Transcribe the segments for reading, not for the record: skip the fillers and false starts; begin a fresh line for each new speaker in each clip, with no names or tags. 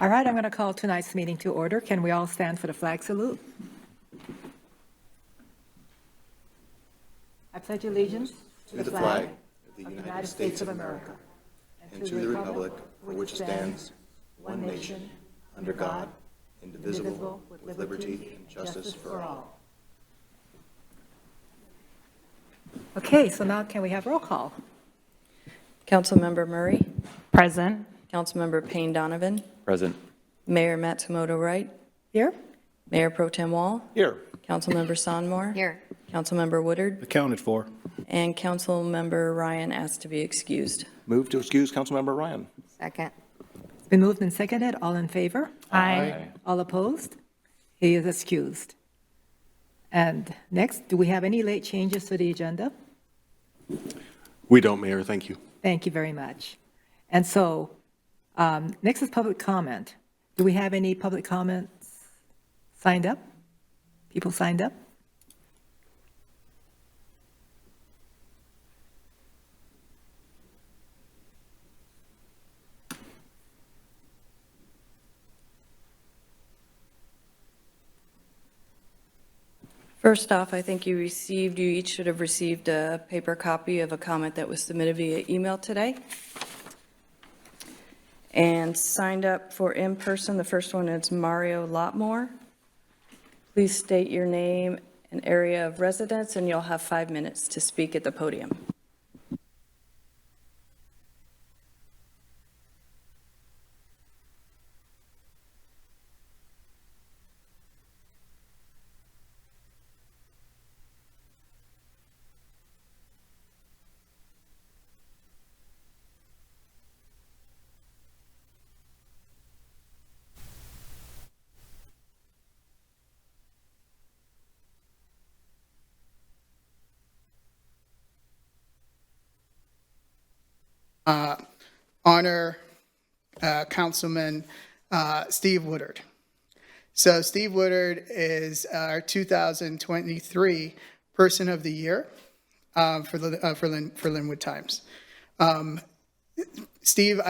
All right, I'm going to call tonight's meeting to order. Can we all stand for the flag salute? I pledge allegiance
to the flag of the United States of America and to the republic for which it stands, one nation, under God, indivisible, with liberty and justice for all.
Okay, so now can we have roll call?
Councilmember Murray,
Present.
Councilmember Payne Donovan,
Present.
Mayor Matsumoto Wright,
Here?
Mayor Pro Tem Wall,
Here.
Councilmember Sonmore,
Here.
Councilmember Woodard,
Accounted for.
and Councilmember Ryan asked to be excused.
Move to excuse Councilmember Ryan.
Second.
It's been moved and seconded. All in favor?
Aye.
All opposed? He is excused. And next, do we have any late changes to the agenda?
We don't, Mayor. Thank you.
Thank you very much. And so, next is public comment. Do we have any public comments signed up? People signed up?
First off, I think you each should have received a paper copy of a comment that was submitted via email today. And signed up for in-person, the first one is Mario Lotmore. Please state your name and area of residence, and you'll have 5 minutes to speak at the podium.
Honor Councilman Steve Woodard. So Steve Woodard is our 2023 Person of the Year for Lynnwood Times. Steve,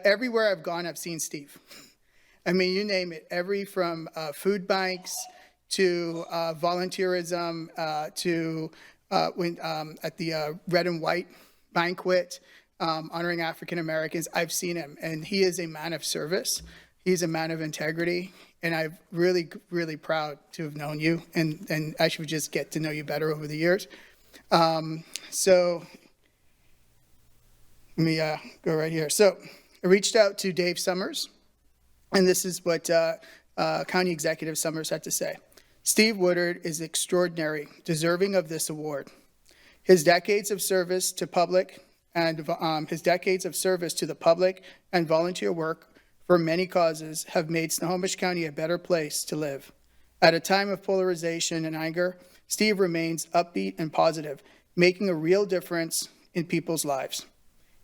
everywhere I've gone, I've seen Steve. I mean, you name it, from food banks to volunteerism to when at the Red and White banquet, honoring African Americans. I've seen him, and he is a man of service. He's a man of integrity, and I'm really, really proud to have known you, and I should just get to know you better over the years. So let me go right here. So I reached out to Dave Summers, and this is what County Executive Summers had to say. Steve Woodard is extraordinary, deserving of this award. His decades of service to public and his decades of service to the public and volunteer work for many causes have made Snohomish County a better place to live. At a time of polarization and anger, Steve remains upbeat and positive, making a real difference in people's lives.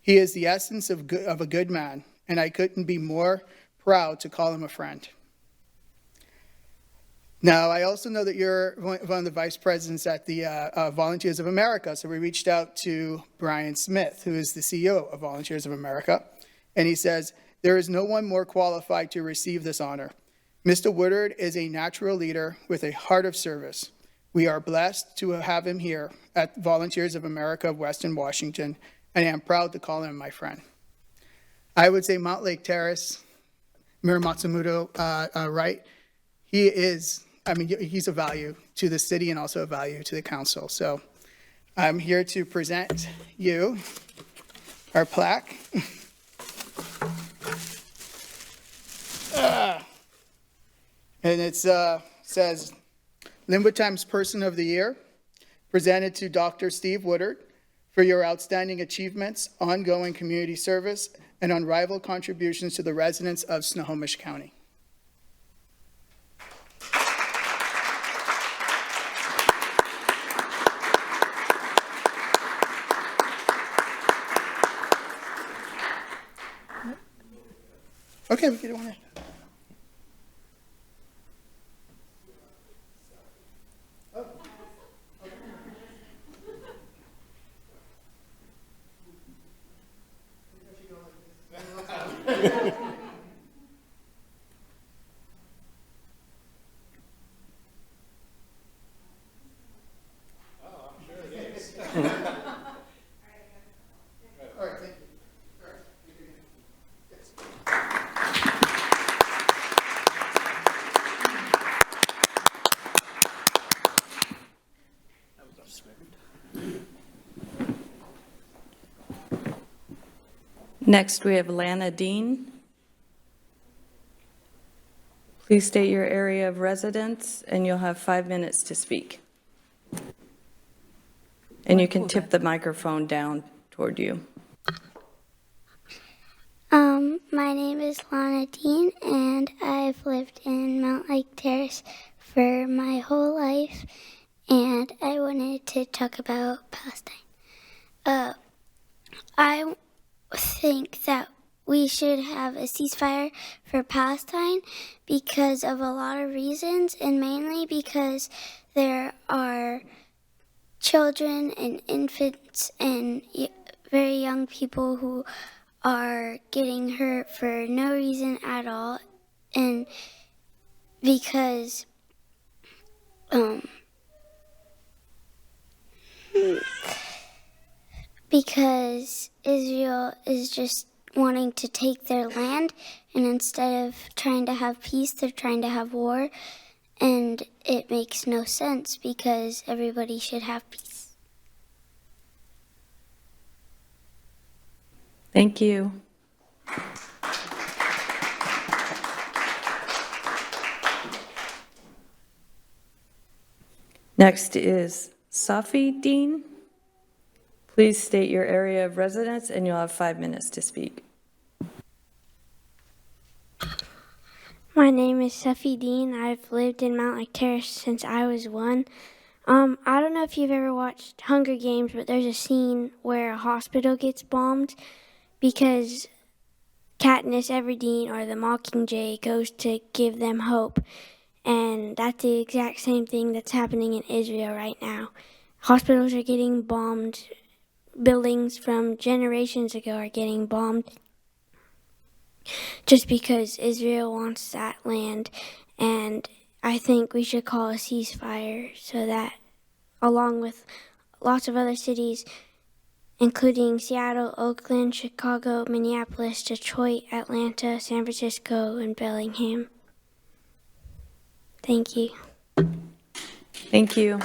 He is the essence of a good man, and I couldn't be more proud to call him a friend. Now, I also know that you're one of the vice presidents at the Volunteers of America, so we reached out to Brian Smith, who is the CEO of Volunteers of America, and he says, there is no one more qualified to receive this honor. Mr. Woodard is a natural leader with a heart of service. We are blessed to have him here at Volunteers of America of Western Washington, and I am proud to call him my friend. I would say Mountlake Terrace, Mayor Matsumoto Wright, he is, I mean, he's a value to the city and also a value to the council. So I'm here to present you our plaque. And it says, Lynnwood Times Person of the Year, presented to Dr. Steve Woodard for your outstanding achievements, ongoing community service, and unrivaled contributions to the residents of Snohomish County. Okay, we get one in.
Next, we have Lana Dean. Please state your area of residence, and you'll have 5 minutes to speak. And you can tip the microphone down toward you.
My name is Lana Dean, and I've lived in Mountlake Terrace for my whole life, and I wanted to talk about Palestine. I think that we should have a ceasefire for Palestine because of a lot of reasons, and mainly because there are children and infants and very young people who are getting hurt for no reason at all, and because Israel is just wanting to take their land, and instead of trying to have peace, they're trying to have war, and it makes no sense because everybody should have peace.
Thank you. Next is Safi Dean. Please state your area of residence, and you'll have 5 minutes to speak.
My name is Safi Dean. I've lived in Mountlake Terrace since I was 1. I don't know if you've ever watched Hunger Games, but there's a scene where a hospital gets bombed because Katniss Everdeen, or the Mockingjay, goes to give them hope. And that's the exact same thing that's happening in Israel right now. Hospitals are getting bombed. Buildings from generations ago are getting bombed just because Israel wants that land. And I think we should call a ceasefire so that, along with lots of other cities, including Seattle, Oakland, Chicago, Minneapolis, Detroit, Atlanta, San Francisco, and Bellingham. Thank you.
Thank you.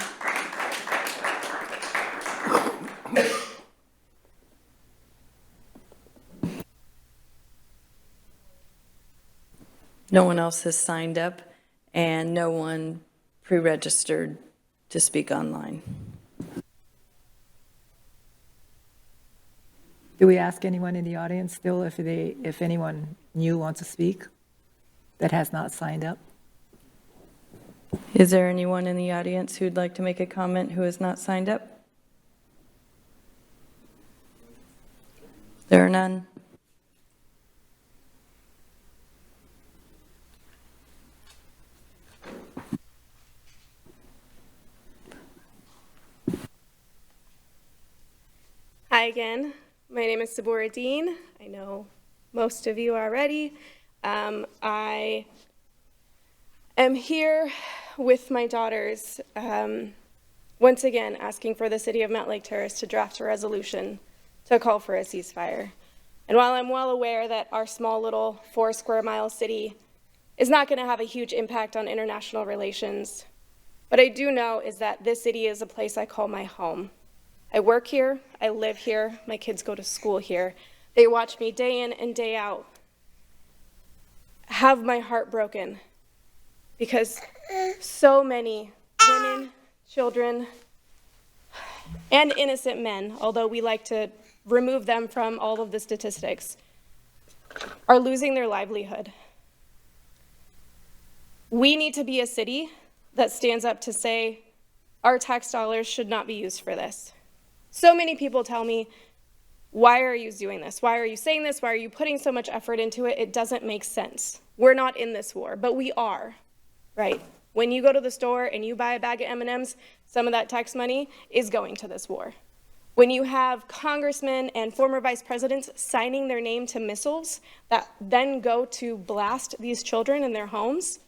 No one else has signed up, and no one pre-registered to speak online.
Do we ask anyone in the audience still if anyone new wants to speak that has not signed up?
Is there anyone in the audience who'd like to make a comment who has not signed up? There are none.
Hi again. My name is Sabora Dean. I know most of you already. I am here with my daughters, once again asking for the city of Mountlake Terrace to draft a resolution to call for a ceasefire. And while I'm well aware that our small little 4 square mile city is not going to have a huge impact on international relations, what I do know is that this city is a place I call my home. I work here, I live here, my kids go to school here. They watch me day in and day out have my heart broken because so many women, children, and innocent men, although we like to remove them from all of the statistics, are losing their livelihood. We need to be a city that stands up to say our tax dollars should not be used for this. So many people tell me, why are you doing this? Why are you saying this? Why are you putting so much effort into it? It doesn't make sense. We're not in this war, but we are, right? When you go to the store and you buy a bag of M&Ms, some of that tax money is going to this war. When you have congressmen and former vice presidents signing their name to missiles that then go to blast these children in their homes,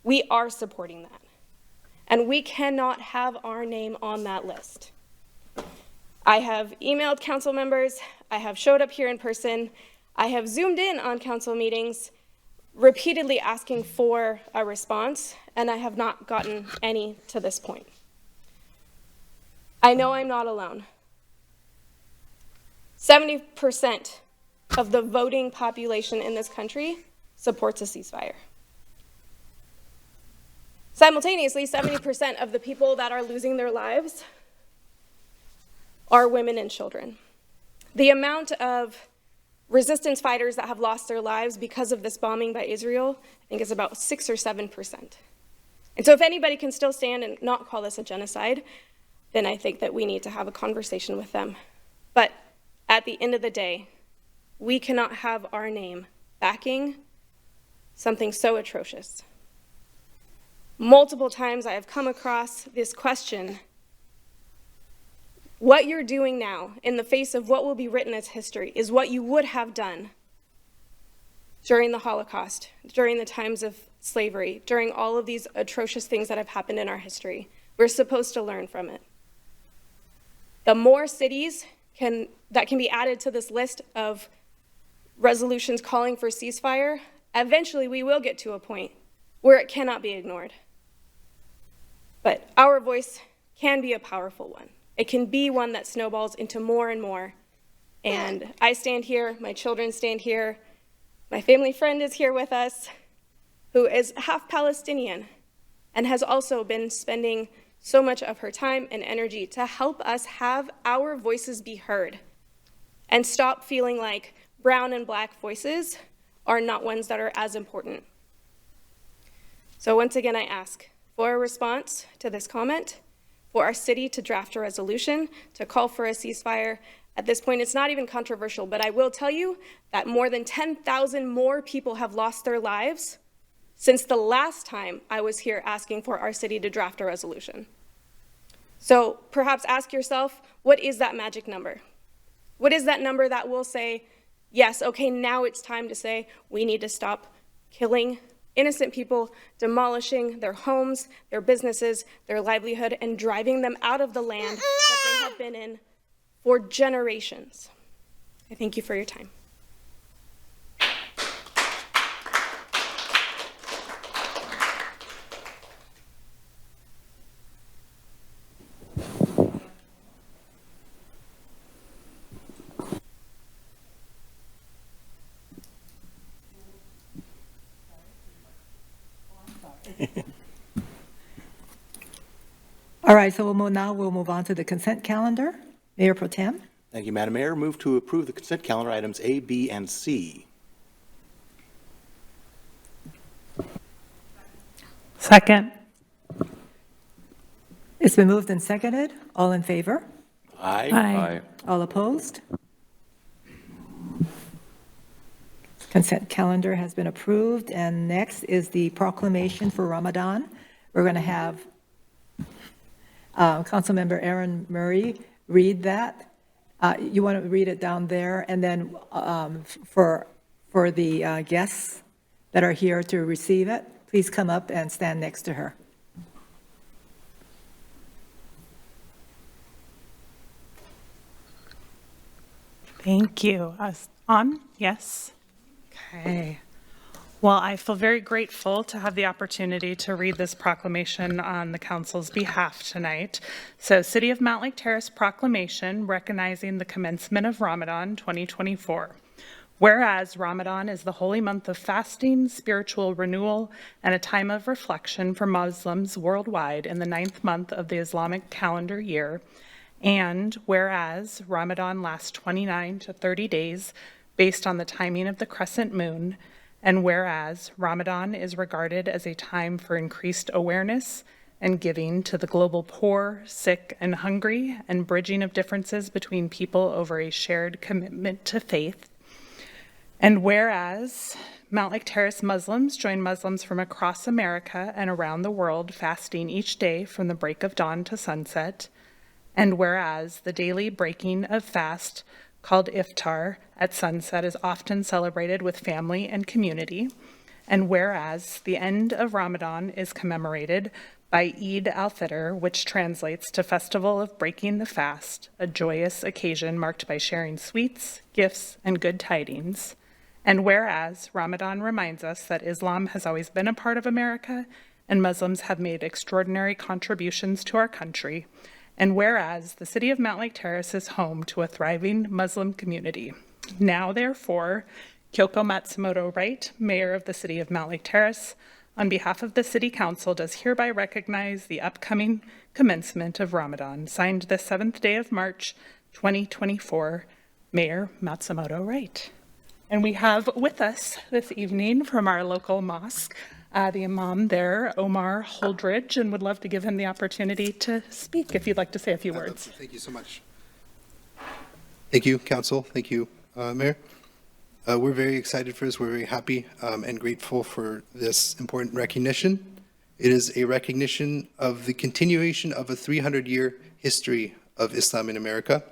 we are supporting that. And we cannot have our name on that list. I have emailed council members, I have showed up here in person, I have zoomed in on council meetings, repeatedly asking for a response, and I have not gotten any to this point. I know I'm not alone. 70% of the voting population in this country supports a ceasefire. Simultaneously, 70% of the people that are losing their lives are women and children. The amount of resistance fighters that have lost their lives because of this bombing by Israel, I think is about 6 or 7%. And so if anybody can still stand and not call this a genocide, then I think that we need to have a conversation with them. But at the end of the day, we cannot have our name backing something so atrocious. Multiple times I have come across this question: what you're doing now in the face of what will be written as history is what you would have done during the Holocaust, during the times of slavery, during all of these atrocious things that have happened in our history. We're supposed to learn from it. The more cities that can be added to this list of resolutions calling for ceasefire, eventually we will get to a point where it cannot be ignored. But our voice can be a powerful one. It can be one that snowballs into more and more. And I stand here, my children stand here, my family friend is here with us, who is half Palestinian and has also been spending so much of her time and energy to help us have our voices be heard and stop feeling like brown and black voices are not ones that are as important. So once again, I ask for a response to this comment, for our city to draft a resolution to call for a ceasefire. At this point, it's not even controversial, but I will tell you that more than 10,000 more people have lost their lives since the last time I was here asking for our city to draft a resolution. So perhaps ask yourself, what is that magic number? What is that number that will say, yes, okay, now it's time to say we need to stop killing innocent people, demolishing their homes, their businesses, their livelihood, and driving them out of the land that they have been in for generations. I thank you for your time.
All right, so we'll move on to the consent calendar. Mayor Pro Tem.
Thank you, Madam Mayor. Move to approve the consent calendar items A, B, and C.
Second.
It's been moved and seconded. All in favor?
Aye.
Aye.
All opposed? Consent calendar has been approved. And next is the proclamation for Ramadan. We're going to have Councilmember Aaron Murray read that. You want to read it down there, and then for the guests that are here to receive it, please come up and stand next to her.
Thank you. On? Yes. Okay. Well, I feel very grateful to have the opportunity to read this proclamation on the council's behalf tonight. So, City of Mountlake Terrace Proclamation recognizing the commencement of Ramadan 2024. Whereas Ramadan is the holy month of fasting, spiritual renewal, and a time of reflection for Muslims worldwide in the 9th month of the Islamic calendar year. And whereas Ramadan lasts 29 to 30 days based on the timing of the crescent moon. And whereas Ramadan is regarded as a time for increased awareness and giving to the global poor, sick, and hungry, and bridging of differences between people over a shared commitment to faith. And whereas Mountlake Terrace Muslims join Muslims from across America and around the world fasting each day from the break of dawn to sunset. And whereas the daily breaking of fast called iftar at sunset is often celebrated with family and community, and whereas the end of Ramadan is commemorated by Eid al-Fitr, which translates to Festival of Breaking the Fast, a joyous occasion marked by sharing sweets, gifts, and good tidings, and whereas Ramadan reminds us that Islam has always been a part of America and Muslims have made extraordinary contributions to our country, and whereas the City of Mountlake Terrace is home to a thriving Muslim community. Now, therefore, Kyoko Matsumoto Wright, Mayor of the City of Mountlake Terrace, on behalf of the City Council, does hereby recognize the upcoming commencement of Ramadan, signed the 7th day of March, 2024, Mayor Matsumoto Wright. And we have with us this evening from our local mosque, the Imam there, Omar Holdridge, and would love to give him the opportunity to speak if you'd like to say a few words.
Thank you so much. Thank you, Council. Thank you, Mayor. We're very excited for this. We're very happy and grateful for this important recognition. It is a recognition of the continuation of a 300-year history of Islam in America.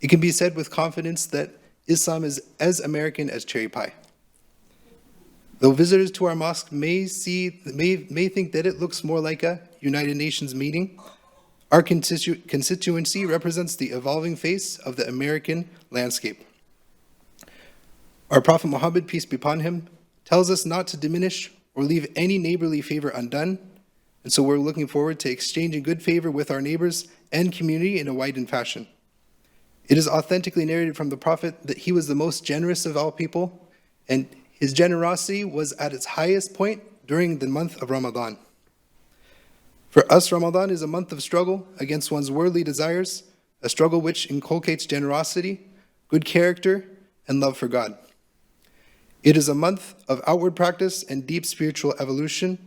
It can be said with confidence that Islam is as American as cherry pie. Though visitors to our mosque may think that it looks more like a United Nations meeting, our constituency represents the evolving face of the American landscape. Our Prophet Muhammad, peace be upon him, tells us not to diminish or leave any neighborly favor undone, and so we're looking forward to exchanging good favor with our neighbors and community in a widened fashion. It is authentically narrated from the Prophet that he was the most generous of all people, and his generosity was at its highest point during the month of Ramadan. For us, Ramadan is a month of struggle against one's worldly desires, a struggle which inculcates generosity, good character, and love for God. It is a month of outward practice and deep spiritual evolution,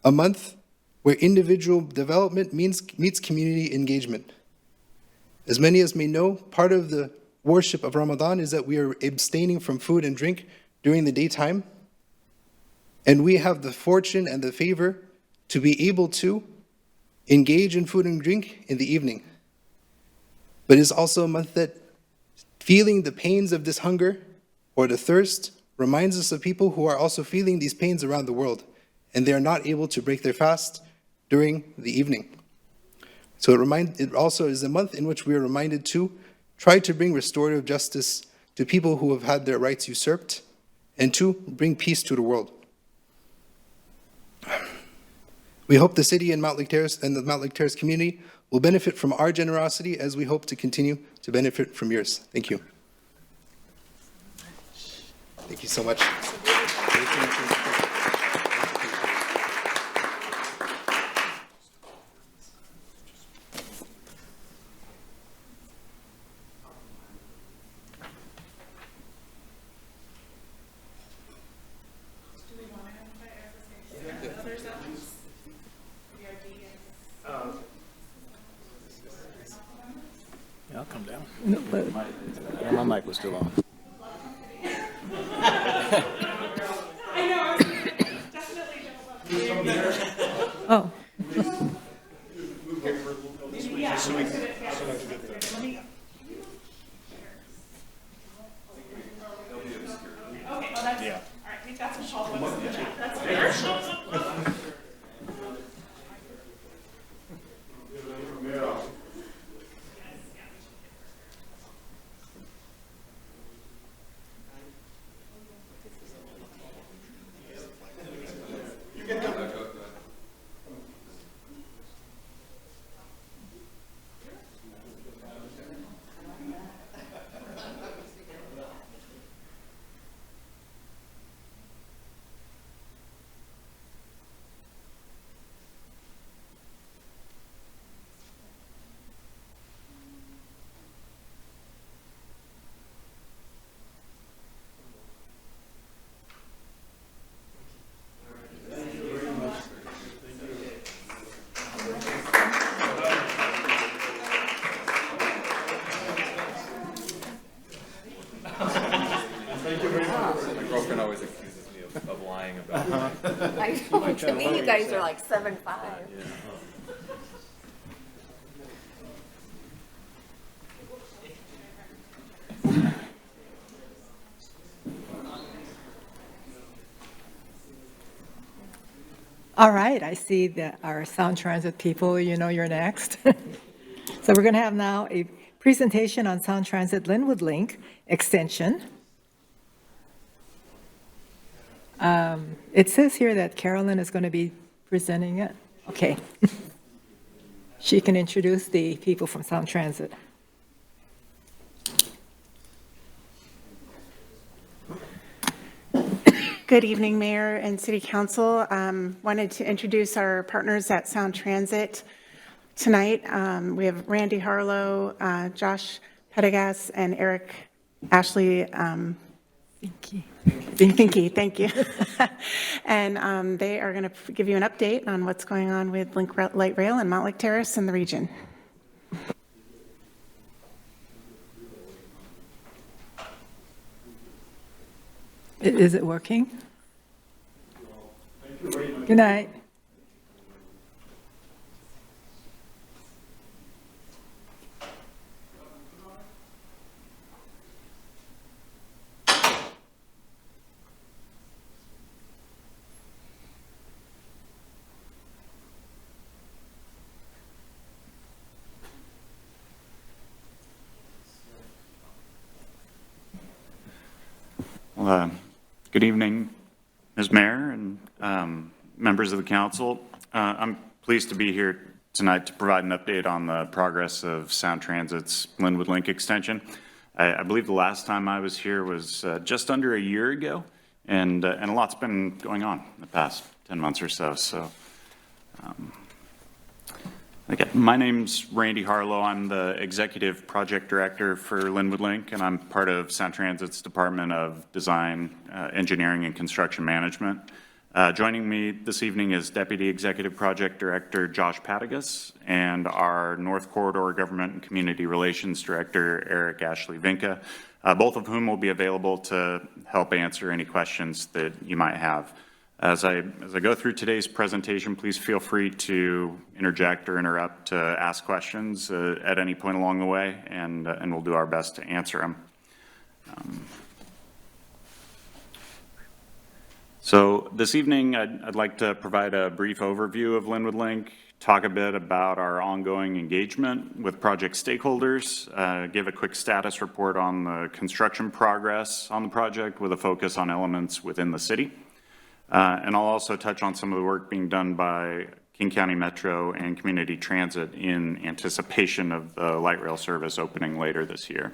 a month where individual development meets community engagement. As many as may know, part of the worship of Ramadan is that we are abstaining from food and drink during the daytime, and we have the fortune and the favor to be able to engage in food and drink in the evening. But it is also a month that feeling the pains of this hunger or the thirst reminds us of people who are also feeling these pains around the world, and they are not able to break their fast during the evening. So it also is a month in which we are reminded to try to bring restorative justice to people who have had their rights usurped, and to bring peace to the world. We hope the city and Mountlake Terrace and the Mountlake Terrace community will benefit from our generosity as we hope to continue to benefit from yours. Thank you. Thank you so much.
Yeah, I'll come down. My mic was still on.
Oh.
I know, to me, you guys are like 7'5".
All right, I see that our Sound Transit people, you know you're next. So we're going to have now a presentation on Sound Transit Lynnwood Link extension. It says here that Carolyn is going to be presenting it. Okay. She can introduce the people from Sound Transit.
Good evening, Mayor and City Council. Wanted to introduce our partners at Sound Transit tonight. We have Randy Harlow, Josh Pedagas, and Eric Ashley Finke, thank you. And they are going to give you an update on what's going on with Link Light Rail and Mountlake Terrace in the region.
Is it working? Good night.
Good evening, Ms. Mayor and members of the council. I'm pleased to be here tonight to provide an update on the progress of Sound Transit's Lynnwood Link extension. I believe the last time I was here was just under a year ago, and a lot's been going on in the past 10 months or so. My name's Randy Harlow. I'm the Executive Project Director for Lynnwood Link, and I'm part of Sound Transit's Department of Design, Engineering, and Construction Management. Joining me this evening is Deputy Executive Project Director Josh Pedagas and our North Corridor Government and Community Relations Director Eric Ashley Vinka, both of whom will be available to help answer any questions that you might have. As I go through today's presentation, please feel free to interject or interrupt to ask questions at any point along the way, and we'll do our best to answer them. So this evening, I'd like to provide a brief overview of Lynnwood Link, talk a bit about our ongoing engagement with project stakeholders, give a quick status report on the construction progress on the project with a focus on elements within the city. And I'll also touch on some of the work being done by King County Metro and Community Transit in anticipation of the light rail service opening later this year.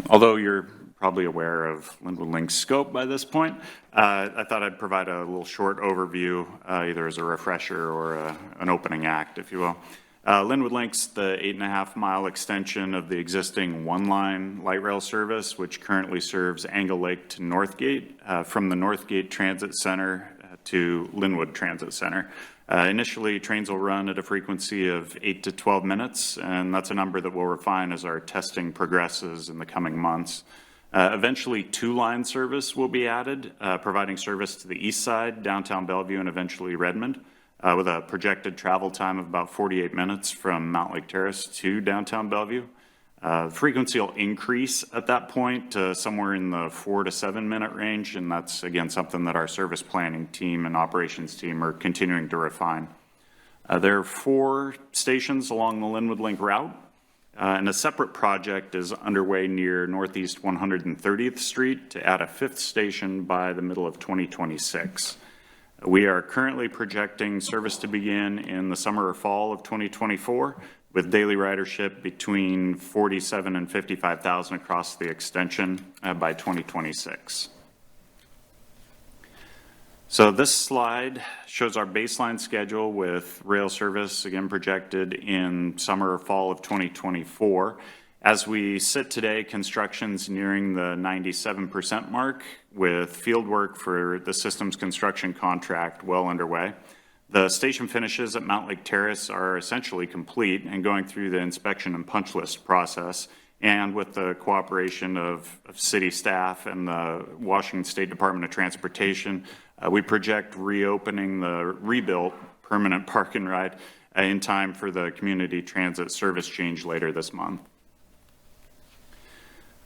Although you're probably aware of Lynnwood Link's scope by this point, I thought I'd provide a little short overview, either as a refresher or an opening act, if you will. Lynnwood Link's the 8.5-mile extension of the existing one-line light rail service, which currently serves Angle Lake to Northgate, from the Northgate Transit Center to Lynnwood Transit Center. Initially, trains will run at a frequency of 8 to 12 minutes, and that's a number that we'll refine as our testing progresses in the coming months. Eventually, two-line service will be added, providing service to the east side, downtown Bellevue, and eventually Redmond, with a projected travel time of about 48 minutes from Mountlake Terrace to downtown Bellevue. Frequency will increase at that point to somewhere in the 4 to 7 minute range, and that's, again, something that our service planning team and operations team are continuing to refine. There are 4 stations along the Lynnwood Link route, and a separate project is underway near Northeast 130th Street to add a 5th station by the middle of 2026. We are currently projecting service to begin in the summer or fall of 2024, with daily ridership between 47 and 55,000 across the extension by 2026. So this slide shows our baseline schedule with rail service, again projected in summer or fall of 2024. As we sit today, construction's nearing the 97% mark, with field work for the system's construction contract well underway. The station finishes at Mountlake Terrace are essentially complete and going through the inspection and punch list process. And with the cooperation of city staff and the Washington State Department of Transportation, we project reopening the rebuilt permanent park and ride in time for the community transit service change later this month.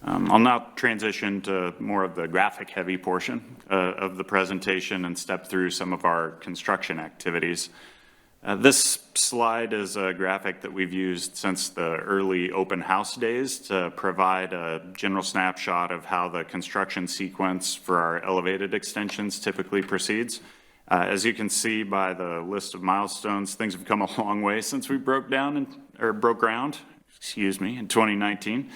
I'll now transition to more of the graphic-heavy portion of the presentation and step through some of our construction activities. This slide is a graphic that we've used since the early open house days to provide a general snapshot of how the construction sequence for our elevated extensions typically proceeds. As you can see by the list of milestones, things have come a long way since we broke ground, in 2019.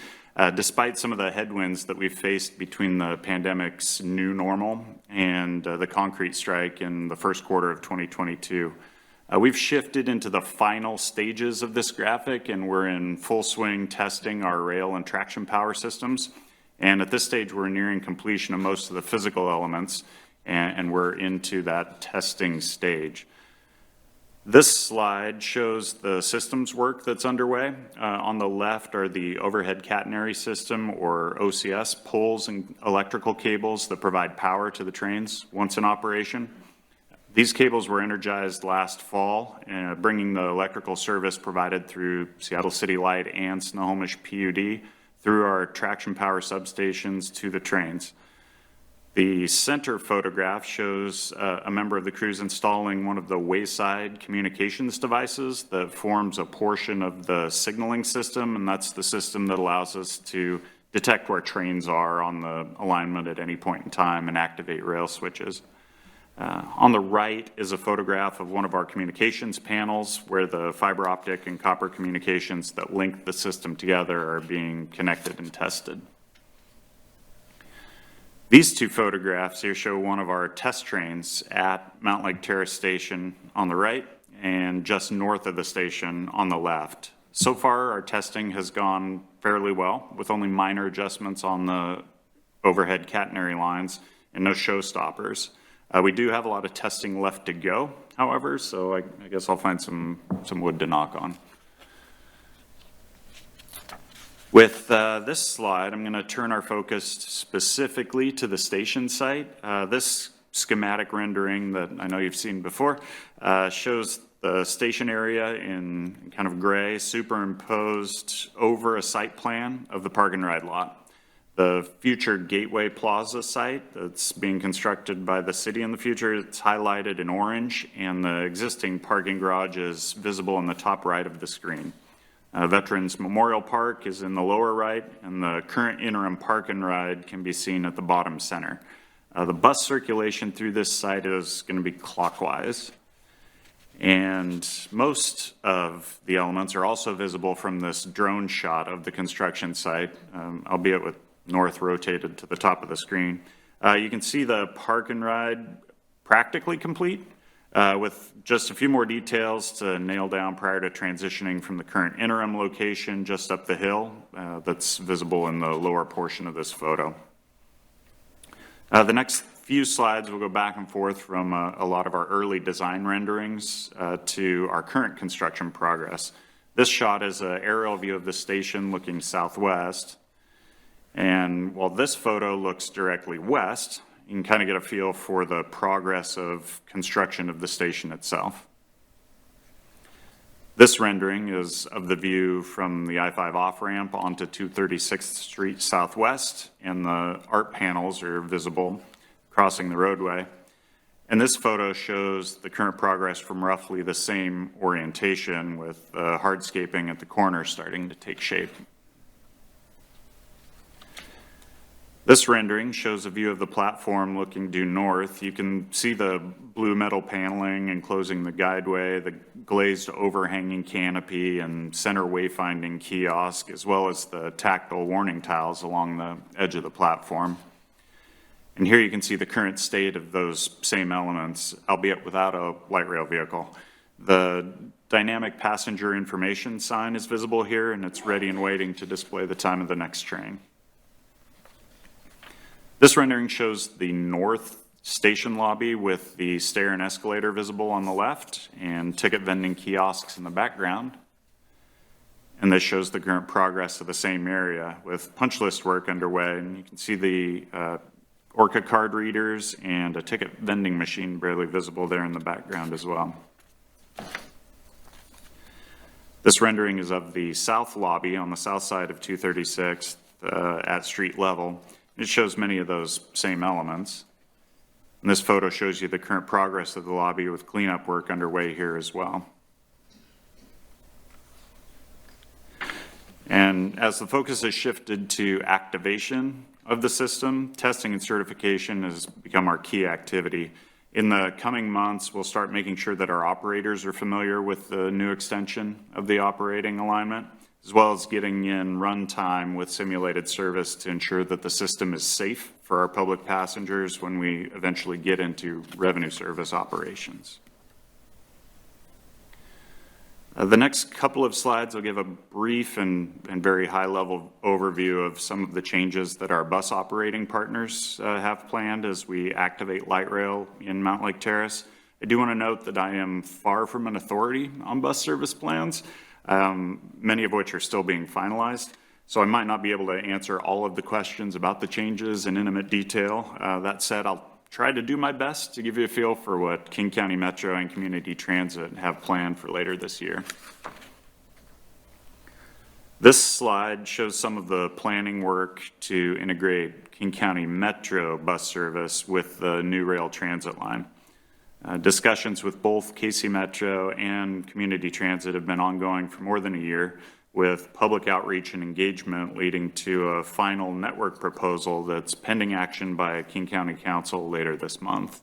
Despite some of the headwinds that we've faced between the pandemic's new normal and the concrete strike in the first quarter of 2022, we've shifted into the final stages of this graphic, and we're in full swing testing our rail and traction power systems. And at this stage, we're nearing completion of most of the physical elements, and we're into that testing stage. This slide shows the systems work that's underway. On the left are the overhead catenary system, or OCS, poles and electrical cables that provide power to the trains once in operation. These cables were energized last fall, bringing the electrical service provided through Seattle City Light and Snohomish PUD through our traction power substations to the trains. The center photograph shows a member of the crews installing one of the wayside communications devices that forms a portion of the signaling system, and that's the system that allows us to detect where trains are on the alignment at any point in time and activate rail switches. On the right is a photograph of one of our communications panels where the fiber optic and copper communications that link the system together are being connected and tested. These two photographs here show one of our test trains at Mountlake Terrace station on the right and just north of the station on the left. So far, our testing has gone fairly well with only minor adjustments on the overhead catenary lines and no showstoppers. We do have a lot of testing left to go, however, so I guess I'll find some wood to knock on. With this slide, I'm going to turn our focus specifically to the station site. This schematic rendering that I know you've seen before shows the station area in kind of gray superimposed over a site plan of the park and ride lot. The future Gateway Plaza site that's being constructed by the city in the future, it's highlighted in orange, and the existing parking garage is visible in the top right of the screen. Veterans Memorial Park is in the lower right, and the current interim park and ride can be seen at the bottom center. The bus circulation through this site is going to be clockwise, and most of the elements are also visible from this drone shot of the construction site, albeit with north rotated to the top of the screen. You can see the park and ride practically complete, with just a few more details to nail down prior to transitioning from the current interim location just up the hill that's visible in the lower portion of this photo. The next few slides will go back and forth from a lot of our early design renderings to our current construction progress. This shot is an aerial view of the station looking southwest, and while this photo looks directly west, you can kind of get a feel for the progress of construction of the station itself. This rendering is of the view from the I-5 off-ramp onto 236th Street Southwest, and the art panels are visible crossing the roadway. And this photo shows the current progress from roughly the same orientation, with hardscaping at the corner starting to take shape. This rendering shows a view of the platform looking due north. You can see the blue metal paneling enclosing the guideway, the glazed overhanging canopy, and center wayfinding kiosk, as well as the tactile warning tiles along the edge of the platform. And here you can see the current state of those same elements, albeit without a light rail vehicle. The dynamic passenger information sign is visible here, and it's ready and waiting to display the time of the next train. This rendering shows the north station lobby with the stair and escalator visible on the left and ticket vending kiosks in the background. And this shows the current progress of the same area with punch list work underway. And you can see the Orca card readers and a ticket vending machine barely visible there in the background as well. This rendering is of the south lobby on the south side of 236 at street level. It shows many of those same elements. And this photo shows you the current progress of the lobby with cleanup work underway here as well. And as the focus has shifted to activation of the system, testing and certification has become our key activity. In the coming months, we'll start making sure that our operators are familiar with the new extension of the operating alignment, as well as getting in runtime with simulated service to ensure that the system is safe for our public passengers when we eventually get into revenue service operations. The next couple of slides will give a brief and very high-level overview of some of the changes that our bus operating partners have planned as we activate light rail in Mountlake Terrace. I do want to note that I am far from an authority on bus service plans, many of which are still being finalized. So I might not be able to answer all of the questions about the changes in intimate detail. That said, I'll try to do my best to give you a feel for what King County Metro and Community Transit have planned for later this year. This slide shows some of the planning work to integrate King County Metro bus service with the new rail transit line. Discussions with both KC Metro and Community Transit have been ongoing for more than a year, with public outreach and engagement leading to a final network proposal that's pending action by King County Council later this month.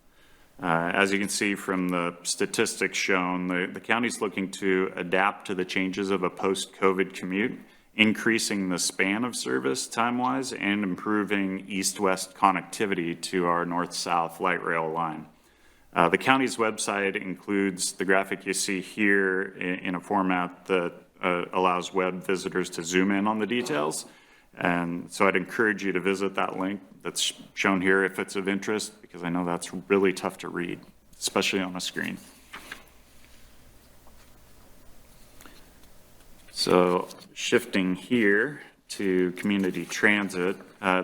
As you can see from the statistics shown, the county's looking to adapt to the changes of a post-COVID commute, increasing the span of service time-wise and improving east-west connectivity to our north-south light rail line. The county's website includes the graphic you see here in a format that allows web visitors to zoom in on the details. And so I'd encourage you to visit that link that's shown here if it's of interest, because I know that's really tough to read, especially on a screen. So shifting here to Community Transit,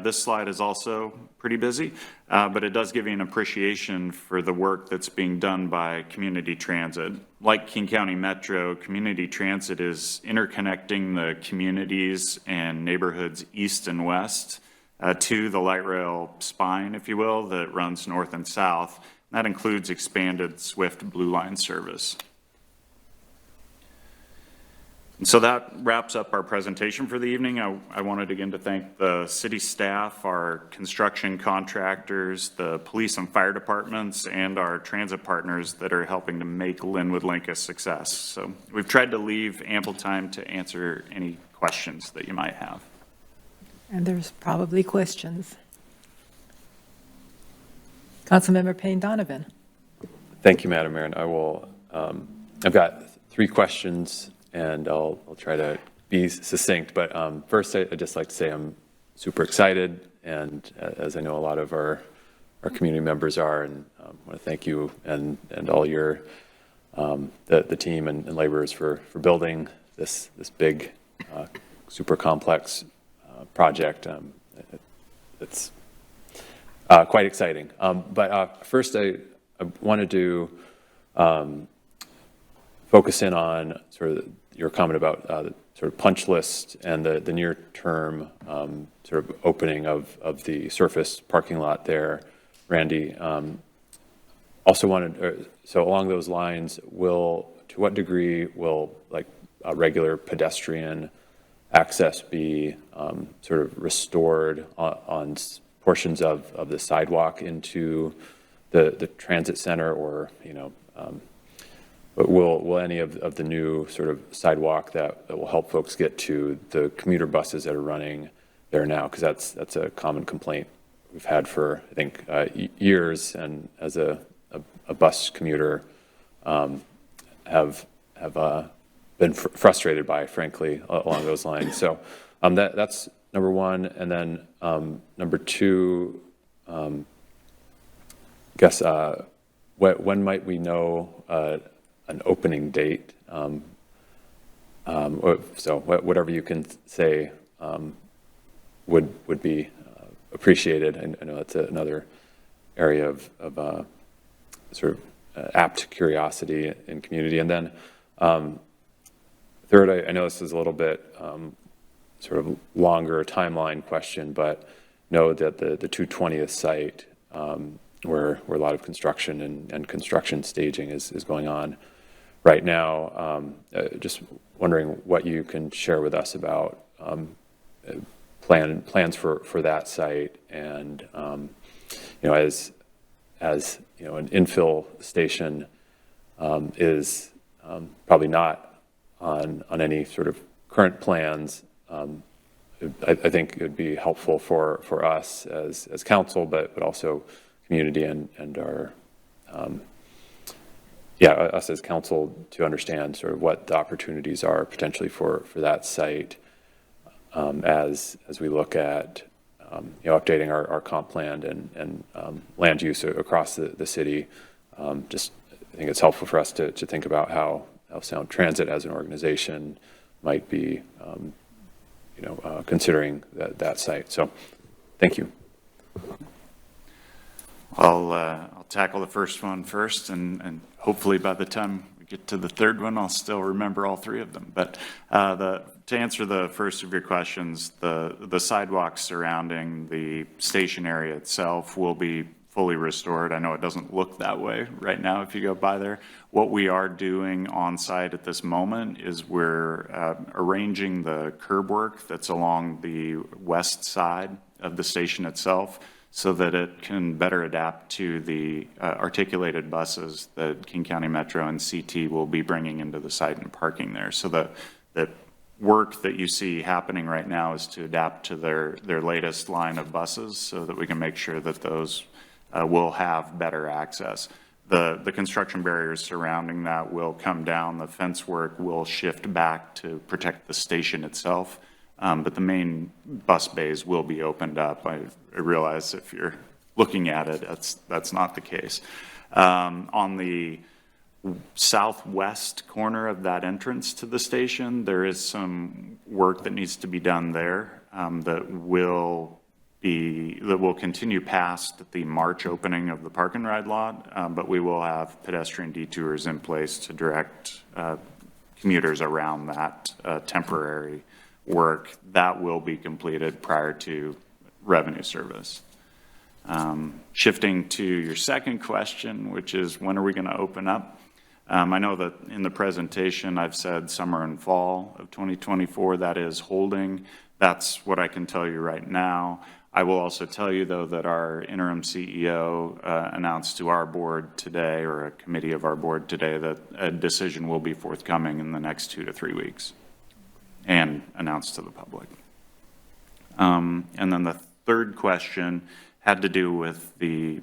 this slide is also pretty busy, but it does give you an appreciation for the work that's being done by Community Transit. Like King County Metro, Community Transit is interconnecting the communities and neighborhoods east and west to the light rail spine, if you will, that runs north and south. That includes expanded Swift Blue Line service. And so that wraps up our presentation for the evening. I wanted again to thank the city staff, our construction contractors, the police and fire departments, and our transit partners that are helping to make Lynnwood Link a success. So we've tried to leave ample time to answer any questions that you might have.
And there's probably questions. Councilmember Payne Donovan.
Thank you, Madam Mayor. And I will, I've got 3 questions, and I'll try to be succinct. But first, I'd just like to say I'm super excited, and as I know a lot of our community members are, and I want to thank you and all your the team and laborers for building this big, super complex project. It's quite exciting. But first, I wanted to focus in on sort of your comment about the sort of punch list and the near-term sort of opening of the surface parking lot there. Randy, also wanted, so along those lines, to what degree will like regular pedestrian access be sort of restored on portions of the sidewalk into the transit center, or, you know, but will any of the new sort of sidewalk that will help folks get to the commuter buses that are running there now? Because that's a common complaint we've had for, I think, years, and as a bus commuter have been frustrated by, frankly, along those lines. So that's number one. And then number two, guess when might we know an opening date? So whatever you can say would be appreciated. And I know that's another area of sort of apt curiosity in community. And then third, I know this is a little bit sort of longer timeline question, but know that the 220th site, where a lot of construction and construction staging is going on right now. Just wondering what you can share with us about plans for that site, and you know, as you know, an infill station is probably not on any sort of current plans, I think it would be helpful for us as council, but also community and our, us as council to understand sort of what the opportunities are potentially for that site as we look at updating our comp plan and land use across the city. Just I think it's helpful for us to think about how Sound Transit as an organization might be considering that site. So thank you.
I'll tackle the first one first, and hopefully by the time we get to the third one, I'll still remember all three of them. But to answer the first of your questions, the sidewalks surrounding the station area itself will be fully restored. I know it doesn't look that way right now if you go by there. What we are doing on site at this moment is we're arranging the curb work that's along the west side of the station itself so that it can better adapt to the articulated buses that King County Metro and CT will be bringing into the site and parking there. So the work that you see happening right now is to adapt to their latest line of buses so that we can make sure that those will have better access. The construction barriers surrounding that will come down. The fence work will shift back to protect the station itself. But the main bus bays will be opened up. I realize if you're looking at it, that's not the case. On the southwest corner of that entrance to the station, there is some work that needs to be done there that will continue past the March opening of the park and ride lot, but we will have pedestrian detours in place to direct commuters around that temporary work. That will be completed prior to revenue service. Shifting to your second question, which is when are we going to open up? I know that in the presentation I've said summer and fall of 2024. That is holding. That's what I can tell you right now. I will also tell you, though, that our interim CEO announced to our board today, or a committee of our board today, that a decision will be forthcoming in the next 2 to 3 weeks and announced to the public. And then the third question had to do with the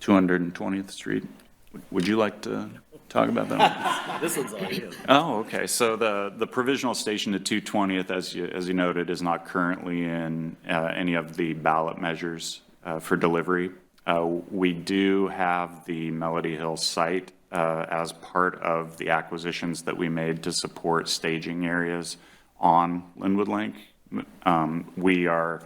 220th Street. Would you like to talk about that?
This one's all you.
Oh, okay. So the provisional station at 220th, as you noted, is not currently in any of the ballot measures for delivery. We do have the Melody Hill site as part of the acquisitions that we made to support staging areas on Lynnwood Link. We are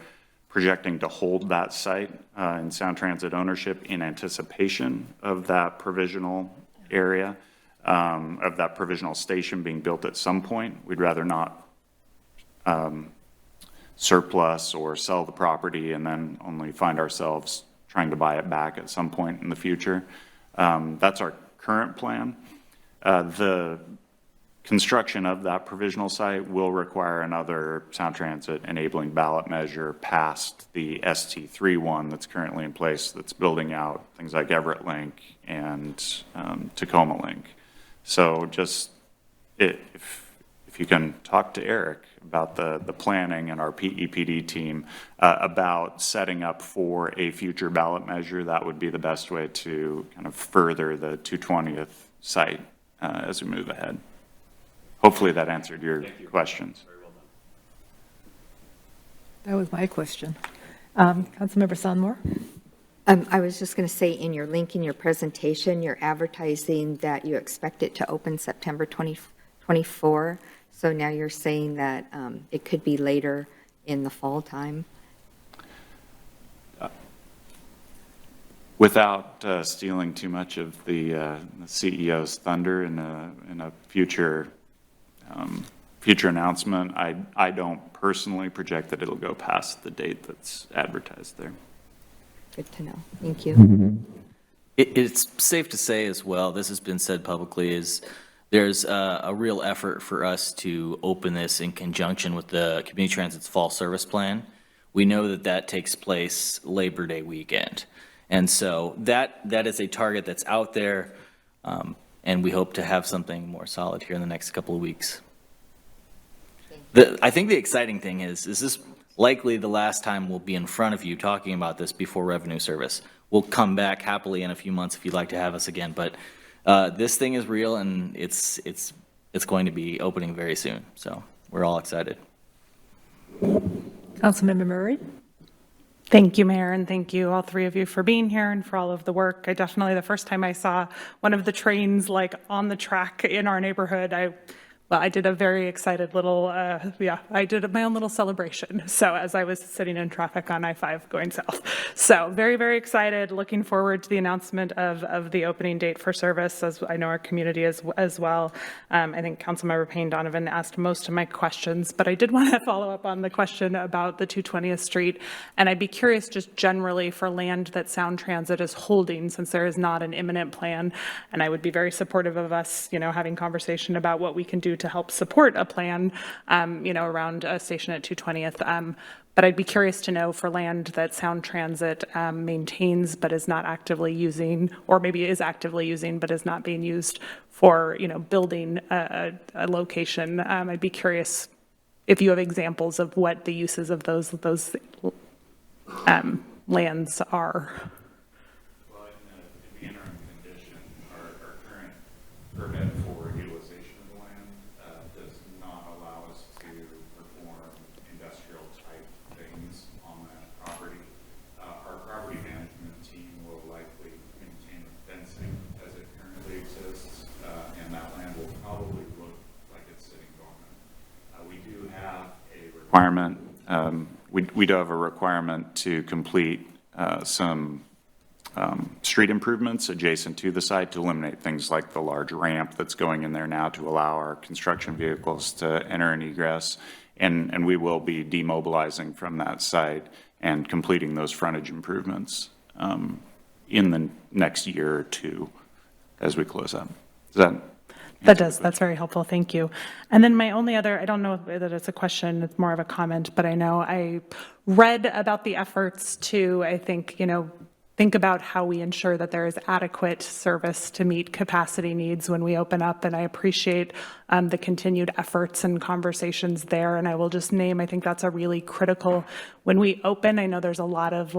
projecting to hold that site in Sound Transit ownership in anticipation of that provisional area, of that provisional station being built at some point. We'd rather not surplus or sell the property and then only find ourselves trying to buy it back at some point in the future. That's our current plan. The construction of that provisional site will require another Sound Transit enabling ballot measure past the ST31 that's currently in place, that's building out things like Everett Link and Tacoma Link. So just if you can talk to Eric about the planning and our PEPD team about setting up for a future ballot measure, that would be the best way to kind of further the 220th site as we move ahead. Hopefully that answered your questions.
Very well
That
done.
was my question. Councilmember Sonmore?
I was just going to say, in your link in your presentation, you're advertising that you expect it to open September 2024. So now you're saying that it could be later in the fall time?
Without stealing too much of the CEO's thunder in a future announcement, I don't personally project that it'll go past the date that's advertised there.
Good to know. Thank you.
It's safe to say as well, this has been said publicly, is there's a real effort for us to open this in conjunction with the Community Transit's Fall Service Plan. We know that takes place Labor Day weekend. And so that is a target that's out there, and we hope to have something more solid here in the next couple of weeks. I think the exciting thing is this likely the last time we'll be in front of you talking about this before revenue service. We'll come back happily in a few months if you'd like to have us again, but this thing is real and it's going to be opening very soon. So we're all excited.
Councilmember Murray?
Thank you, Mayor, and thank you, all three of you, for being here and for all of the work. I definitely, the first time I saw one of the trains like on the track in our neighborhood, I did a very excited little, I did my own little celebration. So as I was sitting in traffic on I-5 going south. So very, very excited, looking forward to the announcement of the opening date for service, as I know our community is as well. I think Councilmember Payne Donovan asked most of my questions, but I did want to follow up on the question about the 220th Street. And I'd be curious just generally for land that Sound Transit is holding, since there is not an imminent plan. And I would be very supportive of us, having conversation about what we can do to help support a plan, around a station at 220th. But I'd be curious to know for land that Sound Transit maintains but is not actively using, or maybe is actively using but is not being used for, building a location. I'd be curious if you have examples of what the uses of those lands are.
Well, in the interim condition, our current permit for utilization of the land does not allow us to perform industrial type things on that property. Our property management team will likely maintain the fencing as it currently exists, and that land will probably look like it's sitting dormant. We do have a requirement. We do have a requirement to complete some street improvements adjacent to the site to eliminate things like the large ramp that's going in there now to allow our construction vehicles to enter and egress. And we will be demobilizing from that site and completing those frontage improvements in the next year or two as we close up.
That's very helpful. Thank you. And then my only other, I don't know that it's a question, it's more of a comment, but I know I read about the efforts to, I think, think about how we ensure that there is adequate service to meet capacity needs when we open up. And I appreciate the continued efforts and conversations there. And I will just name, I think that's a really critical, when we open, I know there's a lot of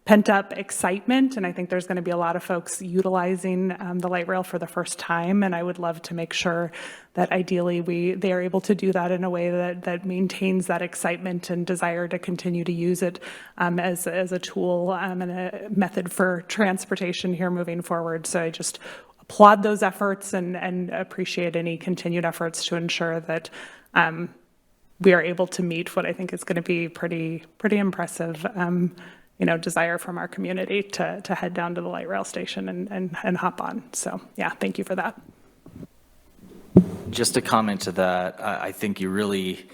pent up excitement. And I think there's going to be a lot of folks utilizing the light rail for the first time. And I would love to make sure that ideally they are able to do that in a way that maintains that excitement and desire to continue to use it as a tool and a method for transportation here moving forward. So I just applaud those efforts and appreciate any continued efforts to ensure that we are able to meet what I think is going to be pretty impressive desire from our community to head down to the light rail station and hop on. So yeah, thank you for that.
Just to comment to that, I think you really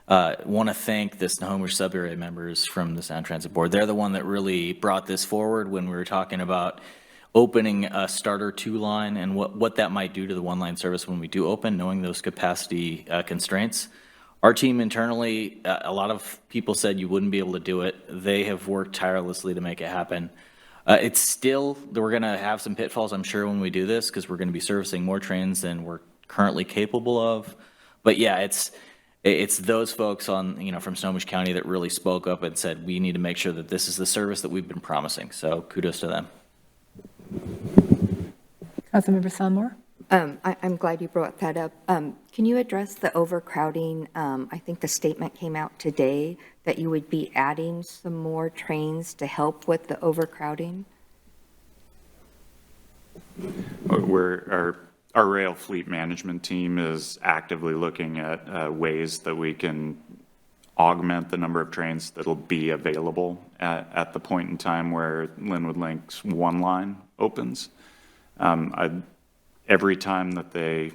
want to thank the Snohomish sub-area members from the Sound Transit Board. They're the one that really brought this forward when we were talking about opening a starter 2 line and what that might do to the 1-line service when we do open, knowing those capacity constraints. Our team internally, a lot of people said you wouldn't be able to do it. They have worked tirelessly to make it happen. It's still, we're going to have some pitfalls, I'm sure, when we do this, because we're going to be servicing more trains than we're currently capable of. But yeah, it's those folks from Snohomish County that really spoke up and said, we need to make sure that this is the service that we've been promising. So kudos to them.
Councilmember Sonmore?
I'm glad you brought that up. Can you address the overcrowding? I think the statement came out today that you would be adding some more trains to help with the overcrowding.
Our rail fleet management team is actively looking at ways that we can augment the number of trains that'll be available at the point in time where Lynnwood Link's 1 line opens. Every time that they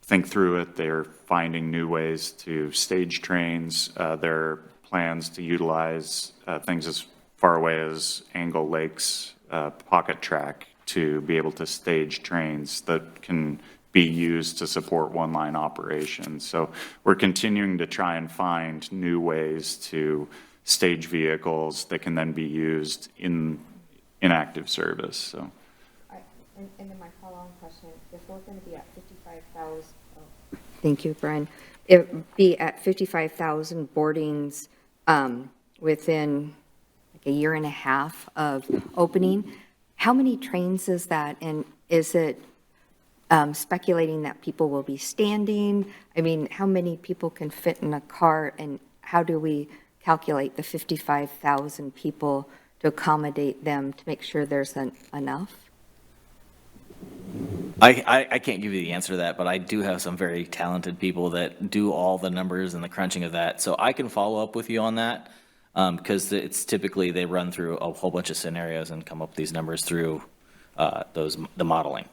think through it, they're finding new ways to stage trains. There are plans to utilize things as far away as Angle Lake's pocket track to be able to stage trains that can be used to support 1-line operations. So we're continuing to try and find new ways to stage vehicles that can then be used in active service. So.
And then my follow-on question, if we're going to be at 55,000, thank you, Brian. it be at 55,000 boardings within like a year and a half of opening. How many trains is that? And is it speculating that people will be standing? I mean, how many people can fit in a car? And how do we calculate the 55,000 people to accommodate them to make sure there's enough?
I can't give you the answer to that, but I do have some very talented people that do all the numbers and the crunching of that. So I can follow up with you on that, because it's typically they run through a whole bunch of scenarios and come up with these numbers through the modeling.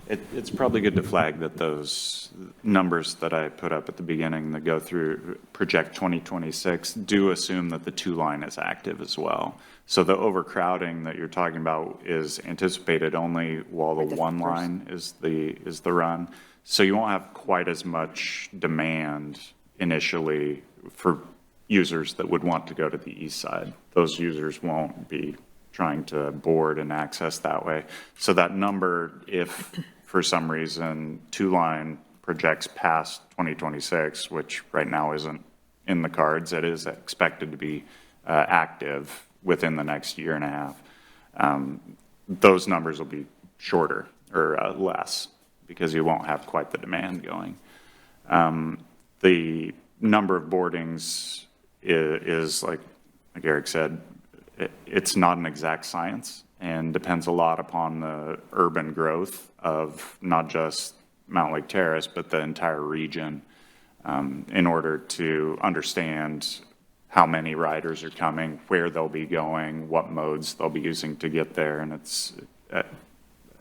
It's probably good to flag that those numbers that I put up at the beginning that go through project 2026 do assume that the 2-line is active as well. So the overcrowding that you're talking about is anticipated only while the 1-line is the run. So you won't have quite as much demand initially for users that would want to go to the east side. Those users won't be trying to board and access that way. So that number, if for some reason 2-line projects past 2026, which right now isn't in the cards, it is expected to be active within the next year and a half, those numbers will be shorter or less because you won't have quite the demand going. The number of boardings is like Eric said, it's not an exact science and depends a lot upon the urban growth of not just Mountlake Terrace, but the entire region, in order to understand how many riders are coming, where they'll be going, what modes they'll be using to get there. And it's,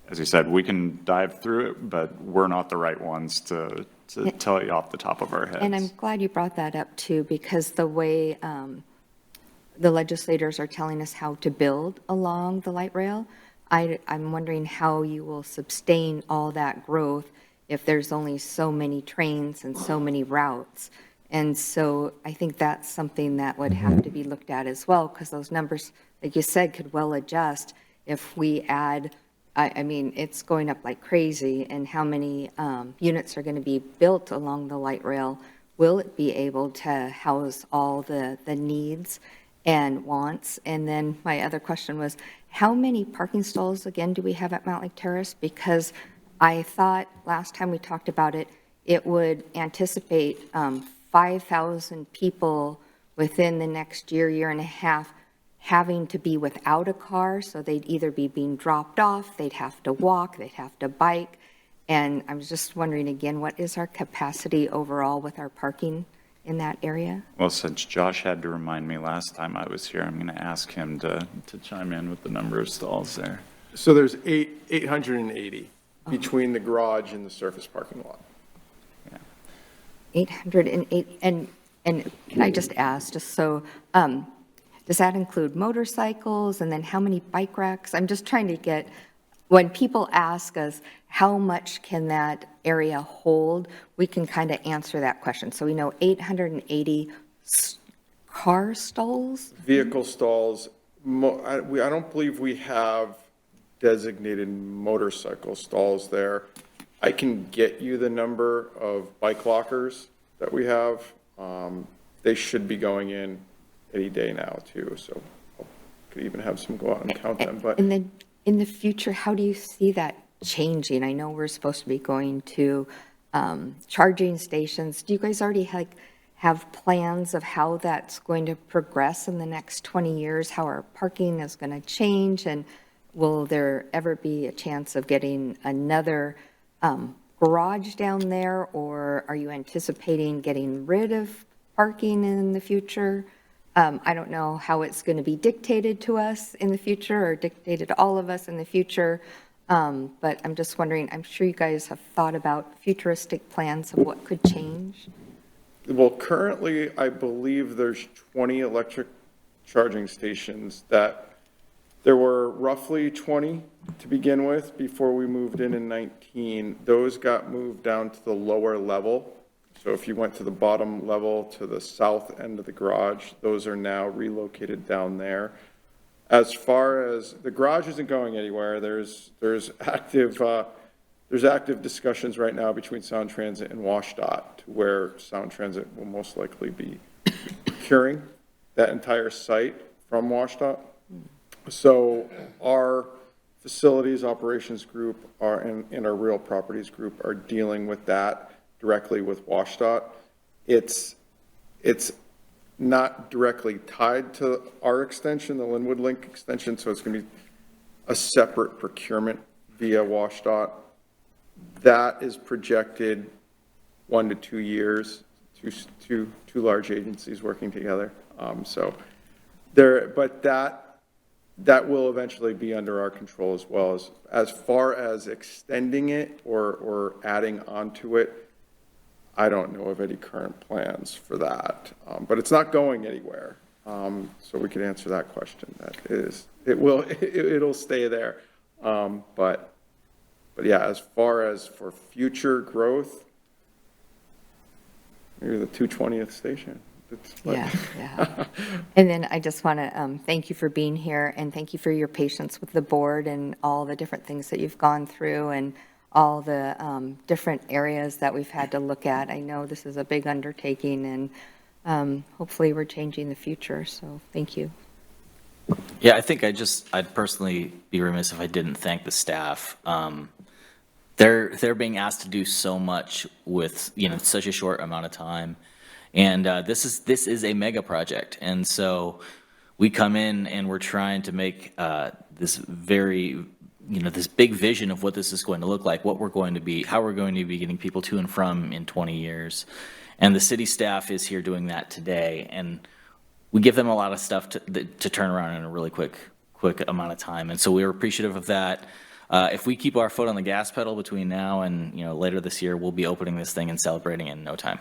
as you said, we can dive through it, but we're not the right ones to tell you off the top of our heads.
And I'm glad you brought that up too, because the way the legislators are telling us how to build along the light rail, I'm wondering how you will sustain all that growth if there's only so many trains and so many routes. And so I think that's something that would have to be looked at as well, because those numbers, like you said, could well adjust if we add, I mean, it's going up like crazy, and how many units are going to be built along the light rail? Will it be able to house all the needs and wants? And then my other question was, how many parking stalls, again, do we have at Mountlake Terrace? Because I thought last time we talked about it, it would anticipate 5,000 people within the next year and a half having to be without a car. So they'd either be being dropped off, they'd have to walk, they'd have to bike. And I was just wondering again, what is our capacity overall with our parking in that area?
Well, since Josh had to remind me last time I was here, I'm going to ask him to chime in with the number of stalls there.
So there's 880 between the garage and the surface parking lot.
808, and can I just ask, just so, does that include motorcycles, and then how many bike racks? I'm just trying to get, when people ask us, how much can that area hold, we can kind of answer that question. So we know 880 car stalls?
Vehicle stalls. I don't believe we have designated motorcycle stalls there. I can get you the number of bike lockers that we have. They should be going in any day now too, so I could even have some go out and count them. But
And then in the future, how do you see that changing? I know we're supposed to be going to charging stations. Do you guys already have plans of how that's going to progress in the next 20 years, how our parking is going to change, and will there ever be a chance of getting another garage down there, or are you anticipating getting rid of parking in the future? I don't know how it's going to be dictated to us in the future or dictated to all of us in the future, but I'm just wondering, I'm sure you guys have thought about futuristic plans of what could change.
well, currently, I believe there's 20 electric charging stations that there were roughly 20 to begin with before we moved in 19. Those got moved down to the lower level. So if you went to the bottom level to the south end of the garage, those are now relocated down there. As far as the garage isn't going anywhere, there's active there's active discussions right now between Sound Transit and WashDOT to where Sound Transit will most likely be procuring that entire site from WashDOT. So our facilities operations group and our real properties group are dealing with that directly with WashDOT. It's not directly tied to our extension, the Lynnwood Link extension, so it's going to be a separate procurement via WashDOT. That is projected 1 to 2 years, two large agencies working together. So there, but that will eventually be under our control as well. As far as extending it or adding onto it, I don't know of any current plans for that, but it's not going anywhere. So we can answer that question. It'll stay there. But yeah, as far as for future growth, maybe the 220th station.
Yeah. And then I just want to thank you for being here, and thank you for your patience with the board and all the different things that you've gone through and all the different areas that we've had to look at. I know this is a big undertaking, and hopefully we're changing the future, so thank you.
Yeah, I think I'd personally be remiss if I didn't thank the staff. They're being asked to do so much with, such a short amount of time. And this is a mega project. And so we come in and we're trying to make this very, this big vision of what this is going to look like, what we're going to be, how we're going to be getting people to and from in 20 years. And the city staff is here doing that today. And we give them a lot of stuff to turn around in a really quick amount of time. And so we're appreciative of that. If we keep our foot on the gas pedal between now and, later this year, we'll be opening this thing and celebrating in no time.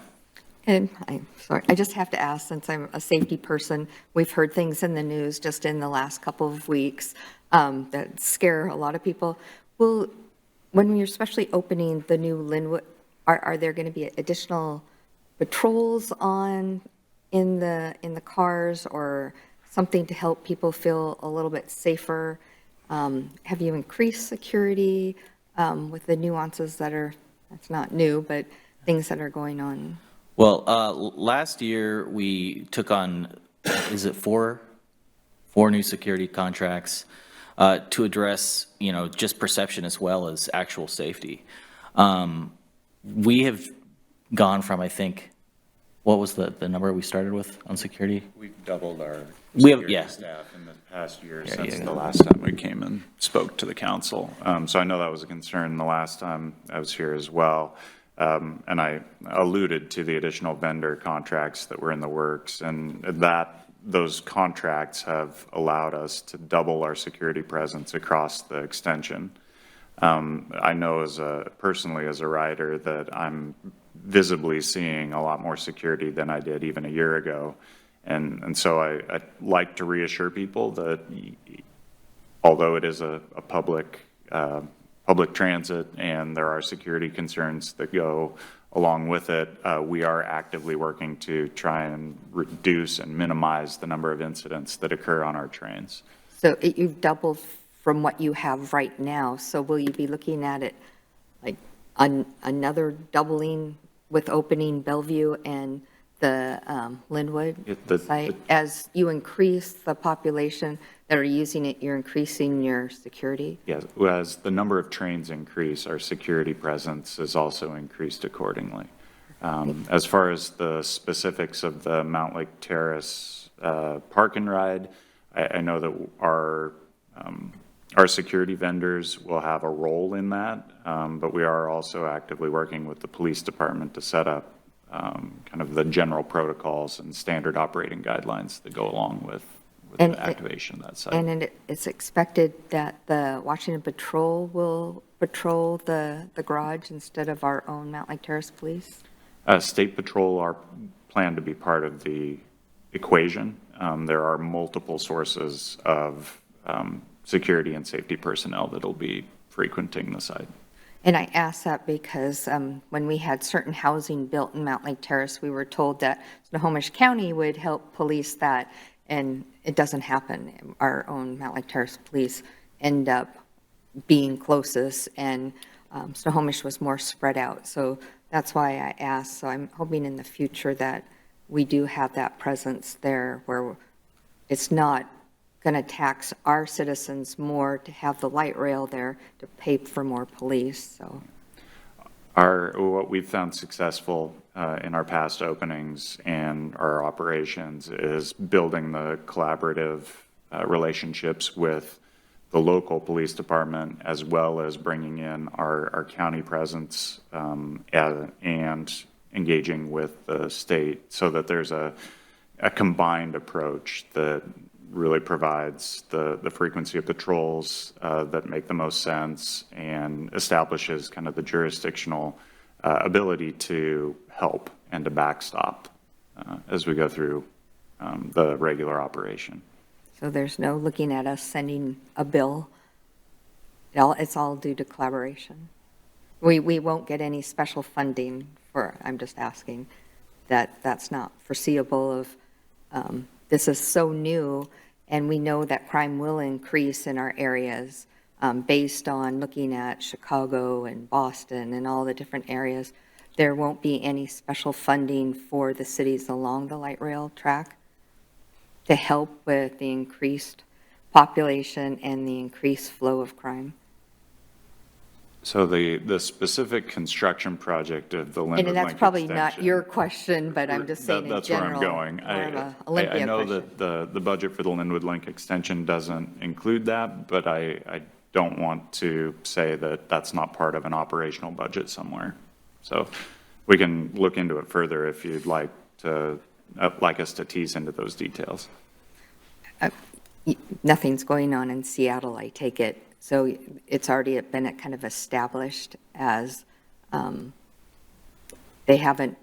And I'm sorry, I just have to ask, since I'm a safety person, we've heard things in the news just in the last couple of weeks that scare a lot of people. When you're especially opening the new Lynnwood, are there going to be additional patrols in the cars or something to help people feel a little bit safer? Have you increased security with the nuances that's not new, but things that are going on?
Well, last year we took on, is it four new security contracts to address, just perception as well as actual safety. We have gone from, I think, what was the number we started with on security?
We've doubled our security staff in the past year since the last time we came and spoke to the council. So I know that was a concern the last time I was here as well. And I alluded to the additional vendor contracts that were in the works, and those contracts have allowed us to double our security presence across the extension. I know personally as a rider that I'm visibly seeing a lot more security than I did even a year ago. And so I like to reassure people that although it is a public transit and there are security concerns that go along with it, we are actively working to try and reduce and minimize the number of incidents that occur on our trains.
So you've doubled from what you have right now. So will you be looking at it like another doubling with opening Bellevue and the Lynnwood site? As you increase the population that are using it, you're increasing your security?
Yes, as the number of trains increase, our security presence is also increased accordingly. As far as the specifics of the Mountlake Terrace park and ride, I know that our security vendors will have a role in that, but we are also actively working with the police department to set up kind of the general protocols and standard operating guidelines that go along with the activation of that site.
And it's expected that the Washington Patrol will patrol the garage instead of our own Mountlake Terrace Police?
State Patrol are planned to be part of the equation. There are multiple sources of security and safety personnel that'll be frequenting the site.
And I ask that because when we had certain housing built in Mountlake Terrace, we were told that Snohomish County would help police that, and it doesn't happen. Our own Mountlake Terrace police end up being closest, and Snohomish was more spread out. So that's why I asked. So I'm hoping in the future that we do have that presence there where it's not going to tax our citizens more to have the light rail there to pay for more police, so.
What we've found successful in our past openings and our operations is building the collaborative relationships with the local police department, as well as bringing in our county presence and engaging with the state, so that there's a combined approach that really provides the frequency of patrols that make the most sense and establishes kind of the jurisdictional ability to help and to backstop as we go through the regular operation.
So there's no looking at us sending a bill. It's all due to collaboration. We won't get any special funding for, I'm just asking, that's not foreseeable of, this is so new, and we know that crime will increase in our areas based on looking at Chicago and Boston and all the different areas. There won't be any special funding for the cities along the light rail track to help with the increased population and the increased flow of crime.
So the specific construction project of the Lynnwood Link
And that's probably not
extension-
your question, but I'm just saying in
That's
general.
where I'm going. I know that the budget for the Lynnwood Link extension doesn't include that, but I don't want to say that that's not part of an operational budget somewhere. So we can look into it further if you'd like us to tease into those details.
Nothing's going on in Seattle, I take it. So it's already been kind of established as they haven't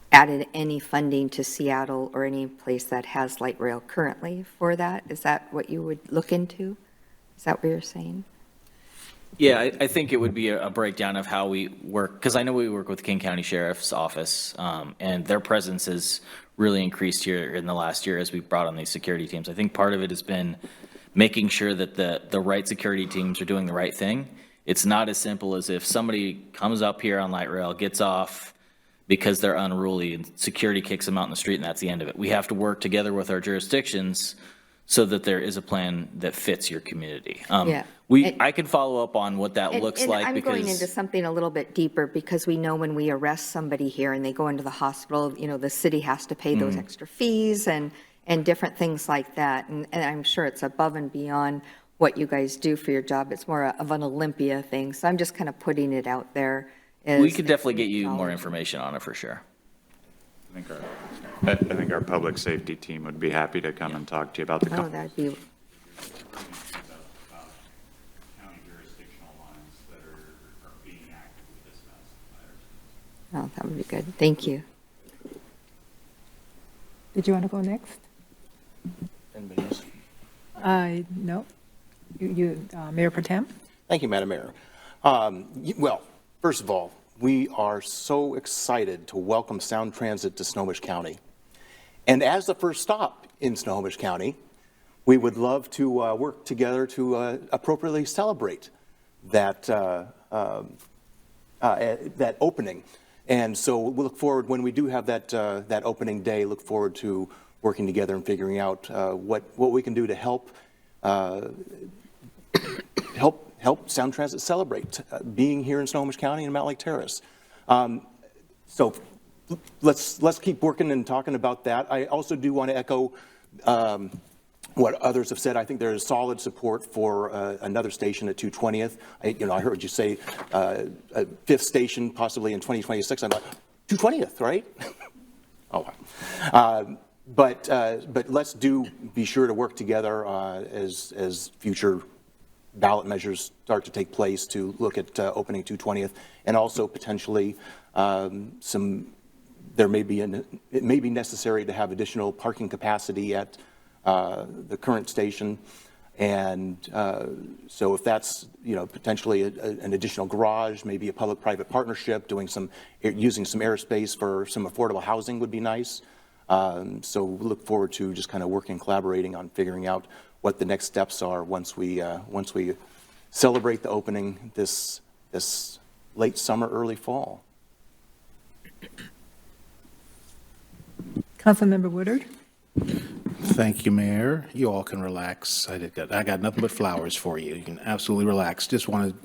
added any funding to Seattle or any place that has light rail currently for that. Is that what you would look into? Is that what you're saying?
Yeah, I think it would be a breakdown of how we work, because I know we work with King County Sheriff's Office, and their presence has really increased here in the last year as we've brought on these security teams. I think part of it has been making sure that the right security teams are doing the right thing. It's not as simple as if somebody comes up here on light rail, gets off because they're unruly, and security kicks them out in the street, and that's the end of it. We have to work together with our jurisdictions so that there is a plan that fits your community.
Yeah.
I can follow up on what that looks like,
I'm going into
because
something a little bit deeper because we know when we arrest somebody here and they go into the hospital, you know, the city has to pay those extra fees and different things like that. And I'm sure it's above and beyond what you guys do for your job. It's more of an Olympia thing. So I'm just kind of putting it out there.
we could definitely get you more information on it for sure.
I think our public safety team would be happy to come and talk to you about the.
Oh, that'd be. Oh, that would be good. Thank you.
Did you want to go next?
Anybody else?
No. Mayor Pro Tem?
Thank you, Madam Mayor. Well, first of all, we are so excited to welcome Sound Transit to Snohomish County. And as the first stop in Snohomish County, we would love to work together to appropriately celebrate that, that opening. And so we'll look forward, when we do have that opening day, look forward to working together and figuring out what we can do to help Sound Transit celebrate being here in Snohomish County and Mountlake Terrace. So let's keep working and talking about that. I also do want to echo what others have said. I think there is solid support for another station at 220th. I heard you say a fifth station possibly in 2026. I'm like, 220th, right? Oh, wow. But let's be sure to work together as future ballot measures start to take place to look at opening 220th, and also potentially it may be necessary to have additional parking capacity at the current station. And so if that's, potentially an additional garage, maybe a public-private partnership, using some airspace for some affordable housing would be nice. So we look forward to just kind of working, collaborating on figuring out what the next steps are once we celebrate the opening this late summer, early fall.
Councilmember Woodard?
Thank you, Mayor. You all can relax. I got nothing but flowers for you. You can absolutely relax. Just want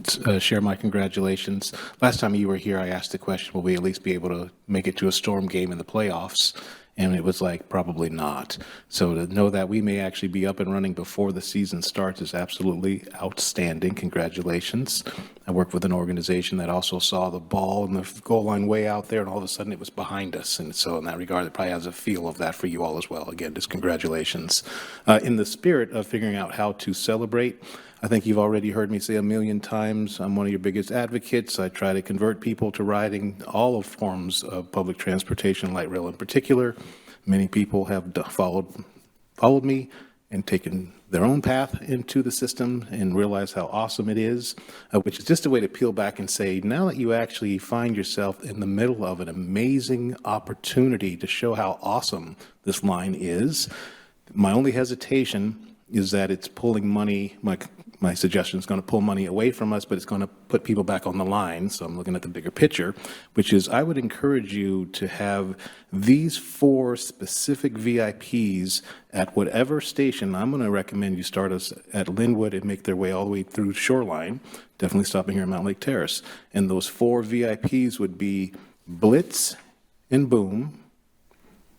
to share my congratulations. Last time you were here, I asked the question, will we at least be able to make it to a Storm game in the playoffs? And it was like, probably not. So to know that we may actually be up and running before the season starts is absolutely outstanding. Congratulations. I worked with an organization that also saw the ball and the goal line way out there, and all of a sudden it was behind us. And so in that regard, it probably has a feel of that for you all as well. Again, just congratulations. In the spirit of figuring out how to celebrate, I think you've already heard me say a million times, I'm one of your biggest advocates. I try to convert people to riding all of forms of public transportation, light rail in particular. Many people have followed me and taken their own path into the system and realize how awesome it is, which is just a way to peel back and say, now that you actually find yourself in the middle of an amazing opportunity to show how awesome this line is, my only hesitation is that it's pulling money, my suggestion is going to pull money away from us, but it's going to put people back on the line. So I'm looking at the bigger picture, which is I would encourage you to have these 4 specific VIPs at whatever station. I'm going to recommend you start us at Lynnwood and make their way all the way through Shoreline, definitely stopping here at Mountlake Terrace. And those 4 VIPs would be Blitz and Boom,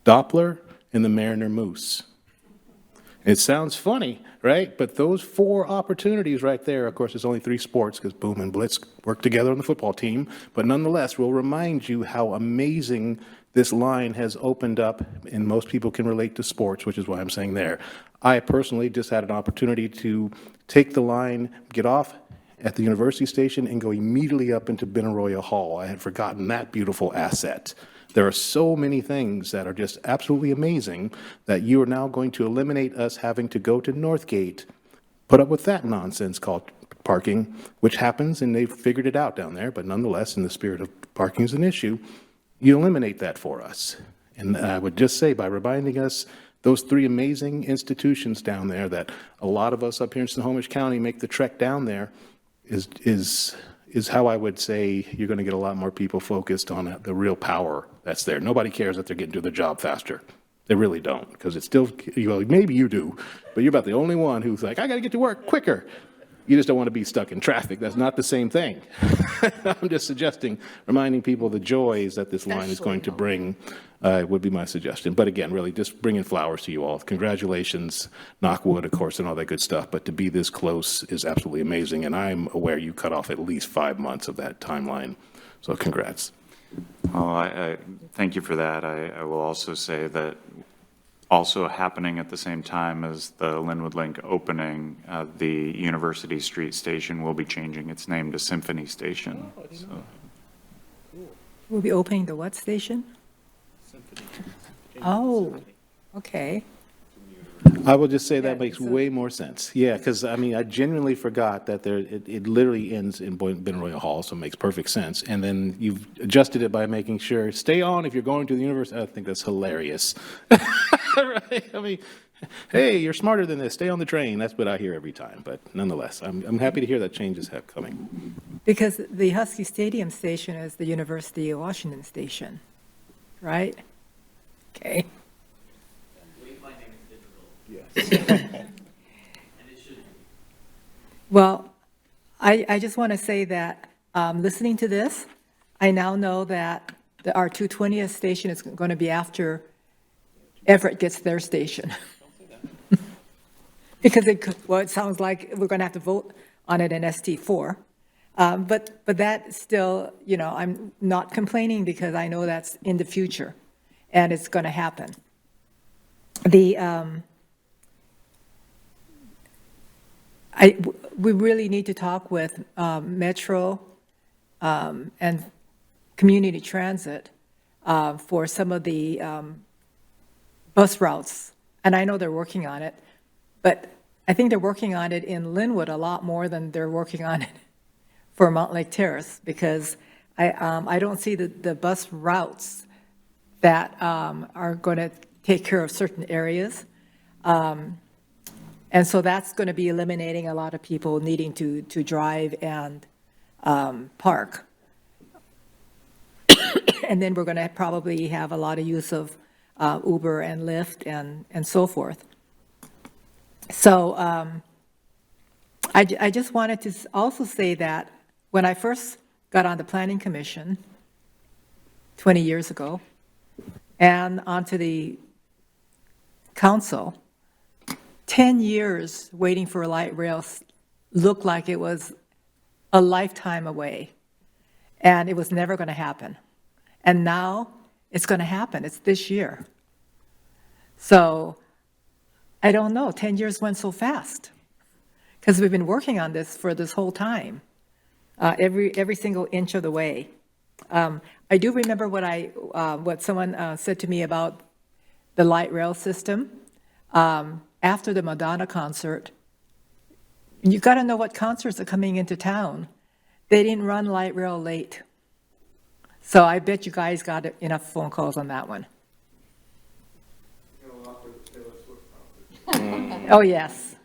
Doppler, and the Mariner Moose. It sounds funny, right? But those 4 opportunities right there, of course, there's only 3 sports because Boom and Blitz work together on the football team. But nonetheless, we'll remind you how amazing this line has opened up, and most people can relate to sports, which is why I'm saying there. I personally just had an opportunity to take the line, get off at the university station, and go immediately up into Benaroya Hall. I had forgotten that beautiful asset. There are so many things that are just absolutely amazing that you are now going to eliminate us having to go to Northgate, put up with that nonsense called parking, which happens, and they've figured it out down there. But nonetheless, in the spirit of parking is an issue, you eliminate that for us. And I would just say, by reminding us those 3 amazing institutions down there that a lot of us up here in Snohomish County make the trek down there is how I would say you're going to get a lot more people focused on the real power that's there. Nobody cares that they're getting to their job faster. They really don't, because it's still, maybe you do, but you're about the only one who's like, I got to get to work quicker. You just don't want to be stuck in traffic. That's not the same thing. I'm just suggesting, reminding people the joys that this line is going to bring would be my suggestion. But again, really just bringing flowers to you all. Congratulations, knock wood, of course, and all that good stuff. But to be this close is absolutely amazing. And I'm aware you cut off at least 5 months of that timeline. So congrats.
Well, I thank you for that. I will also say that also happening at the same time as the Lynnwood Link opening, the University Street station will be changing its name to Symphony Station. So.
We'll be opening the what station? Oh, okay.
I will just say that makes way more sense. Yeah, because I mean, I genuinely forgot that it literally ends in Benaroya Hall, so it makes perfect sense. And then you've adjusted it by making sure, stay on if you're going to the university. I think that's hilarious. Right? I mean, hey, you're smarter than this. Stay on the train. That's what I hear every time. But nonetheless, I'm happy to hear that changes have coming.
Because the Husky Stadium station is the University of Washington station, right? Okay. Well, I just want to say that listening to this, I now know that our 220th station is going to be after Everett gets their station. Because it sounds like we're going to have to vote on it in ST4. But that still, I'm not complaining because I know that's in the future and it's going to happen. We really need to talk with Metro and Community Transit for some of the bus routes. And I know they're working on it, but I think they're working on it in Lynnwood a lot more than they're working on it for Mountlake Terrace, because I don't see the bus routes that are going to take care of certain areas. And And so that's going to be eliminating a lot of people needing to drive and park. And then we're going to probably have a lot of use of Uber and Lyft and so forth. So I just wanted to also say that when I first got on the Planning Commission 20 years ago and onto the council, 10 years waiting for a light rail looked like it was a lifetime away, and it was never going to happen. And now it's going to happen. It's this year. So I don't know, 10 years went so fast because we've been working on this for this whole time, every single inch of the way. I do remember what someone said to me about the light rail system. After the Madonna concert, you got to know what concerts are coming into town. They didn't run light rail late. So I bet you guys got enough phone calls on that one. Oh, yes.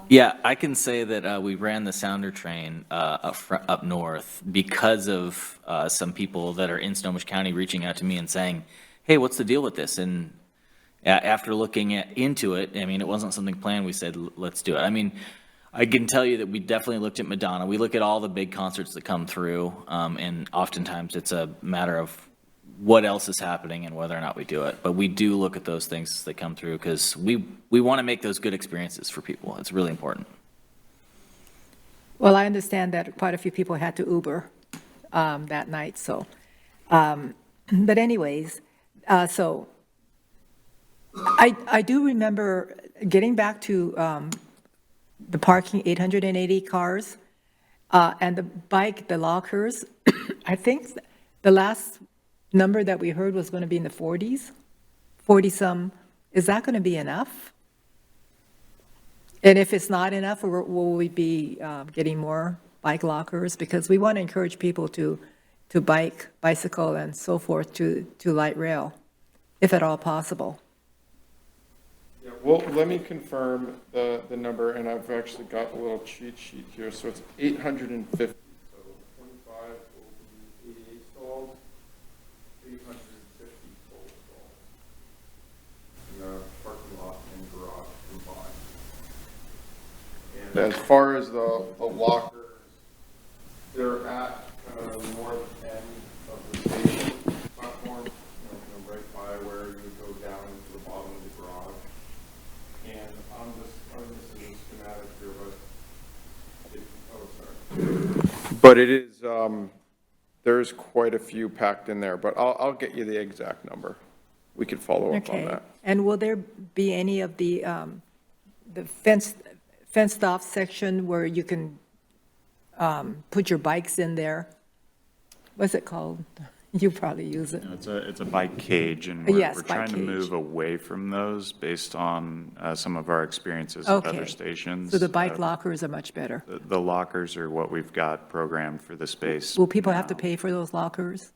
Yeah, I can say that we ran the Sounder train up north because of some people that are in Snohomish County reaching out to me and saying, hey, what's the deal with this? And after looking into it, I mean, it wasn't something planned. We said, let's do it. I mean, I can tell you that we definitely looked at Madonna. We look at all the big concerts that come through, and oftentimes it's a matter of what else is happening and whether or not we do it. But we do look at those things that come through because we want to make those good experiences for people. It's really important.
Well, I understand that quite a few people had to Uber that night, so. But anyways, so I do remember getting back to the parking, 880 cars, and the bike, the lockers. I think the last number that we heard was going to be in the 40s, 40-some. Is that going to be enough? And if it's not enough, will we be getting more bike lockers? Because we want to encourage people to bicycle and so forth to light rail, if at all possible.
Yeah, well, let me confirm the number, and I've actually got a little cheat sheet here. So it's 850. So 25 will be 88 stalls, 850 total stalls in the parking lot and garage combined. And as far as the lockers, they're at the north end of the station platform, right by where you would go down into the bottom of the garage. And this is a schematic here, but it is, there's quite a few packed in there, but I'll get you the exact number. We could follow up on that.
And will there be any of the fenced off section where you can put your bikes in there? What's it called? You probably use it.
It's a bike cage, and we're trying to move away from those based on some of our experiences at other stations.
So the bike lockers are much better.
The lockers are what we've got programmed for the space.
Will people have to pay for those lockers?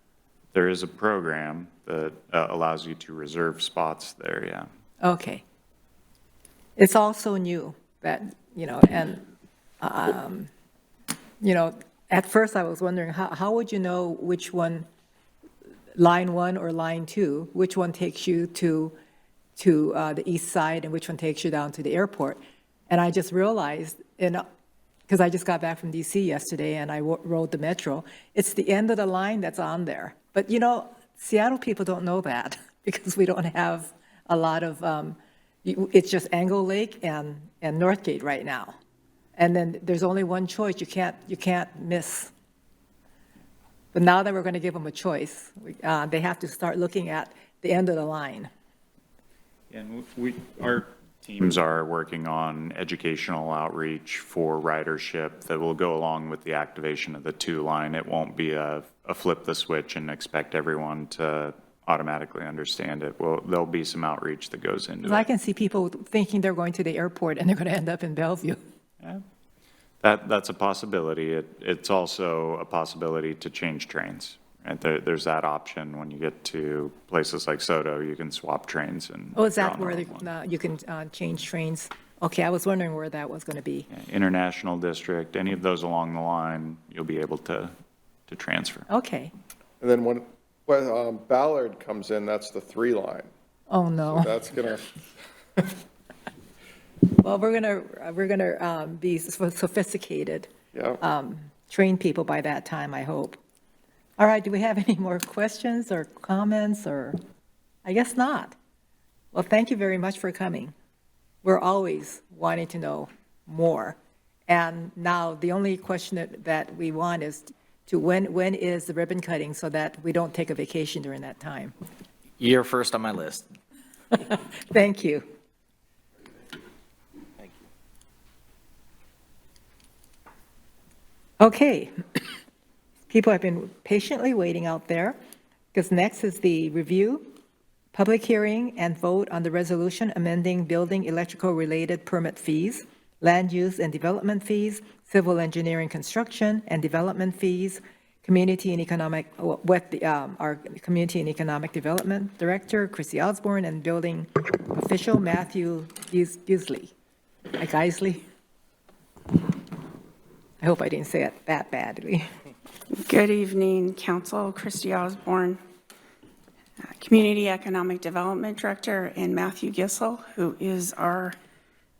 There is a program that allows you to reserve spots there, yeah.
Okay. It's also new that, and, at first I was wondering, how would you know which one, line 1 or line 2, which one takes you to the east side and which one takes you down to the airport? And I just realized, because I just got back from DC yesterday and I rode the metro, it's the end of the line that's on there. But Seattle people don't know that because we don't have a lot of, it's just Angle Lake and Northgate right now. And then there's only one choice. You can't miss. But now that we're going to give them a choice, they have to start looking at the end of the line.
And our teams are working on educational outreach for ridership that will go along with the activation of the 2 line. It won't be a flip the switch and expect everyone to automatically understand it. Well, there'll be some outreach that goes into it.
I can see people thinking they're going to the airport and they're going to end up in Bellevue.
Yeah. That's a possibility. It's also a possibility to change trains. Right? There's that option when you get to places like Soto. You can swap trains. And
Oh, is that where you can change trains? Okay, I was wondering where that was going to be.
International District, any of those along the line, you'll be able to transfer.
Okay.
And then when Ballard comes in, that's the 3 line.
Oh, no.
So that's gonna,
Well, we're gonna be sophisticated,
yeah.
train people by that time, I hope. All right, do we have any more questions or comments, or? I guess not. Well, thank you very much for coming. We're always wanting to know more. And now the only question that we want is to when is the ribbon cutting, so that we don't take a vacation during that time?
You're first on my list.
Thank you.
Thank you.
Okay. People have been patiently waiting out there, because next is the review, public hearing, and vote on the resolution amending building electrical-related permit fees, land use and development fees, civil engineering construction and development fees, community and economic, with our Community and Economic Development Director, Chrissy Osborne, and building official Matthew Gisley. Gisley? I hope I didn't say it that badly.
Good evening, Council. Christy Osborne, Community Economic Development Director, and Matthew Gissel, who is our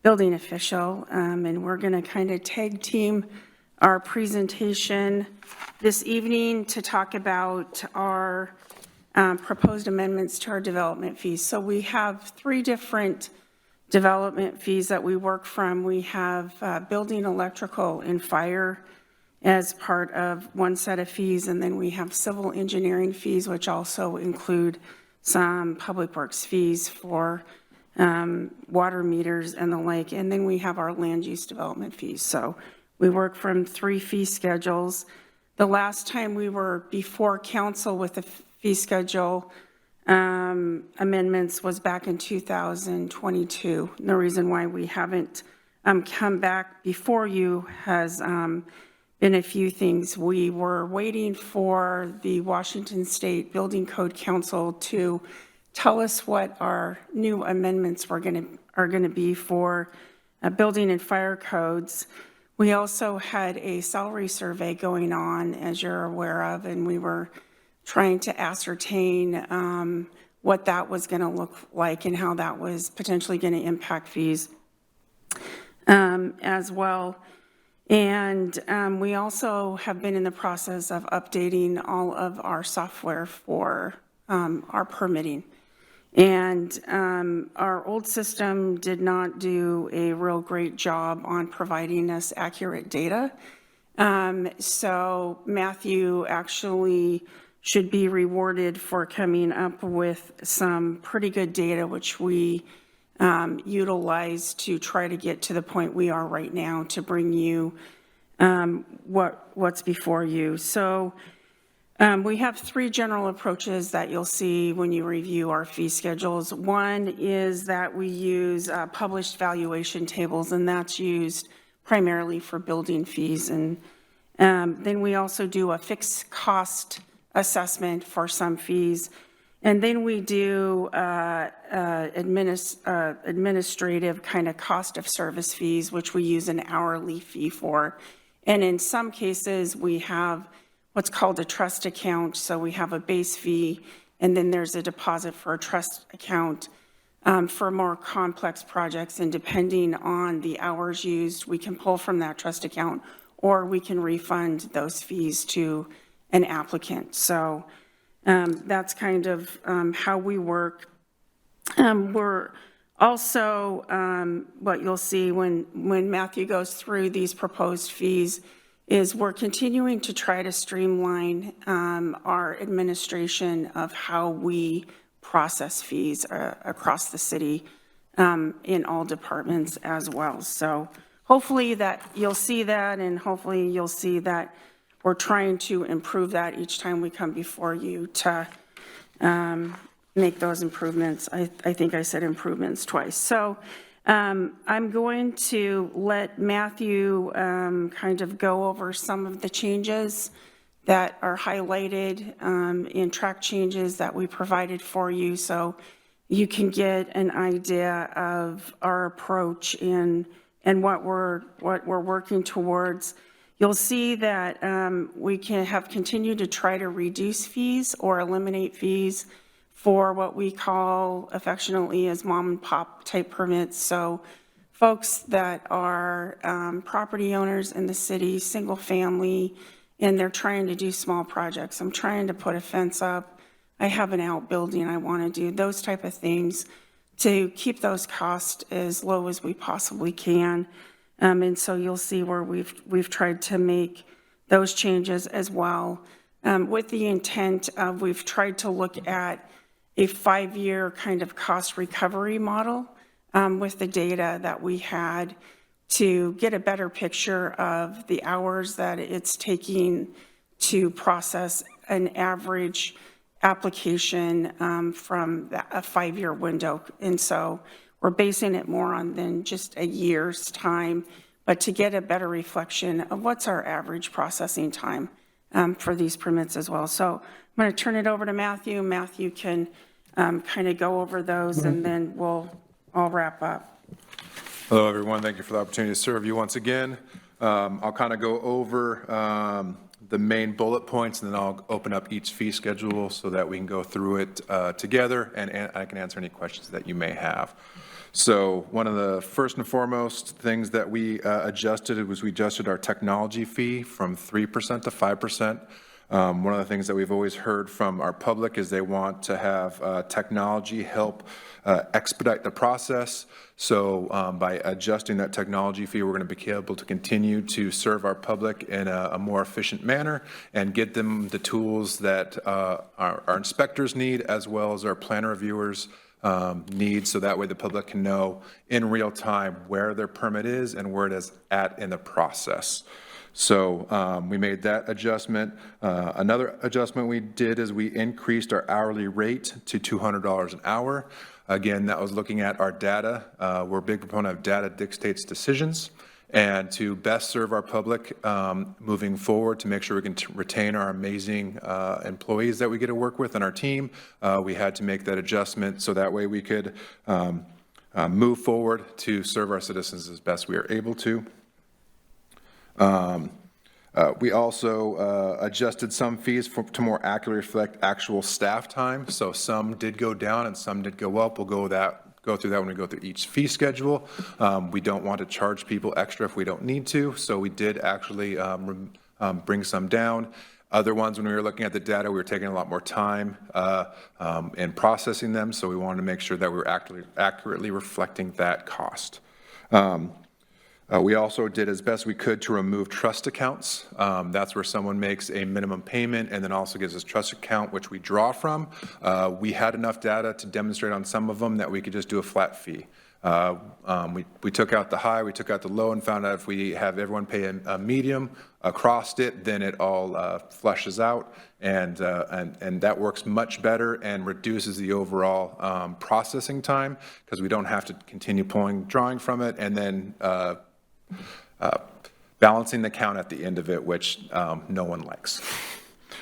building official. And we're going to kind of tag team our presentation this evening to talk about our proposed amendments to our development fees. So we have 3 different development fees that we work from. We have building, electrical, and fire as part of one set of fees, and then we have civil engineering fees, which also include some public works fees for water meters and the like, and then we have our land use development fees. So we work from 3 fee schedules. The last time we were before council with the fee schedule amendments was back in 2022. And the reason why we haven't come back before you has been a few things. We were waiting for the Washington State Building Code Council to tell us what our new amendments are going to be for building and fire codes. We also had a salary survey going on, as you're aware of, and we were trying to ascertain what that was going to look like and how that was potentially going to impact fees as well. And we also have been in the process of updating all of our software for our permitting. And our old system did not do a real great job on providing us accurate data. So Matthew actually should be rewarded for coming up with some pretty good data, which we utilize to try to get to the point we are right now to bring you what's before you. So we have 3 general approaches that you'll see when you review our fee schedules. One is that we use published valuation tables, and that's used primarily for building fees. And then we also do a fixed cost assessment for some fees. And then we do administrative kind of cost of service fees, which we use an hourly fee for. And in some cases, we have what's called a trust account. So we have a base fee, and then there's a deposit for a trust account for more complex projects. And depending on the hours used, we can pull from that trust account, or we can refund those fees to an applicant. So that's kind of how we work. We're also, what you'll see when Matthew goes through these proposed fees is we're continuing to try to streamline our administration of how we process fees across the city in all departments as well. So hopefully that you'll see that, and hopefully you'll see that we're trying to improve that each time we come before you to make those improvements. I think I said improvements twice. So I'm going to let Matthew kind of go over some of the changes that are highlighted in track changes that we provided for you. So
you can get an idea of our approach and what we're working towards. You'll see that we have continued to try to reduce fees or eliminate fees for what we call affectionately as mom and pop type permits. So folks that are property owners in the city, single family, and they're trying to do small projects. I'm trying to put a fence up. I have an outbuilding I want to do, those type of things to keep those costs as low as we possibly can. And so you'll see where we've tried to make those changes as well. With the intent of we've tried to look at a 5-year kind of cost recovery model with the data that we had to get a better picture of the hours that it's taking to process an average application from a 5-year window. And so we're basing it more on than just a year's time, but to get a better reflection of what's our average processing time for these permits as well. So I'm going to turn it over to Matthew. Matthew can kind of go over those, and then I'll wrap up.
Hello, everyone. Thank you for the opportunity to serve you once again. I'll kind of go over the main bullet points, and then I'll open up each fee schedule so that we can go through it together, and I can answer any questions that you may have. So one of the first and foremost things that we adjusted was we adjusted our technology fee from 3% to 5%. One of the things that we've always heard from our public is they want to have technology help expedite the process. So by adjusting that technology fee, we're going to be able to continue to serve our public in a more efficient manner and get them the tools that our inspectors need, as well as our plan reviewers need, so that way the public can know in real time where their permit is and where it is at in the process. So we made that adjustment. Another adjustment we did is we increased our hourly rate to $200 an hour. Again, that was looking at our data. We're a big proponent of data dictates decisions. And to best serve our public moving forward, to make sure we can retain our amazing employees that we get to work with on our team, we had to make that adjustment so that way we could move forward to serve our citizens as best we are able to. We also adjusted some fees to more accurately reflect actual staff time. So some did go down and some did go up. We'll go through that when we go through each fee schedule. We don't want to charge people extra if we don't need to. So we did actually bring some down. Other ones, when we were looking at the data, we were taking a lot more time in processing them. So we wanted to make sure that we were accurately reflecting that cost. We also did as best we could to remove trust accounts. That's where someone makes a minimum payment and then also gives us trust account, which we draw from. We had enough data to demonstrate on some of them that we could just do a flat fee. We took out the high, we took out the low, and found out if we have everyone pay a medium across it, then it all flushes out, and that works much better and reduces the overall processing time, because we don't have to continue drawing from it, and then balancing the count at the end of it, which no one likes.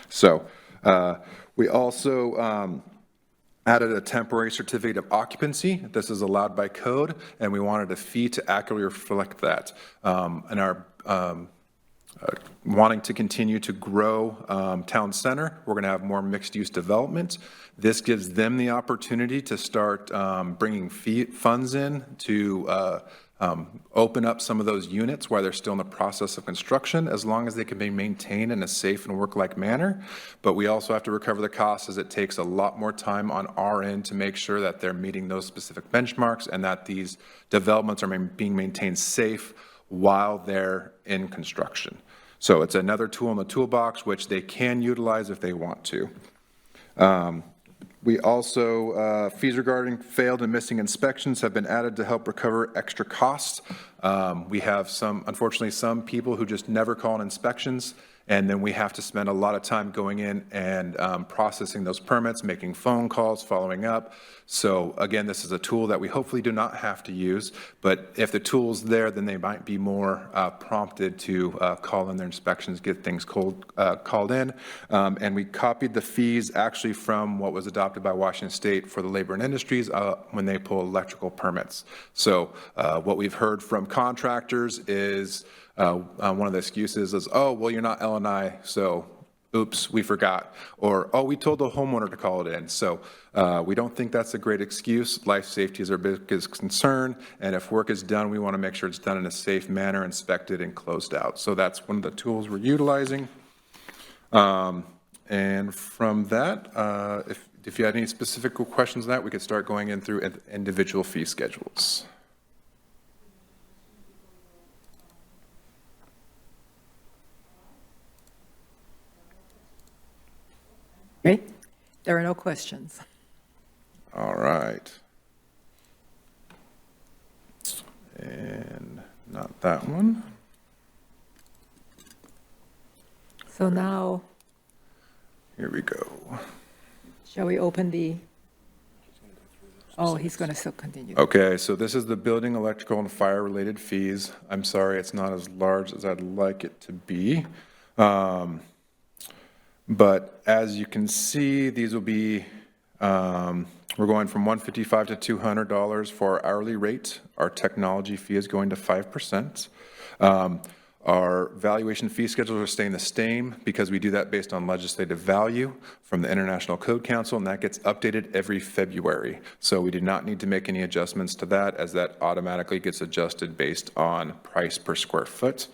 So we also added a temporary certificate of occupancy. This is allowed by code, and we wanted a fee to accurately reflect that. And our wanting to continue to grow town center, we're going to have more mixed-use development. This gives them the opportunity to start bringing funds in to open up some of those units while they're still in the process of construction, as long as they can be maintained in a safe and work-like manner. But we also have to recover the costs, as it takes a lot more time on our end to make sure that they're meeting those specific benchmarks and that these developments are being maintained safe while they're in construction. So it's another tool in the toolbox, which they can utilize if they want to. We also, fees regarding failed and missing inspections have been added to help recover extra costs. We have unfortunately, some people who just never call in inspections, and then we have to spend a lot of time going in and processing those permits, making phone calls, following up. So again, this is a tool that we hopefully do not have to use, but if the tool's there, then they might be more prompted to call in their inspections, get things called in. And we copied the fees actually from what was adopted by Washington State for the labor and industries when they pull electrical permits. So what we've heard from contractors is one of the excuses is, oh, well, you're not L&I, so oops, we forgot. Or, oh, we told the homeowner to call it in. So we don't think that's a great excuse. Life safety is our biggest concern. And if work is done, we want to make sure it's done in a safe manner, inspected and closed out. So that's one of the tools we're utilizing. And from that, if you had any specific questions on that, we could start going in through individual fee schedules.
Okay, there are no questions.
All right. And not that one.
So now,
here we go.
shall we open the, oh, he's going to still continue.
Okay, so this is the building, electrical, and fire-related fees. I'm sorry, it's not as large as I'd like it to be. But as you can see, these will be, we're going from $155 to $200 for our hourly rate. Our technology fee is going to 5%. Our valuation fee schedules are staying the same because we do that based on legislative value from the International Code Council, and that gets updated every February. So we do not need to make any adjustments to that, as that automatically gets adjusted based on price per square foot.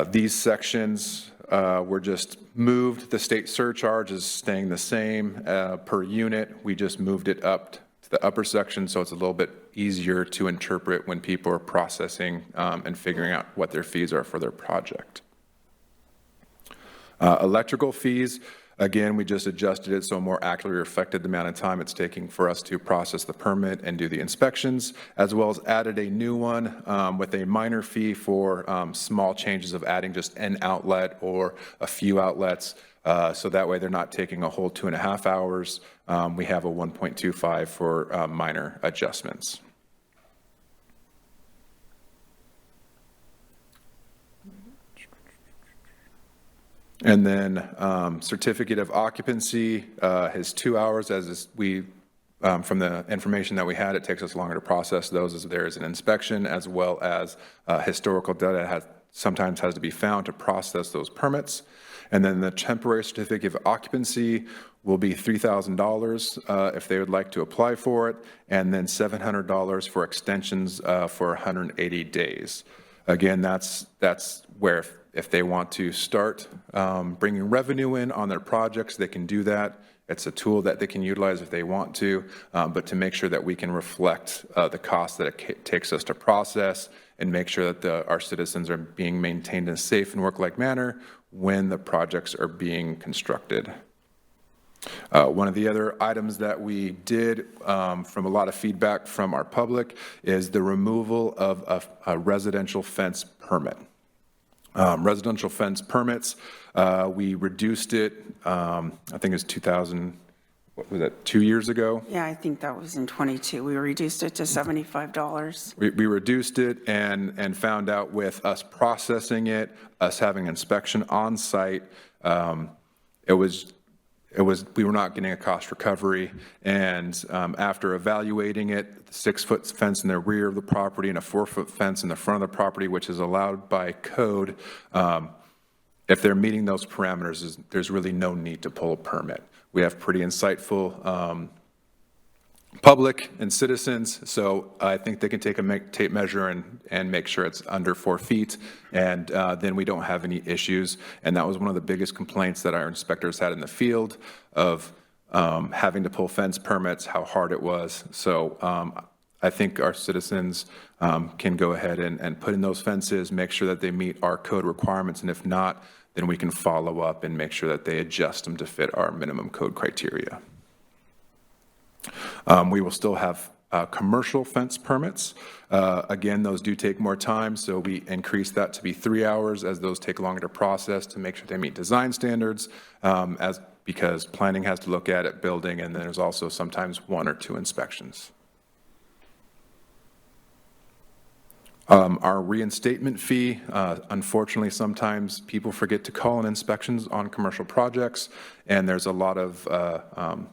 These sections were just moved. The state surcharge is staying the same per unit. We just moved it up to the upper section, so it's a little bit easier to interpret when people are processing and figuring out what their fees are for their project. Electrical fees, again, we just adjusted it so it more accurately reflected the amount of time it's taking for us to process the permit and do the inspections, as well as added a new one with a minor fee for small changes of adding just an outlet or a few outlets. So that way they're not taking a whole 2.5 hours. We have a 1.25 for minor adjustments. And then certificate of occupancy is 2 hours, as is from the information that we had, it takes us longer to process those as there is an inspection, as well as historical data sometimes has to be found to process those permits. And then the temporary certificate of occupancy will be $3,000 if they would like to apply for it, and then $700 for extensions for 180 days. Again, that's where if they want to start bringing revenue in on their projects, they can do that. It's a tool that they can utilize if they want to, but to make sure that we can reflect the cost that it takes us to process and make sure that our citizens are being maintained in a safe and work-like manner when the projects are being constructed. One of the other items that we did from a lot of feedback from our public is the removal of a residential fence permit. Residential fence permits, we reduced it, I think it was 2000, what was that, 2 years ago?
Yeah, I think that was in 22. We reduced it to $75.
We reduced it and found out with us processing it, us having inspection on site, we were not getting a cost recovery. And after evaluating it, the 6-foot fence in the rear of the property and a 4-foot fence in the front of the property, which is allowed by code, if they're meeting those parameters, there's really no need to pull a permit. We have pretty insightful public and citizens, so I think they can take a tape measure and make sure it's under 4 feet, and then we don't have any issues. And that was one of the biggest complaints that our inspectors had in the field of having to pull fence permits, how hard it was. So I think our citizens can go ahead and put in those fences, make sure that they meet our code requirements, and if not, then we can follow up and make sure that they adjust them to fit our minimum code criteria. We will still have commercial fence permits. Again, those do take more time, so we increased that to be 3 hours as those take longer to process to make sure they meet design standards, because planning has to look at it, building, and then there's also sometimes 1 or 2 inspections. Our reinstatement fee, unfortunately, sometimes people forget to call in inspections on commercial projects, and there's a lot of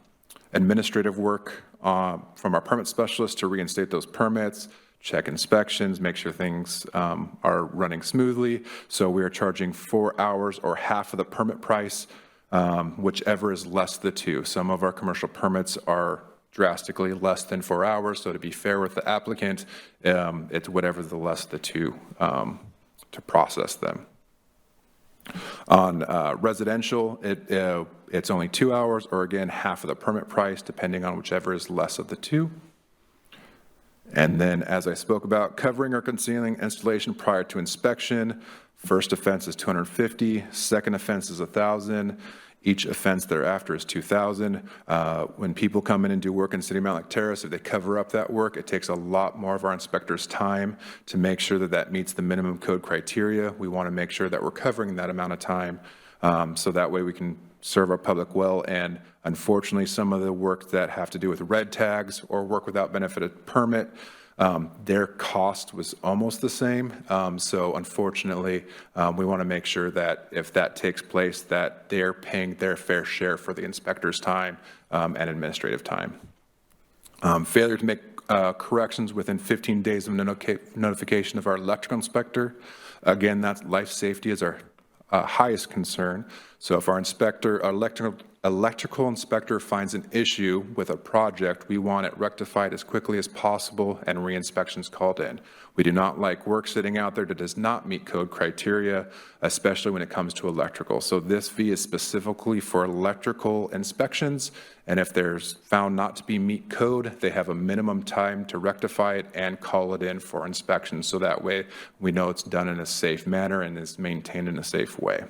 administrative work from our permit specialists to reinstate those permits, check inspections, make sure things are running smoothly. So we are charging 4 hours or half of the permit price, whichever is less the 2. Some of our commercial permits are drastically less than 4 hours. So to be fair with the applicant, it's whatever the less the 2 to process them. On residential, it's only 2 hours, or again, half of the permit price, depending on whichever is less of the 2. And then, as I spoke about, covering or concealing installation prior to inspection. First offense is $250, second offense is $1,000. Each offense thereafter is $2,000. When people come in and do work in City of Mountlake Terrace, if they cover up that work, it takes a lot more of our inspectors' time to make sure that that meets the minimum code criteria. We want to make sure that we're covering that amount of time, so that way we can serve our public well. And unfortunately, some of the work that have to do with red tags or work without benefit of permit, their cost was almost the same. So unfortunately, we want to make sure that if that takes place, that they're paying their fair share for the inspector's time and administrative time. Failure to make corrections within 15 days of notification of our electrical inspector. Again, that's life safety is our highest concern. So if our electrical inspector finds an issue with a project, we want it rectified as quickly as possible and re-inspections called in. We do not like work sitting out there that does not meet code criteria, especially when it comes to electrical. So this fee is specifically for electrical inspections, and if there's found not to be meet code, they have a minimum time to rectify it and call it in for inspection. So that way we know it's done in a safe manner and is maintained in a safe way.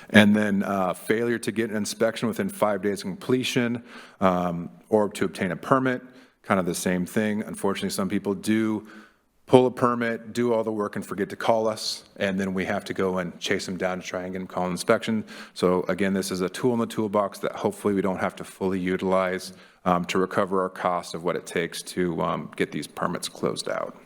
And then failure to get an inspection within 5 days of completion, or to obtain a permit, kind of the same thing. Unfortunately, some people do pull a permit, do all the work, and forget to call us, and then we have to go and chase them down to try and get them called an inspection. So again, this is a tool in the toolbox that hopefully we don't have to fully utilize to recover our costs of what it takes to get these permits closed out.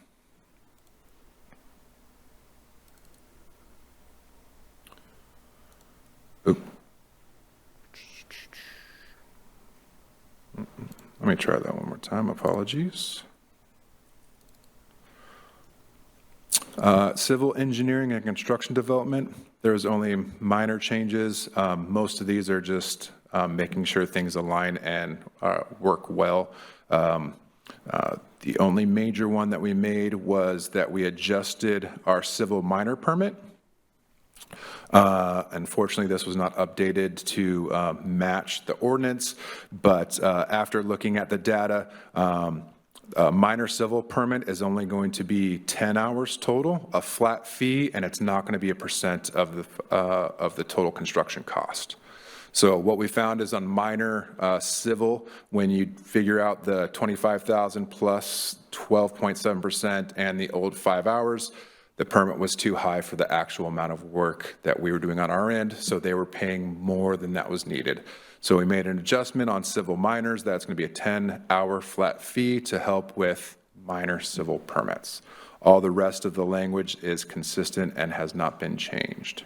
Let me try that one more time. Apologies. Civil engineering and construction development, there's only minor changes. Most of these are just making sure things align and work well. The only major one that we made was that we adjusted our civil minor permit. Unfortunately, this was not updated to match the ordinance, but after looking at the data, a minor civil permit is only going to be 10 hours total, a flat fee, and it's not going to be a % of the total construction cost. So what we found is on minor civil, when you figure out the 25,000 plus 12.7% and the old 5 hours, the permit was too high for the actual amount of work that we were doing on our end, so they were paying more than that was needed. So we made an adjustment on civil minors. That's going to be a 10-hour flat fee to help with minor civil permits. All the rest of the language is consistent and has not been changed.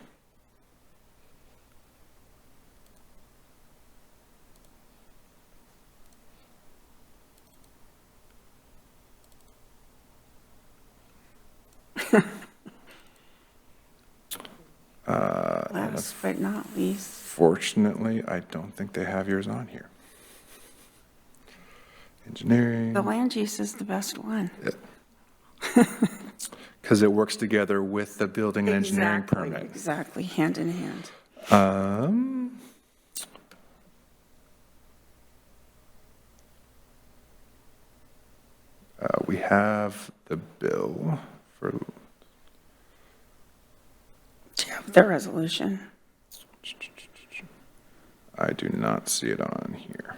Last but not least.
Fortunately, I don't think they have yours on here. Engineering.
The land use is the best one.
Because it works together with the building and engineering permit.
Exactly, hand in hand.
We have the bill for.
Do you have the resolution?
I do not see it on here.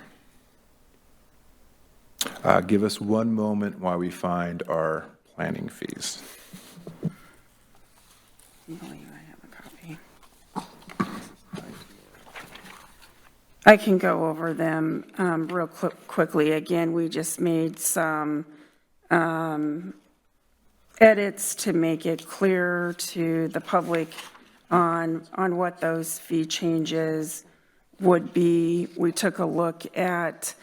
Give us one moment while we find our planning fees.
I can go over them real quickly. Again, we just made some edits to make it clear to the public on what those fee changes would be. We took a look at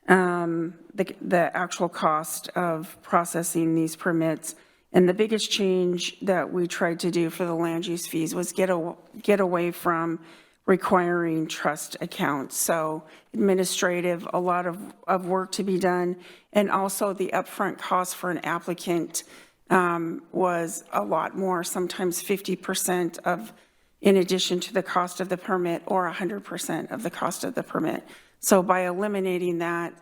the actual cost of processing these permits. And the biggest change that we tried to do for the land use fees was get away from requiring trust accounts. So administrative, a lot of work to be done. And also the upfront cost for an applicant was a lot more, sometimes 50% of, in addition to the cost of the permit, or 100% of the cost of the permit. So by eliminating that,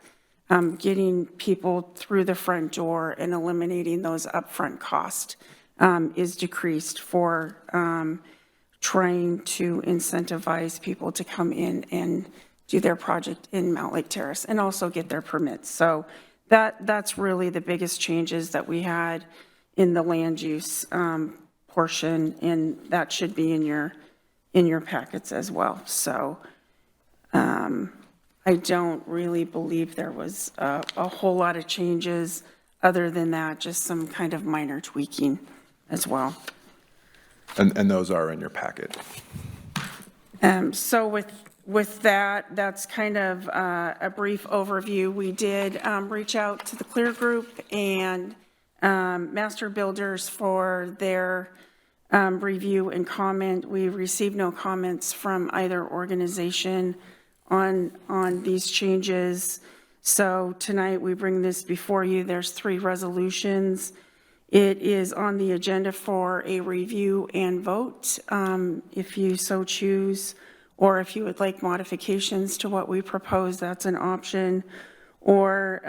getting people through the front door and eliminating those upfront costs is decreased for trying to incentivize people to come in and do their project in Mountlake Terrace and also get their permits. So that's really the biggest changes that we had in the land use portion, and that should be in your packets as well. So I don't really believe there was a whole lot of changes other than that, just some kind of minor tweaking as well.
And those are in your packet.
So with that, that's kind of a brief overview. We did reach out to the Clear Group and Master Builders for their review and comment. We received no comments from either organization on these changes. So tonight we bring this before you. There's 3 resolutions. It is on the agenda for a review and vote, if you so choose, or if you would like modifications to what we propose, that's an option. Or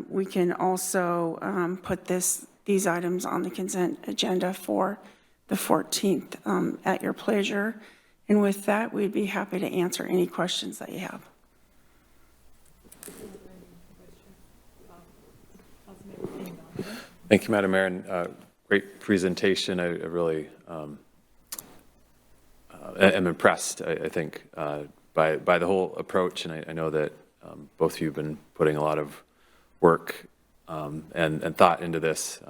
we can also put these items on the consent agenda for the 14th at your pleasure. And with that, we'd be happy to answer any questions that you have.
Thank you, Madam Mayor, and great presentation. I really am impressed, I think, by the whole approach, and I know that both of you have been putting a lot of work and thought into this.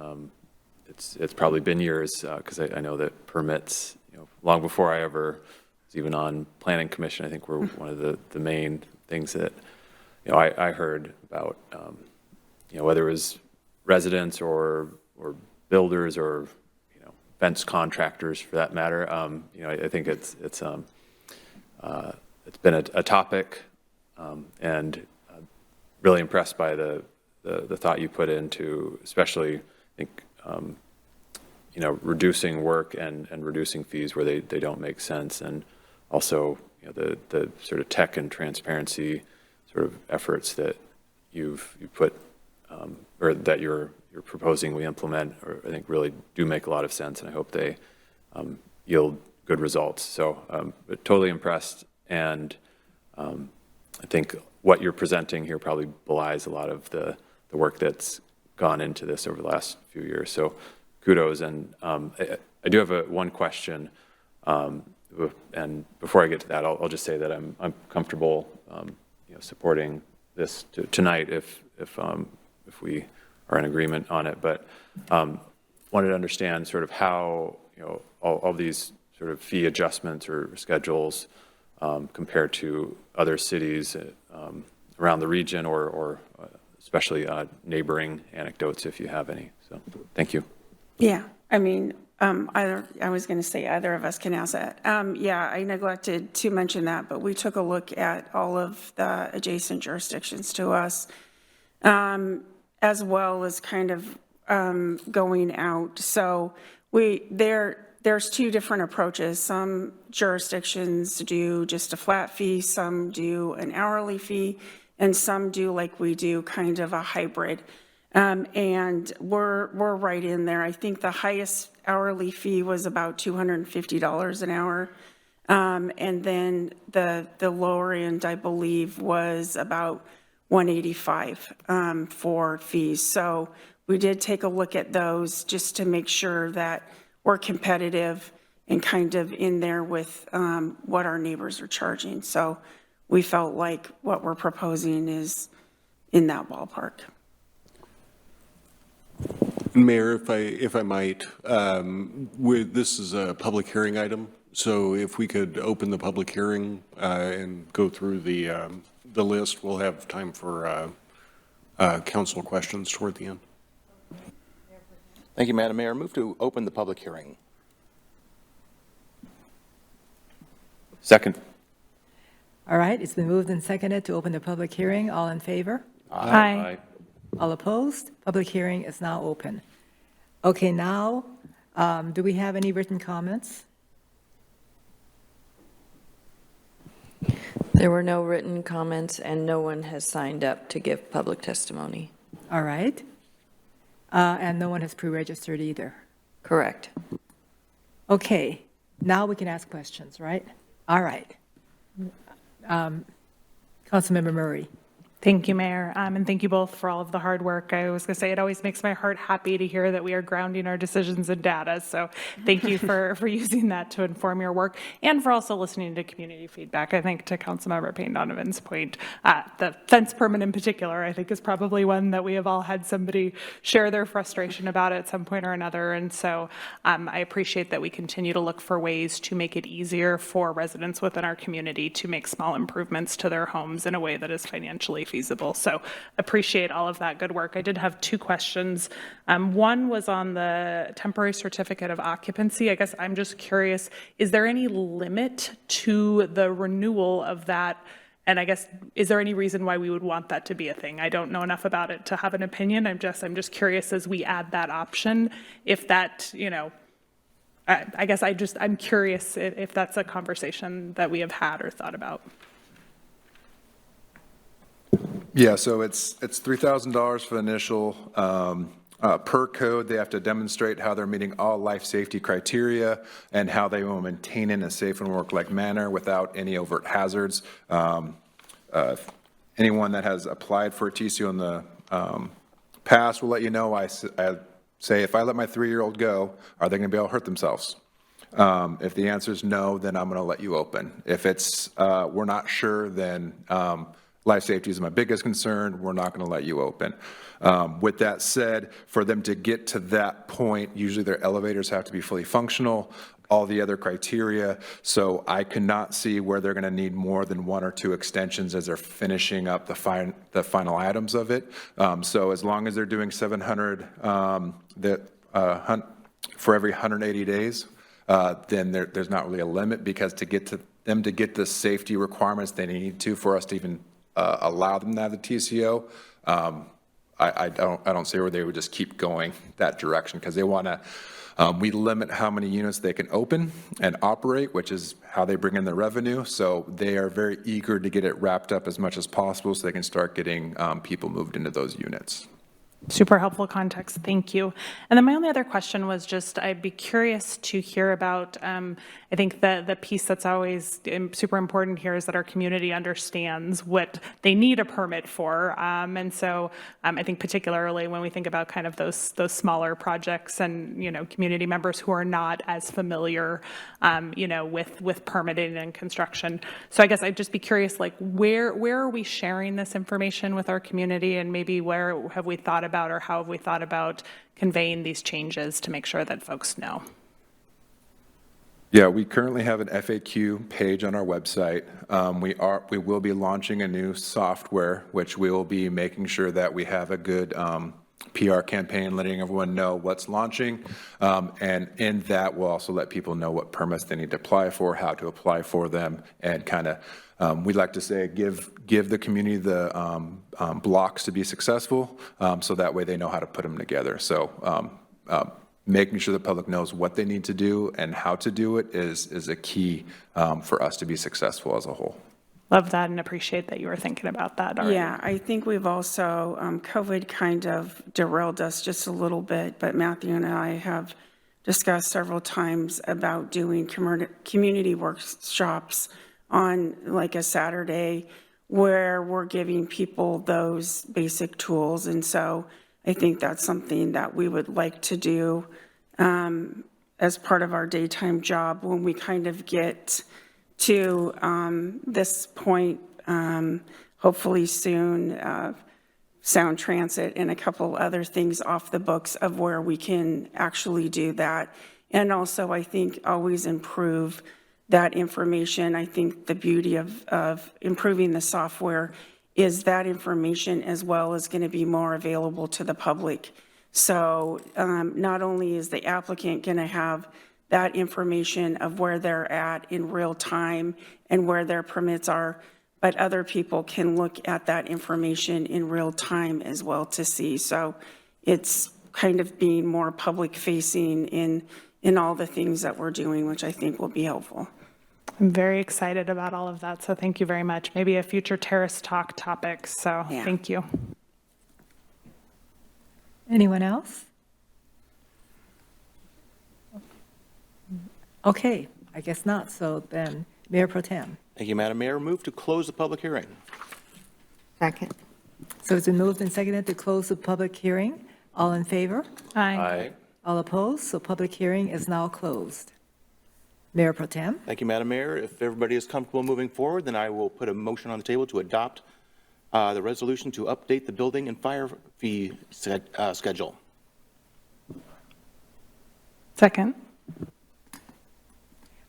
It's probably been years, because I know that permits, long before I ever was even on Planning Commission, I think were one of the main things that I heard about, whether it was residents or builders or fence contractors for that matter. I think it's been a topic, and really impressed by the thought you put into, especially I think reducing work and reducing fees where they don't make sense, and also the sort of tech and transparency sort of efforts that you put, or that you're proposing we implement, or I think really do make a lot of sense, and I hope they yield good results. So totally impressed, and I think what you're presenting here probably belies a lot of the work that's gone into this over the last few years. So kudos, and I do have one question, and before I get to that, I'll just say that I'm comfortable supporting this tonight if we are in agreement on it, but wanted to understand sort of how all these sort of fee adjustments or schedules compared to other cities around the region, or especially neighboring anecdotes if you have any. So thank you.
Yeah, I mean, I was going to say either of us can ask that. Yeah, I neglected to mention that, but we took a look at all of the adjacent jurisdictions to us, as well as kind of going out. So there's 2 different approaches. Some jurisdictions do just a flat fee, some do an hourly fee, and some do like we do, kind of a hybrid. And we're right in there. I think the highest hourly fee was about $250 an hour. And then the lower end, I believe, was about $185 for fees. So we did take a look at those just to make sure that we're competitive and kind of in there with what our neighbors are charging. So we felt like what we're proposing is in that ballpark.
Mayor, if I might, this is a public hearing item, so if we could open the public hearing and go through the list, we'll have time for council questions toward the end.
Thank you, Madam Mayor. Move to open the public hearing.
Second.
All right, it's been moved and seconded to open the public hearing. All in favor?
Aye.
All opposed? Public hearing is now open. Okay, now, do we have any written comments?
There were no written comments, and no one has signed up to give public testimony.
All right. And no one has pre-registered either.
Correct.
Okay, now we can ask questions, right? All right. Councilmember Murray.
Thank you, Mayor, and thank you both for all of the hard work. I was going to say, it always makes my heart happy to hear that we are grounding our decisions in data, so thank you for using that to inform your work, and for also listening to community feedback. I think to Councilmember Payne Donovan's point, the fence permit in particular, I think is probably one that we have all had somebody share their frustration about at some point or another, and so I appreciate that we continue to look for ways to make it easier for residents within our community to make small improvements to their homes in a way that is financially feasible. So appreciate all of that good work. I did have two questions. One was on the temporary certificate of occupancy. I guess I'm just curious, is there any limit to the renewal of that? And I guess, is there any reason why we would want that to be a thing? I don't know enough about it to have an opinion. I'm just curious as we add that option, if that, I guess I'm curious if that's a conversation that we have had or thought about.
Yeah, so it's $3,000 for the initial. Per code, they have to demonstrate how they're meeting all life safety criteria and how they will maintain in a safe and work-like manner without any overt hazards. Anyone that has applied for a TCO in the past will let you know. I say, if I let my 3-year-old go, are they going to be able to hurt themselves? If the answer is no, then I'm going to let you open. If it's we're not sure, then life safety is my biggest concern. We're not going to let you open. With that said, for them to get to that point, usually their elevators have to be fully functional, all the other criteria. So I cannot see where they're going to need more than 1 or 2 extensions as they're finishing up the final items of it. So as long as they're doing 700 for every 180 days, then there's not really a limit, because to get to them to get the safety requirements they need to for us to even allow them to have the TCO, I don't see where they would just keep going that direction, because they want to, we limit how many units they can open and operate, which is how they bring in the revenue. So they are very eager to get it wrapped up as much as possible so they can start getting people moved into those units.
Super helpful context. Thank you. And then my only other question was just, I'd be curious to hear about, I think the piece that's always super important here is that our community understands what they need a permit for. And so I think particularly when we think about kind of those smaller projects and, community members who are not as familiar, with permitting and construction. So I guess I'd just be curious, like, where are we sharing this information with our community, and maybe where have we thought about, or how have we thought about conveying these changes to make sure that folks know?
Yeah, we currently have an FAQ page on our website. We will be launching a new software, which we will be making sure that we have a good PR campaign, letting everyone know what's launching. And in that, we'll also let people know what permits they need to apply for, how to apply for them, and kind of, we'd like to say, give the community the blocks to be successful, so that way they know how to put them together. So making sure the public knows what they need to do and how to do it is a key for us to be successful as a whole.
Love that, and appreciate that you were thinking about that already.
Yeah, I think we've also, COVID kind of derailed us just a little bit, but Matthew and I have discussed several times about doing community workshops on like a Saturday where we're giving people those basic tools. And so I think that's something that we would like to do as part of our daytime job when we kind of get to this point, hopefully soon, Sound Transit and a couple other things off the books of where we can actually do that. And also, I think, always improve that information. I think the beauty of improving the software is that information as well is going to be more available to the public. So not only is the applicant going to have that information of where they're at in real time and where their permits are, but other people can look at that information in real time as well to see. So it's kind of being more public facing in all the things that we're doing, which I think will be helpful.
I'm very excited about all of that, so thank you very much. Maybe a future Terrace Talk topic, so thank you.
Anyone else? Okay, I guess not. So then, Mayor Pro Tem.
Thank you, Madam Mayor. Move to close the public hearing.
Second.
So it's been moved and seconded to close the public hearing. All in favor?
Aye.
All opposed? So public hearing is now closed. Mayor Pro Tem.
Thank you, Madam Mayor. If everybody is comfortable moving forward, then I will put a motion on the table to adopt the resolution to update the building and fire fee schedule.
Second.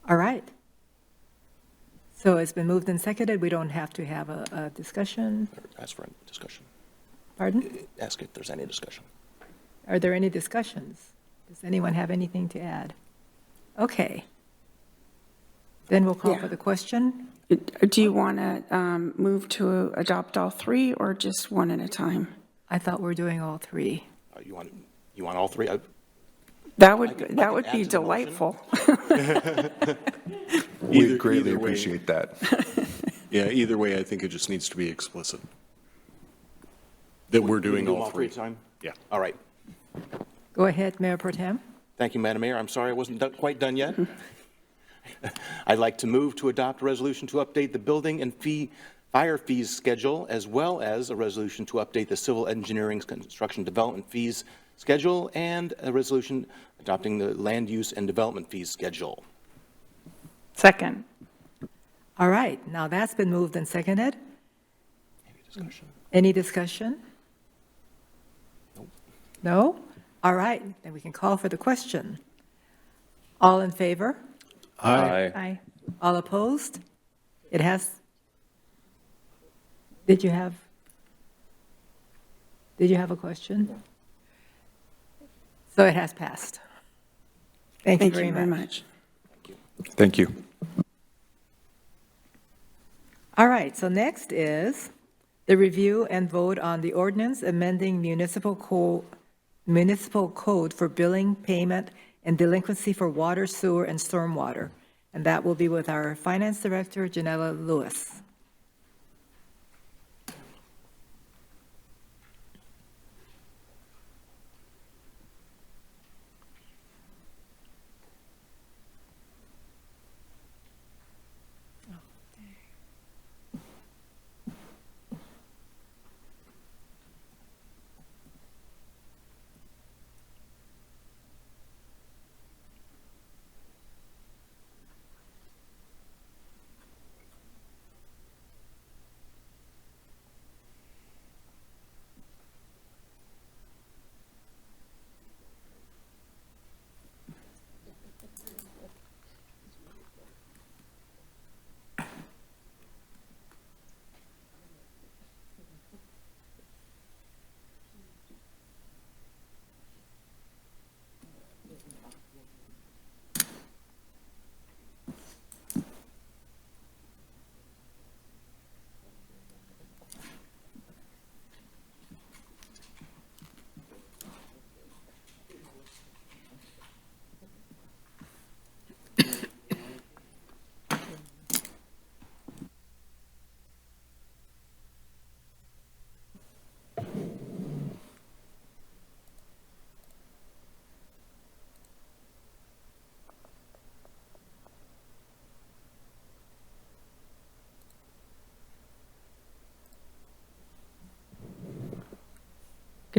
All right. So it's been moved and seconded. We don't have to have a discussion.
Ask for a discussion.
Pardon?
Ask if there's any discussion.
Are there any discussions? Does anyone have anything to add? Okay. Then we'll call for the question.
Do you want to move to adopt all three or just one at a time?
I thought we were doing all three.
You want all three?
That would be delightful.
We greatly appreciate that.
Yeah, either way, I think it just needs to be explicit that we're doing all three.
Time?
Yeah.
All right.
Go ahead, Mayor Pro Tem.
Thank you, Madam Mayor. I'm sorry I wasn't quite done yet. I'd like to move to adopt a resolution to update the building and fire fees schedule, as well as a resolution to update the civil engineering construction development fees schedule, and a resolution adopting the land use and development fees schedule.
Second.
All right. Now that's been moved and seconded.
Any discussion?
Any discussion?
Nope.
No? All right. Then we can call for the question. All in favor?
Aye.
Aye.
All opposed? It has, did you have a question? So it has passed. Thank you very much.
Thank you.
All right, so next is the review and vote on the ordinance amending municipal code for billing, payment, and delinquency for water, sewer, and stormwater. And that will be with our Finance Director, Janella Lewis.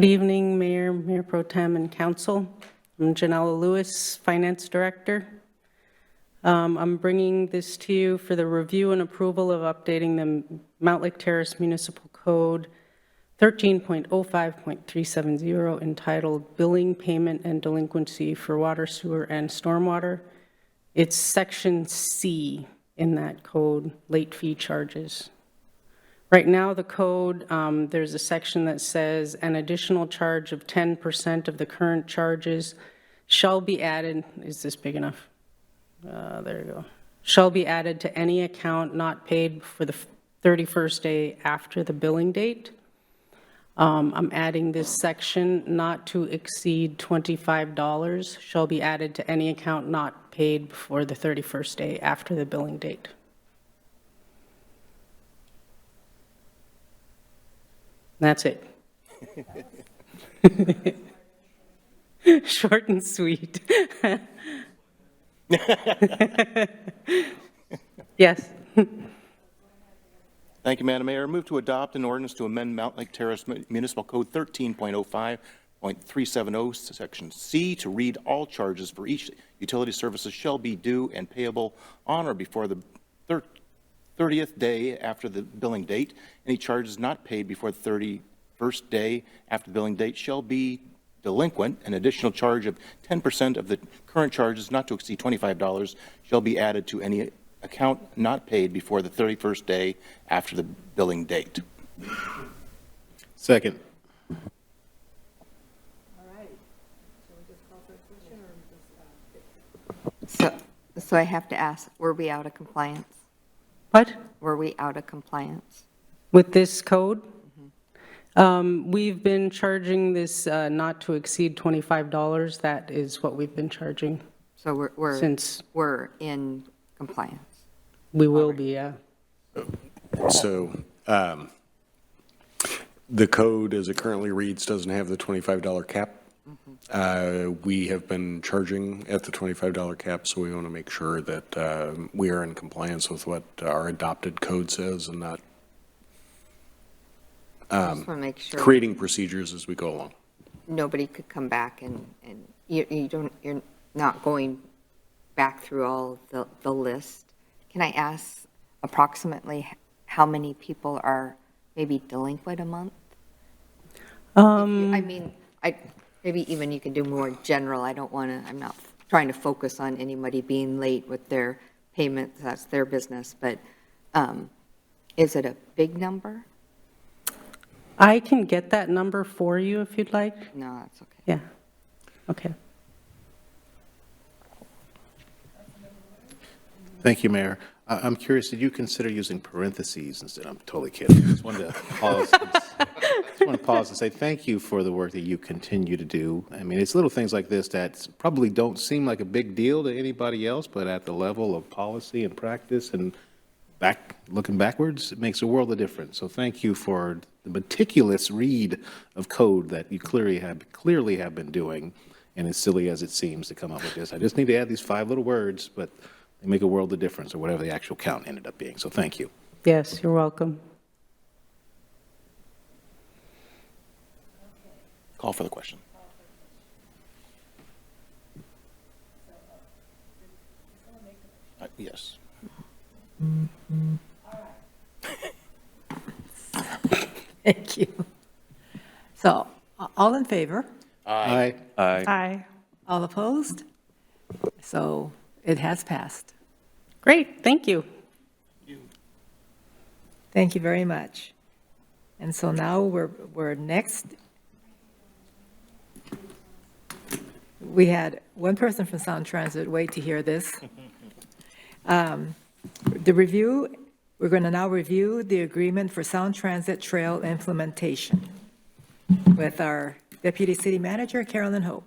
Good evening, Mayor, Mayor Pro Tem, and Council. I'm Janella Lewis, Finance Director. I'm bringing this to you for the review and approval of updating the Mountlake Terrace Municipal Code 13.05.370 entitled Billing, Payment, and Delinquency for Water, Sewer, and Stormwater. It's Section C in that code, late fee charges. Right now, the code, there's a section that says an additional charge of 10% of the current charges shall be added. Is this big enough? There you go. Shall be added to any account not paid for the 31st day after the billing date. I'm adding this section, not to exceed $25 shall be added to any account not paid before the 31st day after the billing date. That's it. Short and sweet. Yes.
Thank you, Madam Mayor. Move to adopt an ordinance to amend Mountlake Terrace Municipal Code 13.05.370, Section C, to read all charges for each utility services shall be due and payable on or before the 30th day after the billing date. Any charges not paid before the 31st day after the billing date shall be delinquent. An additional charge of 10% of the current charges not to exceed $25 shall be added to any account not paid before the 31st day after the billing date.
Second.
So I have to ask, were we out of compliance?
What?
Were we out of compliance?
With this code? We've been charging this not to exceed $25. That is what we've been charging.
So we're in compliance.
We will be, yeah.
So the code, as it currently reads, doesn't have the $25 cap. We have been charging at the $25 cap, so we want to make sure that we are in compliance with what our adopted code says and not
just want to make sure
creating procedures as we go along.
nobody could come back and you're not going back through all the list. Can I ask approximately how many people are maybe delinquent a month? Maybe even you can do more general. I don't want to, I'm not trying to focus on anybody being late with their payments. That's their business. But is it a big number?
I can get that number for you if you'd like.
No, that's okay.
Yeah. Okay.
Thank you, Mayor. I'm curious, did you consider using parentheses instead? I'm totally kidding. Just wanted to pause and say thank you for the work that you continue to do. I mean, it's little things like this that probably don't seem like a big deal to anybody else, but at the level of policy and practice and looking backwards, it makes a world of difference. So thank you for the meticulous read of code that you clearly have been doing. And as silly as it seems to come up with this, I just need to add these 5 little words, but they make a world of difference, or whatever the actual count ended up being. So thank you.
Yes, you're welcome.
Call for the question. Yes.
Thank you. So, all in favor?
Aye.
Aye.
Aye.
All opposed? So it has passed.
Great, thank you.
Thank you very much. And so now we're next. We had one person from Sound Transit wait to hear this. We're going to now review the agreement for Sound Transit Trail implementation with our Deputy City Manager, Carolyn Hope.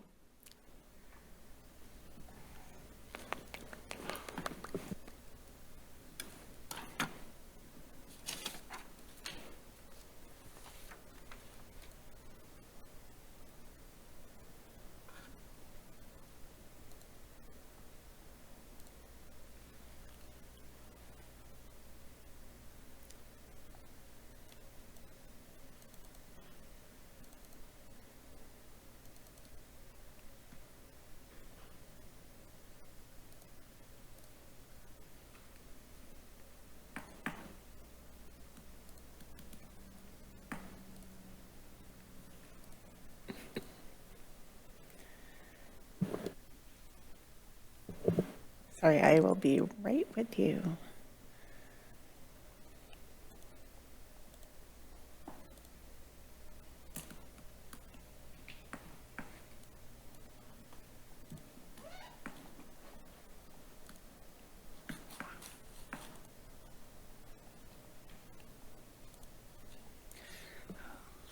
Sorry, I will be right with you.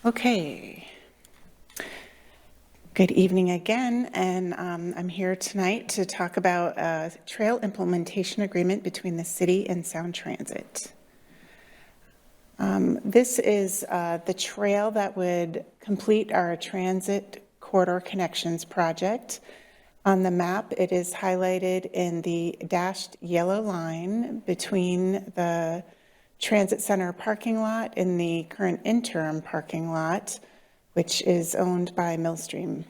Okay. Good evening again, and I'm here tonight to talk about a trail implementation agreement between the city and Sound Transit. This is the trail that would complete our transit corridor connections project. On the map, it is highlighted in the dashed yellow line between the Transit Center parking lot and the current interim parking lot, which is owned by Millstream.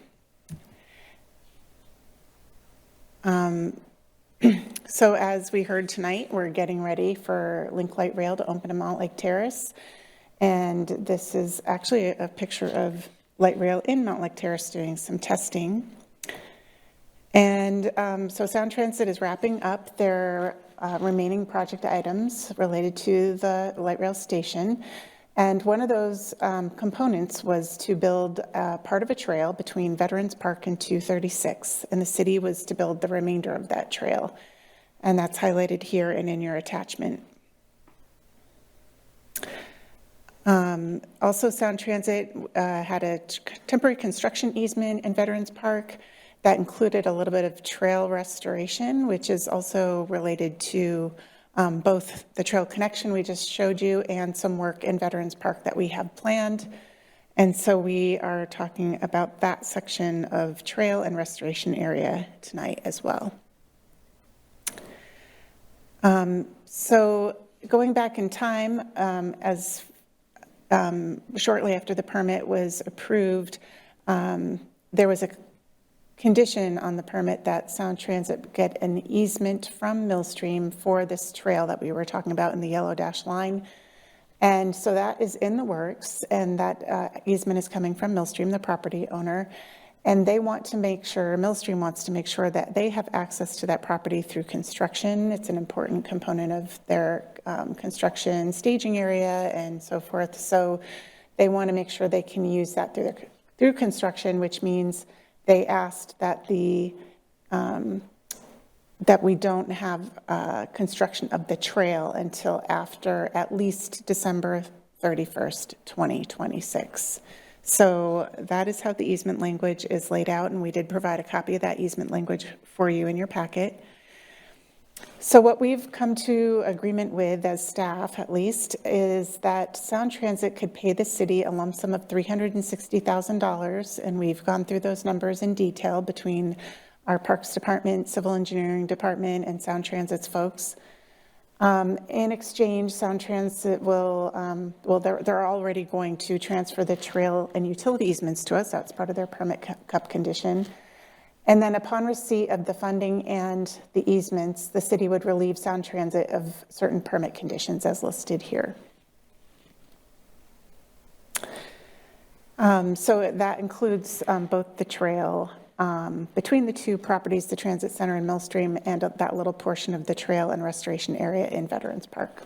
So as we heard tonight, we're getting ready for Link Light Rail to open in Mountlake Terrace. And this is actually a picture of light rail in Mountlake Terrace doing some testing. And so Sound Transit is wrapping up their remaining project items related to the light rail station. And one of those components was to build part of a trail between Veterans Park and 236. And the city was to build the remainder of that trail. And that's highlighted here and in your attachment. Also, Sound Transit had a temporary construction easement in Veterans Park that included a little bit of trail restoration, which is also related to both the trail connection we just showed you and some work in Veterans Park that we have planned. And so we are talking about that section of trail and restoration area tonight as well. So going back in time, as shortly after the permit was approved, there was a condition on the permit that Sound Transit get an easement from Millstream for this trail that we were talking about in the yellow dash line. And so that is in the works, and that easement is coming from Millstream, the property owner. And they want to make sure, Millstream wants to make sure that they have access to that property through construction. It's an important component of their construction staging area and so forth. So they want to make sure they can use that through construction, which means they asked that that we don't have construction of the trail until after at least December 31st, 2026. So that is how the easement language is laid out, and we did provide a copy of that easement language for you in your packet. So what we've come to agreement with as staff, at least, is that Sound Transit could pay the city a lump sum of $360,000, and we've gone through those numbers in detail between our Parks Department, Civil Engineering Department, and Sound Transit's folks. In exchange, Sound Transit will, they're already going to transfer the trail and utility easements to us. That's part of their permit cup condition. And then upon receipt of the funding and the easements, the city would relieve Sound Transit of certain permit conditions as listed here. So that includes both the trail between the two properties, the Transit Center and Millstream, and that little portion of the trail and restoration area in Veterans Park.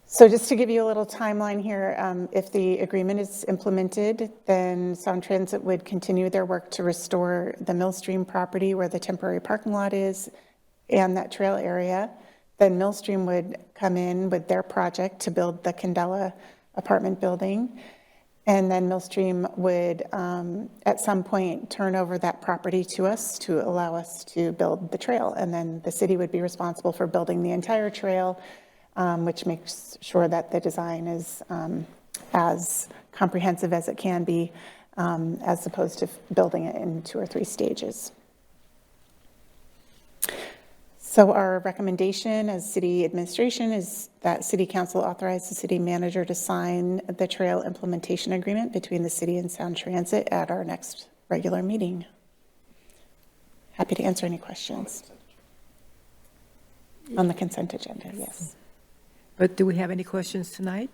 So just to give you a little timeline here, if the agreement is implemented, then Sound Transit would continue their work to restore the Millstream property where the temporary parking lot is and that trail area. Then Millstream would come in with their project to build the Candela apartment building. And then Millstream would, at some point, turn over that property to us to allow us to build the trail. And then the city would be responsible for building the entire trail, which makes sure that the design is as comprehensive as it can be, as opposed to building it in 2 or 3 stages. So our recommendation as city administration is that City Council authorize the city manager to sign the trail implementation agreement between the city and Sound Transit at our next regular meeting. Happy to answer any questions. On the consent agenda, yes.
But do we have any questions tonight?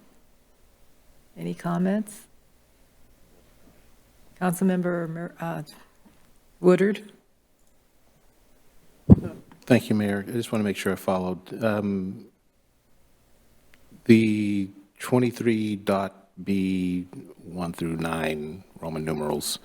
Any comments? Councilmember Woodard?
Thank you, Mayor. I just want to make sure I followed. The 23.B1 through 9 Roman numerals,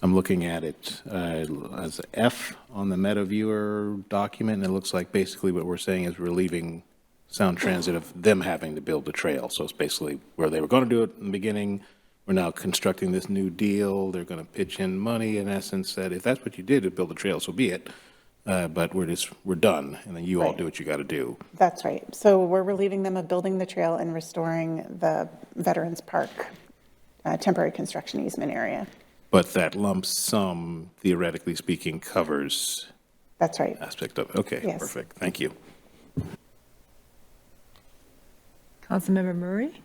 I'm looking at it as a F on the MetaViewer document, and it looks like basically what we're saying is we're relieving Sound Transit of them having to build the trail. So it's basically where they were going to do it in the beginning. We're now constructing this new deal. They're going to pitch in money, in essence, that if that's what you did to build the trail, so be it. But we're done, and then you all do what you got to do.
That's right. So we're relieving them of building the trail and restoring the Veterans Park temporary construction easement area.
But that lump sum, theoretically speaking, covers.
That's right.
Aspect of it. Okay,
Yes.
perfect. Thank you.
Councilmember Murray?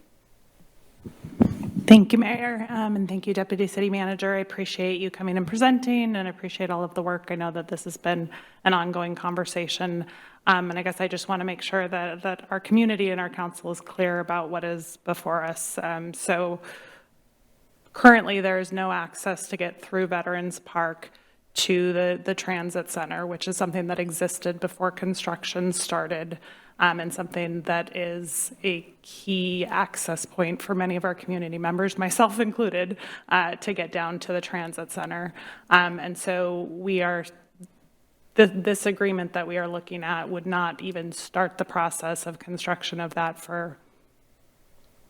Thank you, Mayor, and thank you, Deputy City Manager. I appreciate you coming and presenting, and appreciate all of the work. I know that this has been an ongoing conversation, and I guess I just want to make sure that our community and our council is clear about what is before us. So currently, there is no access to get through Veterans Park to the transit center, which is something that existed before construction started. And something that is a key access point for many of our community members, myself included, to get down to the transit center. And so this agreement that we are looking at would not even start the process of construction of that for,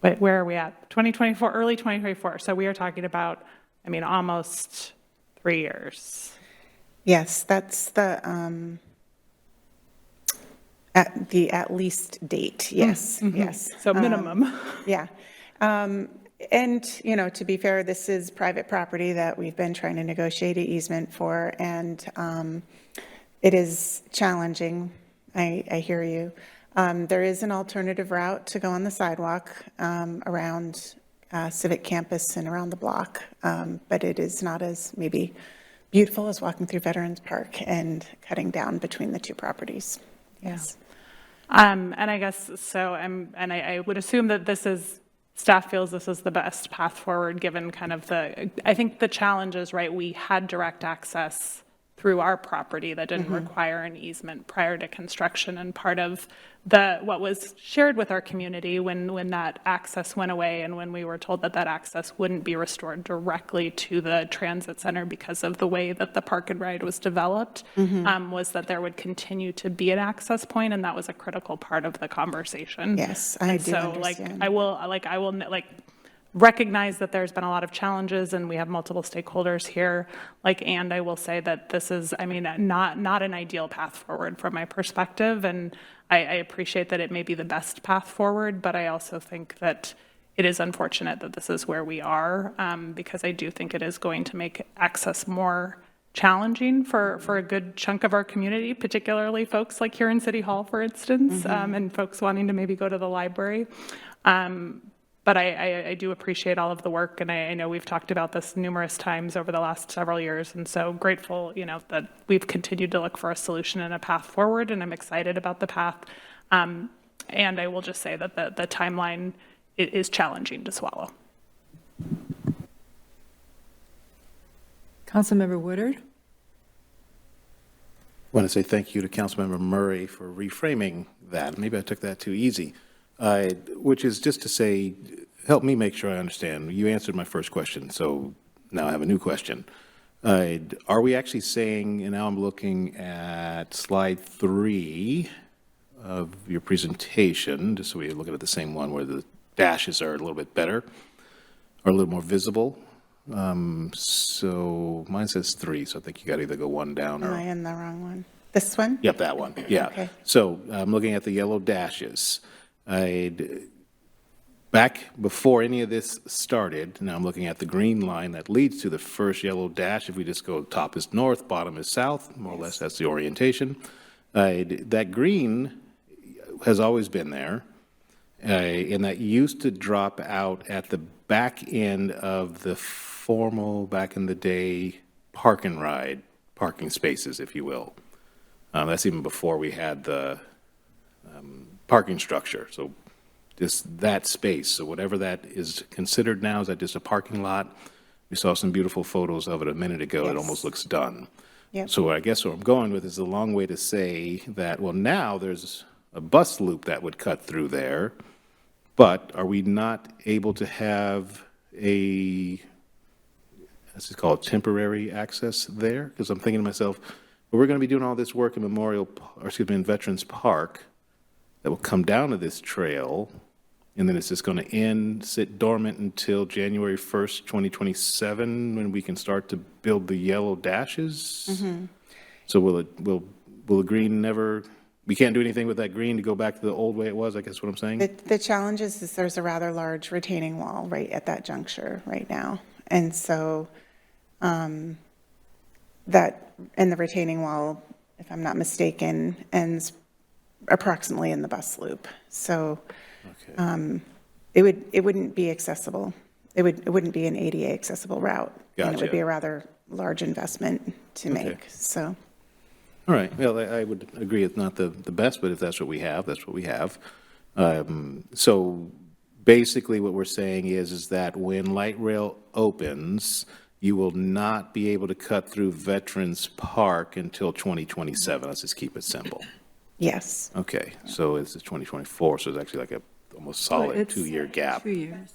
where are we at? 2024, early 2024. So we are talking about, almost 3 years.
Yes, that's the at least date. Yes,
Mm-hmm.
yes.
So minimum.
Yeah. And, to be fair, this is private property that we've been trying to negotiate an easement for, and it is challenging. I hear you. There is an alternative route to go on the sidewalk around Civic Campus and around the block, but it is not as maybe beautiful as walking through Veterans Park and cutting down between the two properties. Yes.
And I guess so. I would assume that staff feels this is the best path forward, given kind of I think the challenge is, right, we had direct access through our property that didn't require an easement prior to construction, and part of what was shared with our community when that access went away, and when we were told that access wouldn't be restored directly to the transit center because of the way that the park and ride was developed, was that there would continue to be an access point, and that was a critical part of the conversation.
Yes, I do understand.
I will recognize that there's been a lot of challenges, and we have multiple stakeholders here. And I will say that this is, not an ideal path forward from my perspective, and I appreciate that it may be the best path forward, but I also think that it is unfortunate that this is where we are, because I do think it is going to make access more challenging for a good chunk of our community, particularly folks like here in City Hall, for instance, and folks wanting to maybe go to the library. But I do appreciate all of the work, and I know we've talked about this numerous times over the last several years, and so grateful, that we've continued to look for a solution and a path forward, and I'm excited about the path. And I will just say that the timeline is challenging to swallow.
Councilmember Woodard?
I want to say thank you to Councilmember Murray for reframing that. Maybe I took that too easy. Which is just to say, help me make sure I understand. You answered my first question, so now I have a new question. Are we actually saying, and now I'm looking at slide 3 of your presentation, just so we look at the same one where the dashes are a little bit better, or a little more visible. So mine says 3, so I think you got to either go one down
Am
or.
I in the wrong one? This one?
Yep, that one. Yeah.
Okay.
So I'm looking at the yellow dashes. Back before any of this started, now I'm looking at the green line that leads to the first yellow dash. If we just go top is north, bottom is south, more or less that's the orientation. That green has always been there, and that used to drop out at the back end of the formal, back in the day, park and ride, parking spaces, if you will. That's even before we had the parking structure. So just that space. So whatever that is considered now, is that just a parking lot? We saw some beautiful photos of it a minute ago. Yes. It almost looks done.
Yep.
So I guess where I'm going with is a long way to say that, well, now there's a bus loop that would cut through there, but are we not able to have a, what's it called, temporary access there? Because I'm thinking to myself, well, we're going to be doing all this work in in Veterans Park that will come down to this trail, and then it's just going to sit dormant until January 1st, 2027, when we can start to build the yellow dashes?
Mm-hmm.
So will the green never, we can't do anything with that green to go back to the old way it was, I guess what I'm saying?
The challenge is there's a rather large retaining wall right at that juncture right now. And so and the retaining wall, if I'm not mistaken, ends approximately in the bus loop. So it wouldn't be accessible. It wouldn't be an ADA accessible route.
Gotcha.
And it would be a rather large investment to make, so.
All right, well, I would agree it's not the best, but if that's what we have, that's what we have. So basically what we're saying is that when light rail opens, you will not be able to cut through Veterans Park until 2027. Let's just keep it simple.
Yes.
Okay, so it's 2024, so it's actually like a almost solid
It's
2-year gap.
2 years.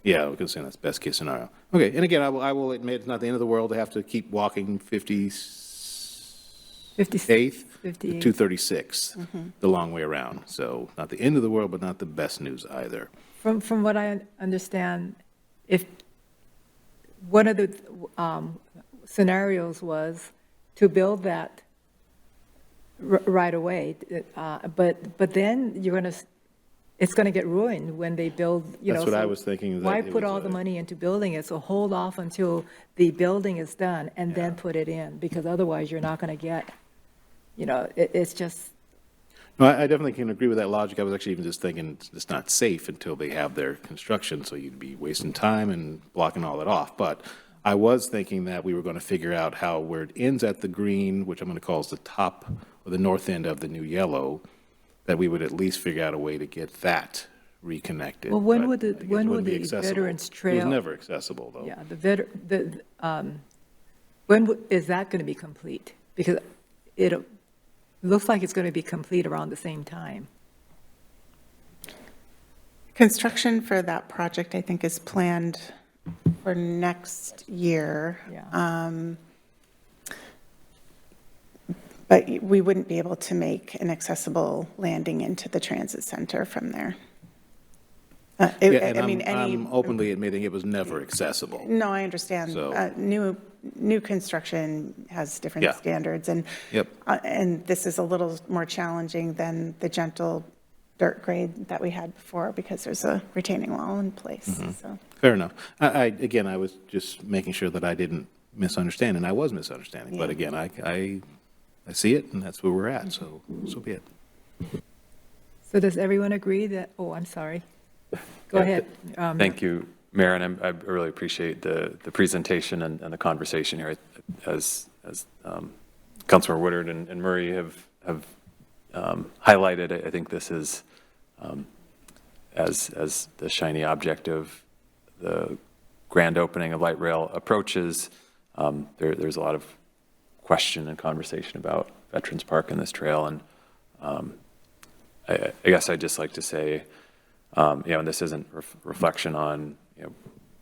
Yeah, I was going to say that's best case scenario. Okay, and again, I will admit it's not the end of the world to have to keep walking 58th to 236, the long way around. So not the end of the world, but not the best news either.
From what I understand, if one of the scenarios was to build that right away, but then it's going to get ruined when they build,
That's what
so
I was thinking. Is that
why
it
put
was
all the money into building it? So hold off until the building is done and then put it in, because otherwise you're not going to get, it's just.
No, I definitely can agree with that logic. I was actually even just thinking it's not safe until they have their construction, so you'd be wasting time and blocking all that off. But I was thinking that we were going to figure out how where it ends at the green, which I'm going to call is the top or the north end of the new yellow, that we would at least figure out a way to get that reconnected.
Well, when
But
would
I guess it
the
wouldn't be accessible.
Veterans Trail?
It was never accessible, though.
Yeah, is that going to be complete? Because it looks like it's going to be complete around the same time.
Construction for that project, I think, is planned for next year.
Yeah.
But we wouldn't be able to make an accessible landing into the transit center from there.
Yeah, and I'm openly admitting it was never accessible.
No, I understand.
So-
New construction has different
Yeah.
standards, and
Yep.
and this is a little more challenging than the gentle dirt grade that we had before because there's a retaining wall in place. So
Fair enough. Again, I was just making sure that I didn't misunderstand, and I was misunderstanding. But again, I see it, and that's where we're at, so be it.
So does everyone agree that, I'm sorry. Go ahead.
Thank you, Mayor, and I really appreciate the presentation and the conversation here. As Councilor Woodard and Murray have highlighted, I think this is, as the shiny object of the grand opening of light rail approaches, there's a lot of question and conversation about Veterans Park and this trail, and I guess I'd just like to say, and this isn't reflection on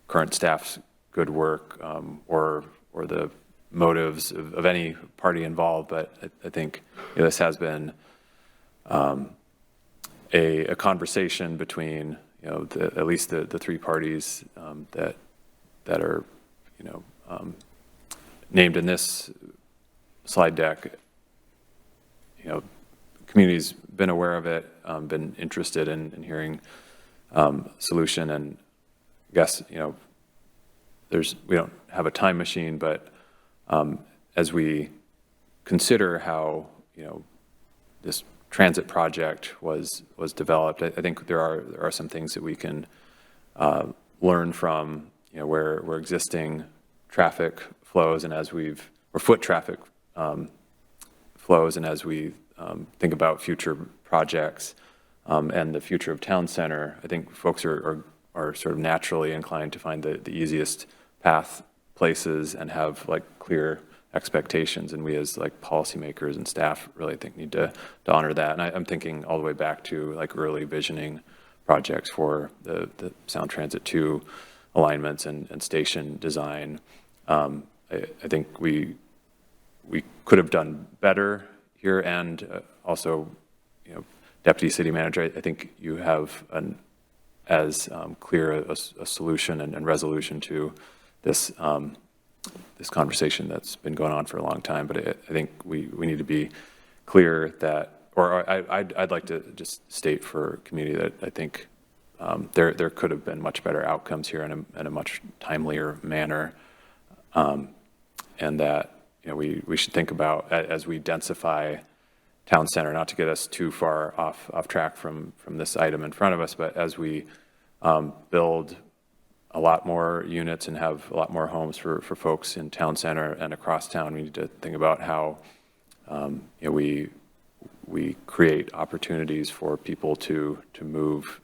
current staff's good work or the motives of any party involved, but I think this has been a conversation between at least the three parties that are named in this slide deck. Community's been aware of it, been interested in hearing solution, and I guess we don't have a time machine, but as we consider how this transit project was developed, I think there are some things that we can learn from where existing traffic flows, and as or foot traffic flows, and as we think about future projects and the future of town center, I think folks are sort of naturally inclined to find the easiest path places and have clear expectations, and we as like policymakers and staff really, I think, need to honor that. And I'm thinking all the way back to like early visioning projects for the Sound Transit 2 alignments and station design. I think we could have done better here, and also, Deputy City Manager, I think you have as clear a solution and resolution to this this conversation that's been going on for a long time. But I think we need to be clear that, or I'd like to just state for community that I think there could have been much better outcomes here in a much timelier manner, and that we should think about, as we densify town center, not to get us too far off track from this item in front of us, but as we build a lot more units and have a lot more homes for folks in town center and across town, we need to think about how we create opportunities for people to move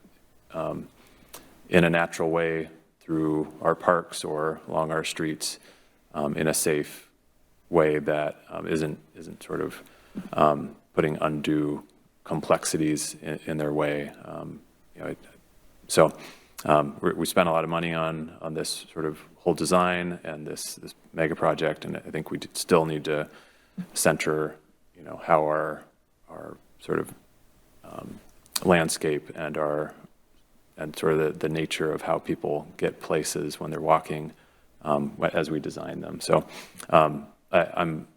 in a natural way through our parks or along our streets in a safe way that isn't sort of putting undue complexities in their way. We spent a lot of money on this sort of whole design and this mega project, and I think we still need to center, how our sort of landscape and sort of the nature of how people get places when they're walking as we design them. So I'm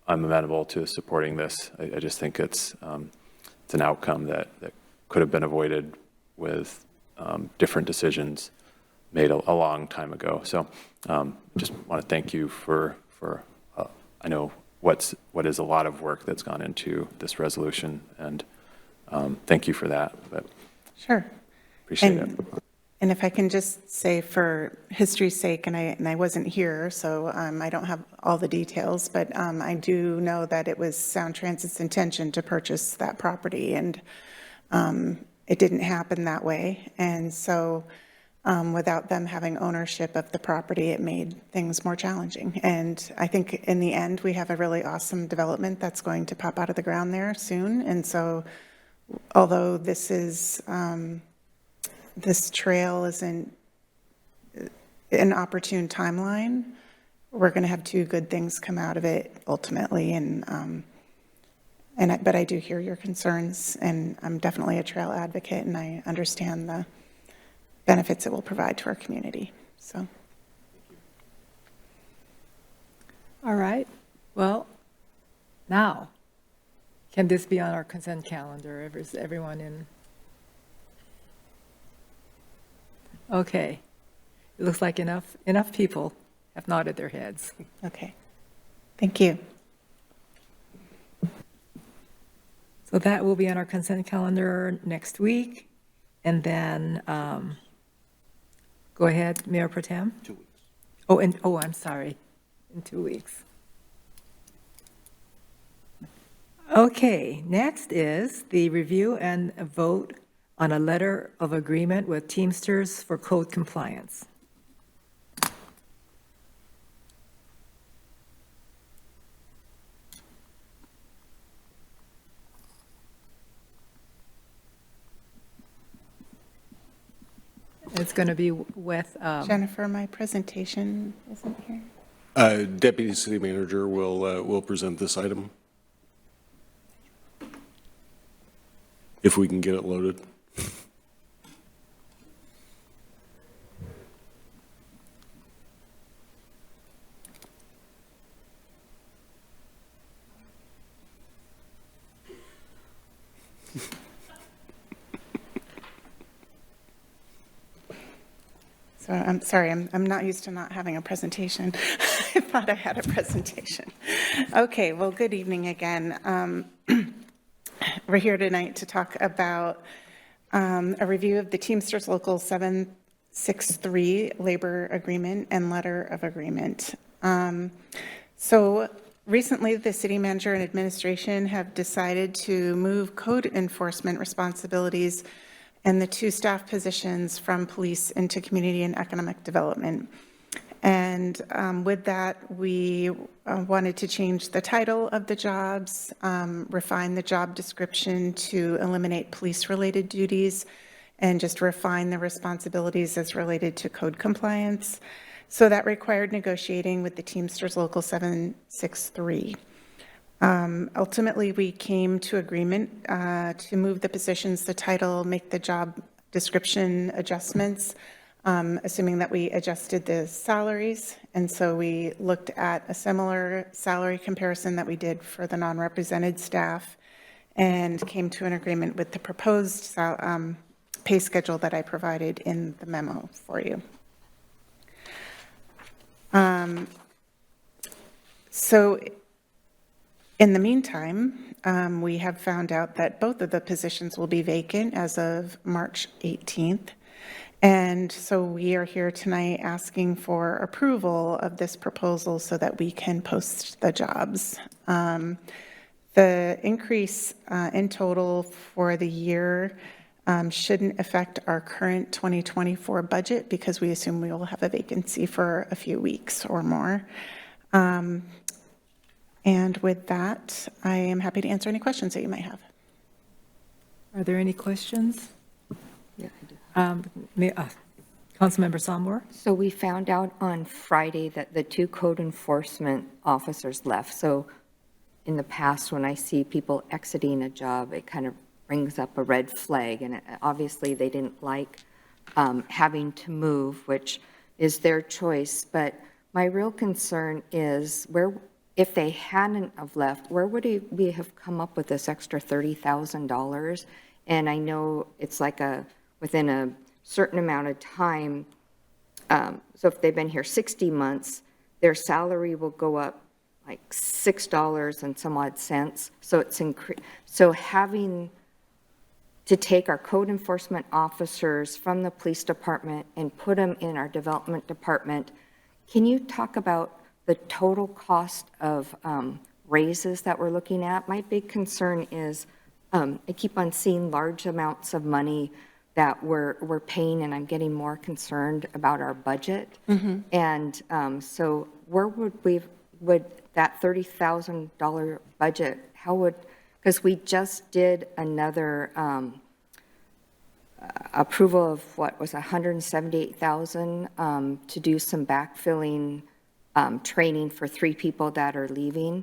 amenable to supporting this. I just think it's an outcome that could have been avoided with different decisions made a long time ago. So just want to thank you for I know what is a lot of work that's gone into this resolution, and thank you for that. But
sure,
appreciate it.
And if I can just say, for history's sake, and I wasn't here, so I don't have all the details, but I do know that it was Sound Transit's intention to purchase that property, and it didn't happen that way. And so without them having ownership of the property, it made things more challenging. And I think in the end, we have a really awesome development that's going to pop out of the ground there soon. And so although this trail isn't an opportune timeline, we're going to have two good things come out of it ultimately. But I do hear your concerns, and I'm definitely a trail advocate, and I understand the benefits it will provide to our community. So.
All right. Well, now, can this be on our consent calendar? Is everyone in? Okay. It looks like enough people have nodded their heads.
Okay. Thank you.
So that will be on our consent calendar next week. And then, go ahead, Mayor Pro Tem.
2 weeks.
I'm sorry, in 2 weeks. Okay, next is the review and a vote on a letter of agreement with Teamsters for code compliance. It's going to be with
Jennifer, my presentation isn't here.
Deputy City Manager will present this item, if we can get it loaded.
So I'm sorry, I'm not used to not having a presentation. I thought I had a presentation. Okay, well, good evening again. We're here tonight to talk about a review of the Teamsters Local 763 labor agreement and letter of agreement. So recently, the city manager and administration have decided to move code enforcement responsibilities and the 2 staff positions from police into community and economic development. And And with that, we wanted to change the title of the jobs, refine the job description to eliminate police-related duties, and just refine the responsibilities as related to code compliance. So that required negotiating with the Teamsters Local 763. Ultimately, we came to agreement to move the positions, the title, make the job description adjustments, assuming that we adjusted the salaries. And so we looked at a similar salary comparison that we did for the non-represented staff and came to an agreement with the proposed pay schedule that I provided in the memo for you. So in the meantime, we have found out that both of the positions will be vacant as of March 18th. And so we are here tonight asking for approval of this proposal so that we can post the jobs. The increase in total for the year shouldn't affect our current 2024 budget because we assume we will have a vacancy for a few weeks or more. And with that, I am happy to answer any questions that you might have.
Are there any questions? Councilmember Sommer?
So we found out on Friday that the 2 code enforcement officers left. So in the past, when I see people exiting a job, it kind of brings up a red flag. And obviously, they didn't like having to move, which is their choice. But my real concern is if they hadn't have left, where would we have come up with this extra $30,000? And I know it's like within a certain amount of time. So if they've been here 60 months, their salary will go up like $6 and some odd cents. So so having to take our code enforcement officers from the police department and put them in our development department, can you talk about the total cost of raises that we're looking at? My big concern is I keep on seeing large amounts of money that we're paying, and I'm getting more concerned about our budget.
Mm-hmm.
And so where would that $30,000 budget, because we just did another approval of what was $178,000 to do some backfilling training for 3 people that are leaving.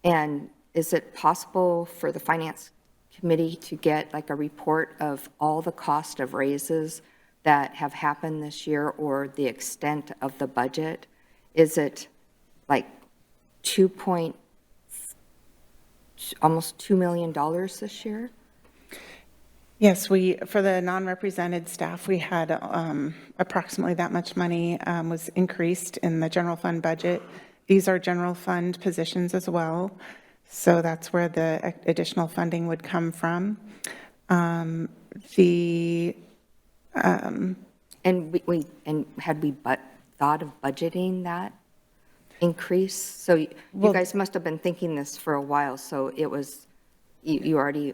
And is it possible for the finance committee to get like a report of all the cost of raises that have happened this year or the extent of the budget? Is it like almost $2 million this year?
Yes, for the non-represented staff, we had approximately that much money was increased in the general fund budget. These are general fund positions as well, so that's where the additional funding would come from. And had we thought of budgeting that increase? So you guys must have been thinking this for a while, so it was, you already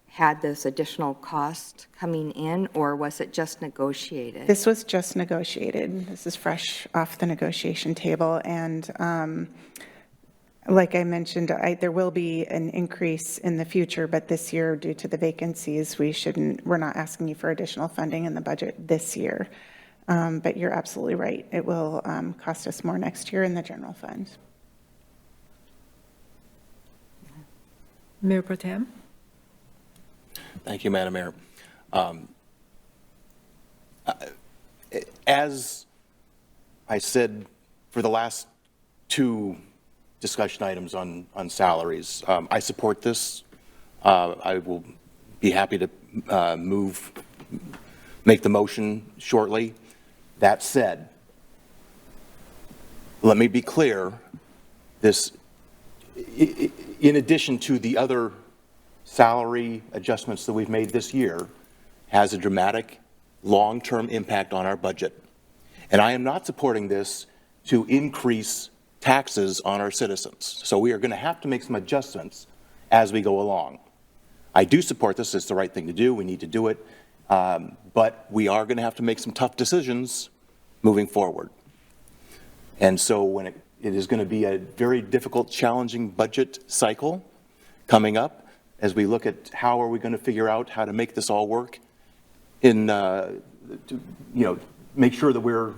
had this additional cost coming in, or was it just negotiated? This was just negotiated. This is fresh off the negotiation table. And like I mentioned, there will be an increase in the future, but this year, due to the vacancies, we're not asking you for additional funding in the budget this year. But you're absolutely right. It will cost us more next year in the general fund.
Mayor Pro Tem?
Thank you, Madam Mayor. As I said for the last 2 discussion items on salaries, I support this. I will be happy to make the motion shortly. That said, let me be clear, this, in addition to the other salary adjustments that we've made this year, has a dramatic long-term impact on our budget. And I am not supporting this to increase taxes on our citizens. So we are going to have to make some adjustments as we go along. I do support this. It's the right thing to do. We need to do it. But we are going to have to make some tough decisions moving forward. And so when it is going to be a very difficult, challenging budget cycle coming up as we look at how are we going to figure out how to make this all work in, make sure that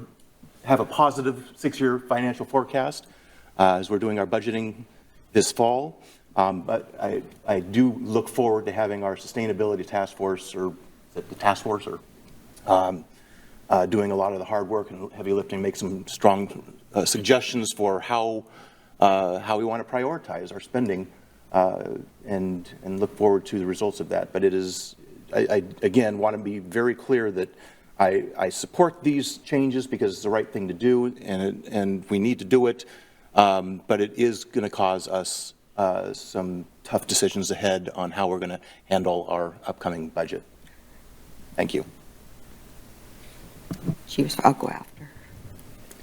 have a positive 6-year financial forecast as we're doing our budgeting this fall. But I do look forward to having our sustainability task force, or the task force, or doing a lot of the hard work and heavy lifting, make some strong suggestions for how we want to prioritize our spending, and look forward to the results of that. But it is, I again want to be very clear that I support these changes because it's the right thing to do, and we need to do it. But it is going to cause us some tough decisions ahead on how we're going to handle our upcoming budget. Thank you.
I'll go after.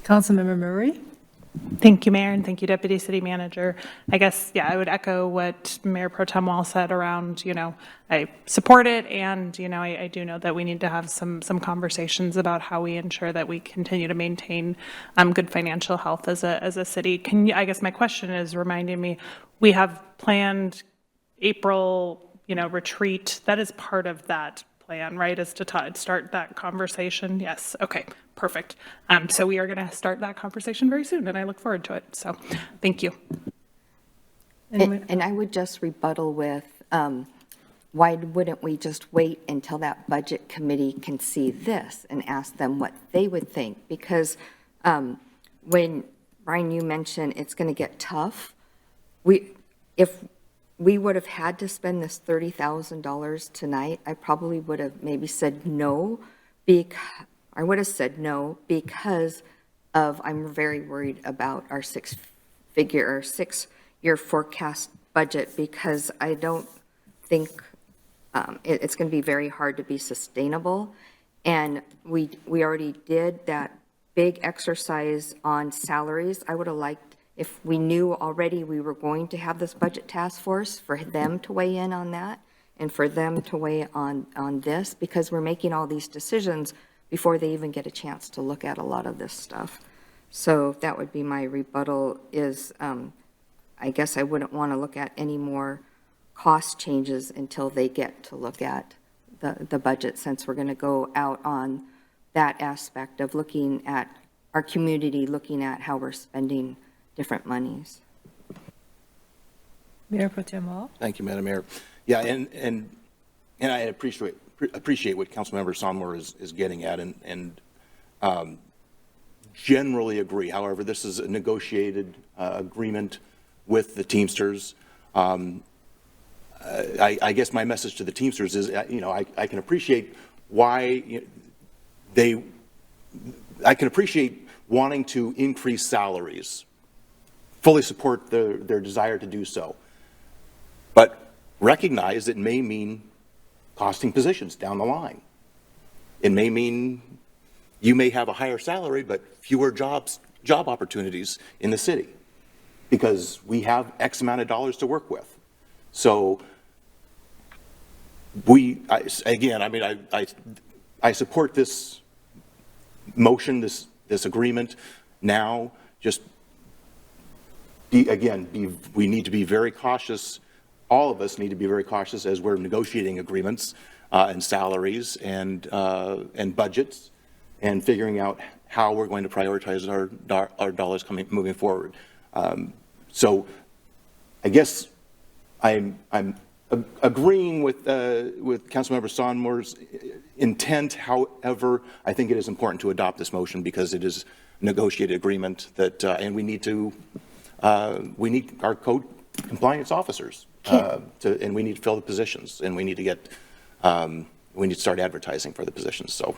Councilmember Murray?
Thank you, Mayor, and thank you, Deputy City Manager. I guess, yeah, I would echo what Mayor Pro Tem Wall said around, I support it, and, I do know that we need to have some conversations about how we ensure that we continue to maintain good financial health as a city. I guess my question is reminding me, we have planned April, retreat. That is part of that plan, right, is to start that conversation? Yes, okay, perfect. So we are going to start that conversation very soon, and I look forward to it. So thank you.
And I would just when with, why wouldn't we just wait until that budget committee can see this and ask them what they would think? Because when, Brian, you mentioned it's going to get tough, if we would have had to spend this $30,000 tonight, I probably would have maybe said no, because of, I'm very worried about our 6-year forecast budget, because I don't think it's going to be very hard to be sustainable. And we already did that big exercise on salaries. I would have liked, if we knew already we were going to have this budget task force, for them to weigh in on that and for them to weigh on this, because we're making all these decisions before they even get a chance to look at a lot of this stuff. So that would be my rebuttal is, I guess I wouldn't want to look at any more cost changes until they get to look at the budget, since we're going to go out on that aspect of looking at our community, looking at how we're spending different monies.
Mayor Pro Tem Wall?
Thank you, Madam Mayor. Yeah, and I appreciate what Councilmember Sonmore is getting at, and generally agree. However, this is a negotiated agreement with the Teamsters. I guess my message to the Teamsters is, I can appreciate why I can appreciate wanting to increase salaries, fully support their desire to do so, but recognize it may mean costing positions down the line. It may mean you may have a higher salary, but fewer job opportunities in the city, because we have X amount of dollars to work with. So I support this motion, this agreement now. Just we need to be very cautious. All of us need to be very cautious as we're negotiating agreements and salaries and budgets, and figuring out how we're going to prioritize our dollars moving forward. So I guess I'm agreeing with Councilmember Sonmore's intent. However, I think it is important to adopt this motion because it is a negotiated agreement that, and we need our code compliance officers and we need to fill the positions, and we need to start advertising for the positions. So,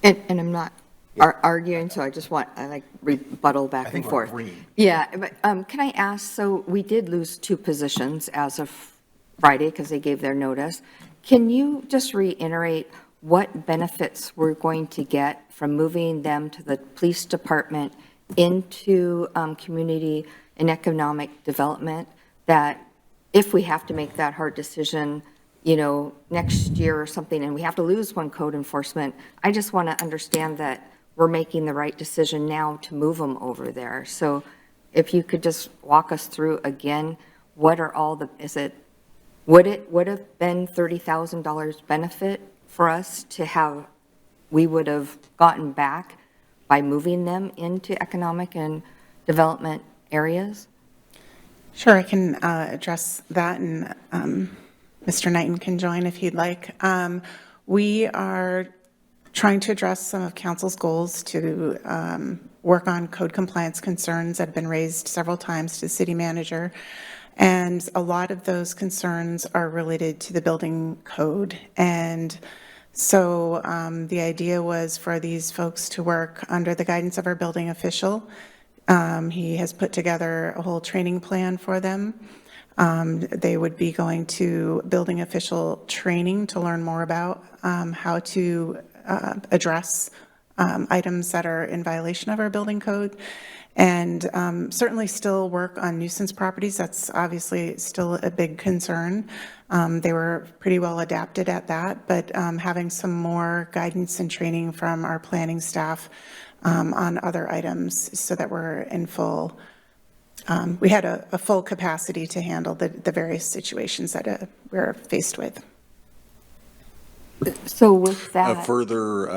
and I'm not arguing, so I just want rebuttal back and forth. Yeah, but can I ask? So we did lose 2 positions as of Friday because they gave their notice. Can you just reiterate what benefits we're going to get from moving them to the police department into community and economic development, that if we have to make that hard decision, next year or something, and we have to lose one code enforcement, I just want to understand that we're making the right decision now to move them over there. So if you could just walk us through again, what are all the, would it have been $30,000 benefit for us to have, we would have gotten back by moving them into economic and development areas?
Sure, I can address that, and Mr. Knighton can join if he'd like. We are trying to address some of council's goals to work on code compliance concerns that have been raised several times to the city manager. And a lot of those concerns are related to the building code. And so the idea was for these folks to work under the guidance of our building official. He has put together a whole training plan for them. They would be going to building official training to learn more about how to address items that are in violation of our building code. And certainly still work on nuisance properties. That's obviously still a big concern. They were pretty well adapted at that, but having some more guidance and training from our planning staff on other items so that we're in full, we had a full capacity to handle the various situations that we're faced with.
So with that.
A further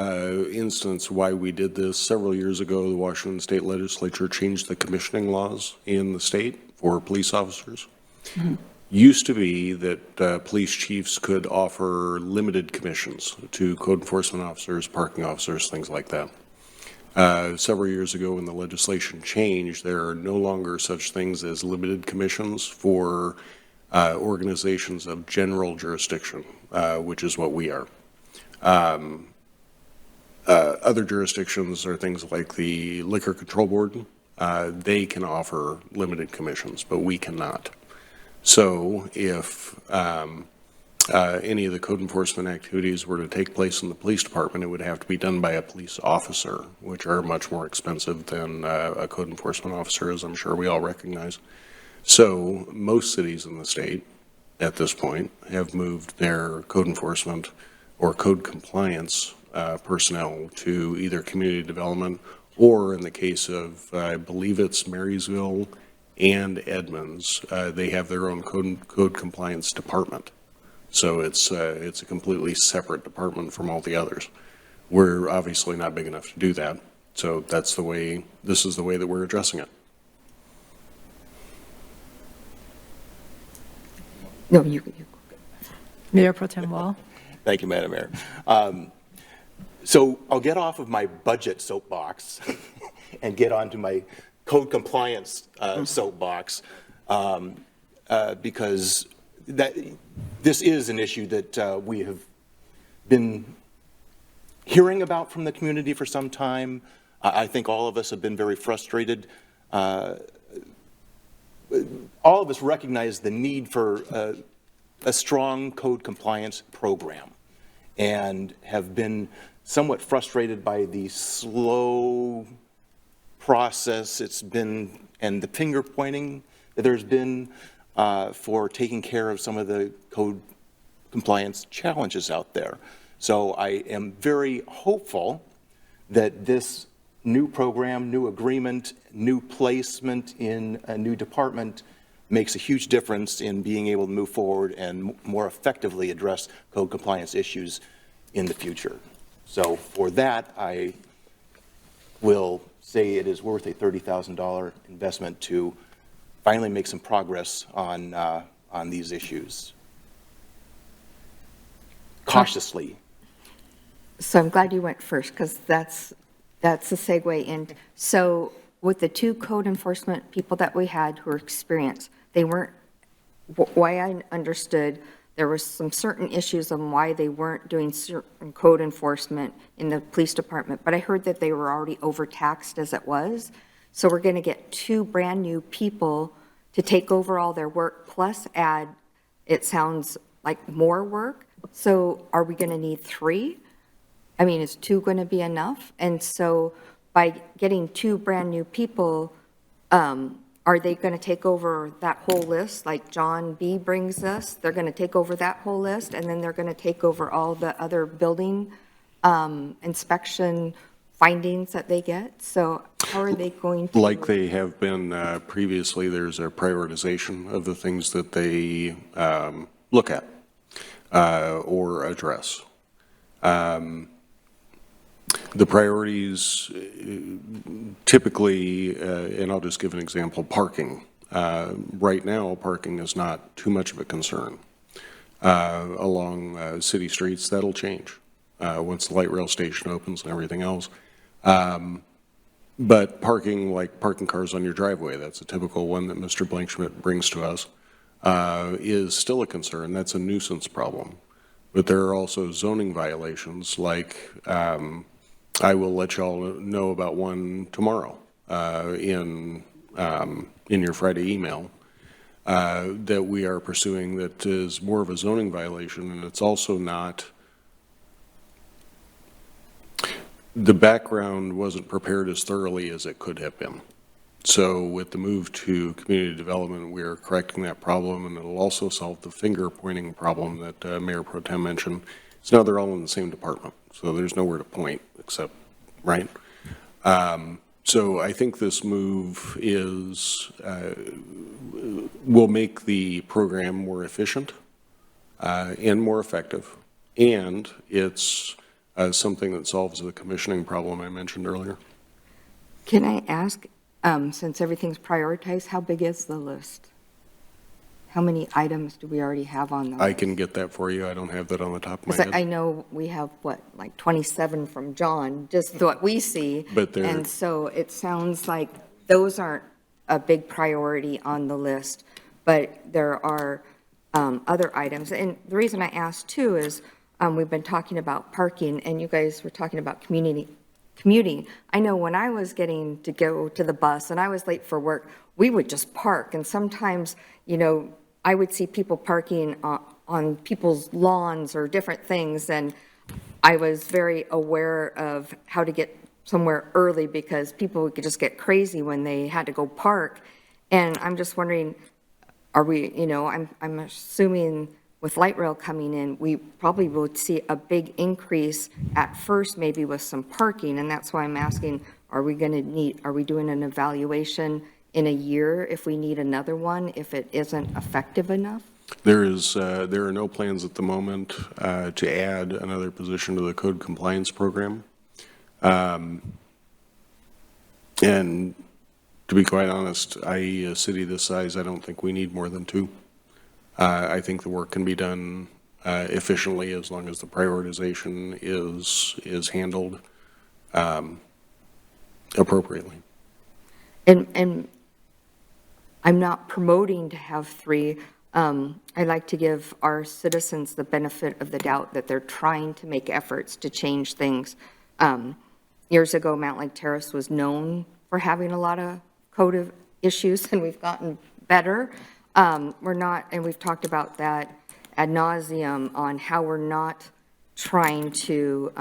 instance why we did this, several years ago, the Washington State Legislature changed the commissioning laws in the state for police officers.
Mm-hmm.
Used to be that police chiefs could offer limited commissions to code enforcement officers, parking officers, things like that. Several years ago when the legislation changed, there are no longer such things as limited commissions for organizations of general jurisdiction, which is what we are. Other jurisdictions are things like the Liquor Control Board. They can offer limited commissions, but we cannot. So if any of the code enforcement activities were to take place in the police department, it would have to be done by a police officer, which are much more expensive than a code enforcement officer, as I'm sure we all recognize. So most cities in the state at this point have moved their code enforcement or code compliance personnel to either community development or, in the case of, I believe it's Marysville and Edmonds, they have their own code compliance department. So it's a completely separate department from all the others. We're obviously not big enough to do that. So that's the way, this is the way that we're addressing it.
No, you.
Mayor Pro Tem Wall.
Thank you, Madam Mayor. So I'll get off of my budget soapbox and get onto my code compliance soapbox because this is an issue that we have been hearing about from the community for some time. I think all of us have been very frustrated. All of us recognize the need for a strong code compliance program and have been somewhat frustrated by the slow process it's been and the finger pointing that there's been for taking care of some of the code compliance challenges out there. So I am very hopeful that this new program, new agreement, new placement in a new department makes a huge difference in being able to move forward and more effectively address code compliance issues in the future. So for that, I will say it is worth a $30,000 investment to finally make some progress on these issues. Cautiously.
So I'm glad you went first because that's a segue in. So with the two code enforcement people that we had who were experienced, they weren't, why I understood there was some certain issues on why they weren't doing certain code enforcement in the police department, but I heard that they were already overtaxed as it was. So we're going to get two brand new people to take over all their work plus add, it sounds like more work. So are we going to need three? I mean, is two going to be enough? And so by getting two brand new people, are they going to take over that whole list like John B. brings us? They're going to take over that whole list and then they're going to take over all the other building inspection, findings that they get. So how are they going to?
Like they have been previously, there's a prioritization of the things that they look at or address. The priorities typically, and I'll just give an example, parking. Right now, parking is not too much of a concern. Along city streets, that'll change once the light rail station opens and everything else. But parking, like parking cars on your driveway, that's a typical one that Mr. Blankschmidt brings to us, is still a concern. That's a nuisance problem. But there are also zoning violations, like I will let y'all know about one tomorrow in your Friday email that we are pursuing that is more of a zoning violation, and it's also not, the background wasn't prepared as thoroughly as it could have been. So with the move to community development, we are correcting that problem, and it'll also solve the finger pointing problem that Mayor Pro Tem mentioned. So now they're all in the same department, so there's nowhere to point except, right? So I think this move is, will make the program more efficient and more effective, and it's something that solves the commissioning problem I mentioned earlier.
Can I ask, since everything's prioritized, how big is the list? How many items do we already have on the list?
I can get that for you. I don't have that on the top of my head.
I know we have, what, like 27 from John, just what we see.
But
and so it sounds like those aren't a big priority on the list, but there are other items. And the reason I asked too is we've been talking about parking, and you guys were talking about commuting. I know when I was getting to go to the bus and I was late for work, we would just park. And sometimes, you know, I would see people parking on people's lawns or different things, and I was very aware of how to get somewhere early because people would just get crazy when they had to go park. And I'm just wondering, are we, you know, I'm assuming with light rail coming in, we probably would see a big increase at first, maybe with some parking, and that's why I'm asking, are we doing an evaluation in a year if we need another one, if it isn't effective enough?
There are no plans at the moment to add another position to the code compliance program. And to be quite honest, i.e. a city this size, I don't think we need more than two. I think the work can be done efficiently as long as the prioritization is handled appropriately.
And I'm not promoting to have three. I like to give our citizens the benefit of the doubt that they're trying to make efforts to change things. Years ago, Mountlake Terrace was known for having a lot of code issues, and we've gotten better. We're not, and we've talked about that ad nauseum on how we're not trying to,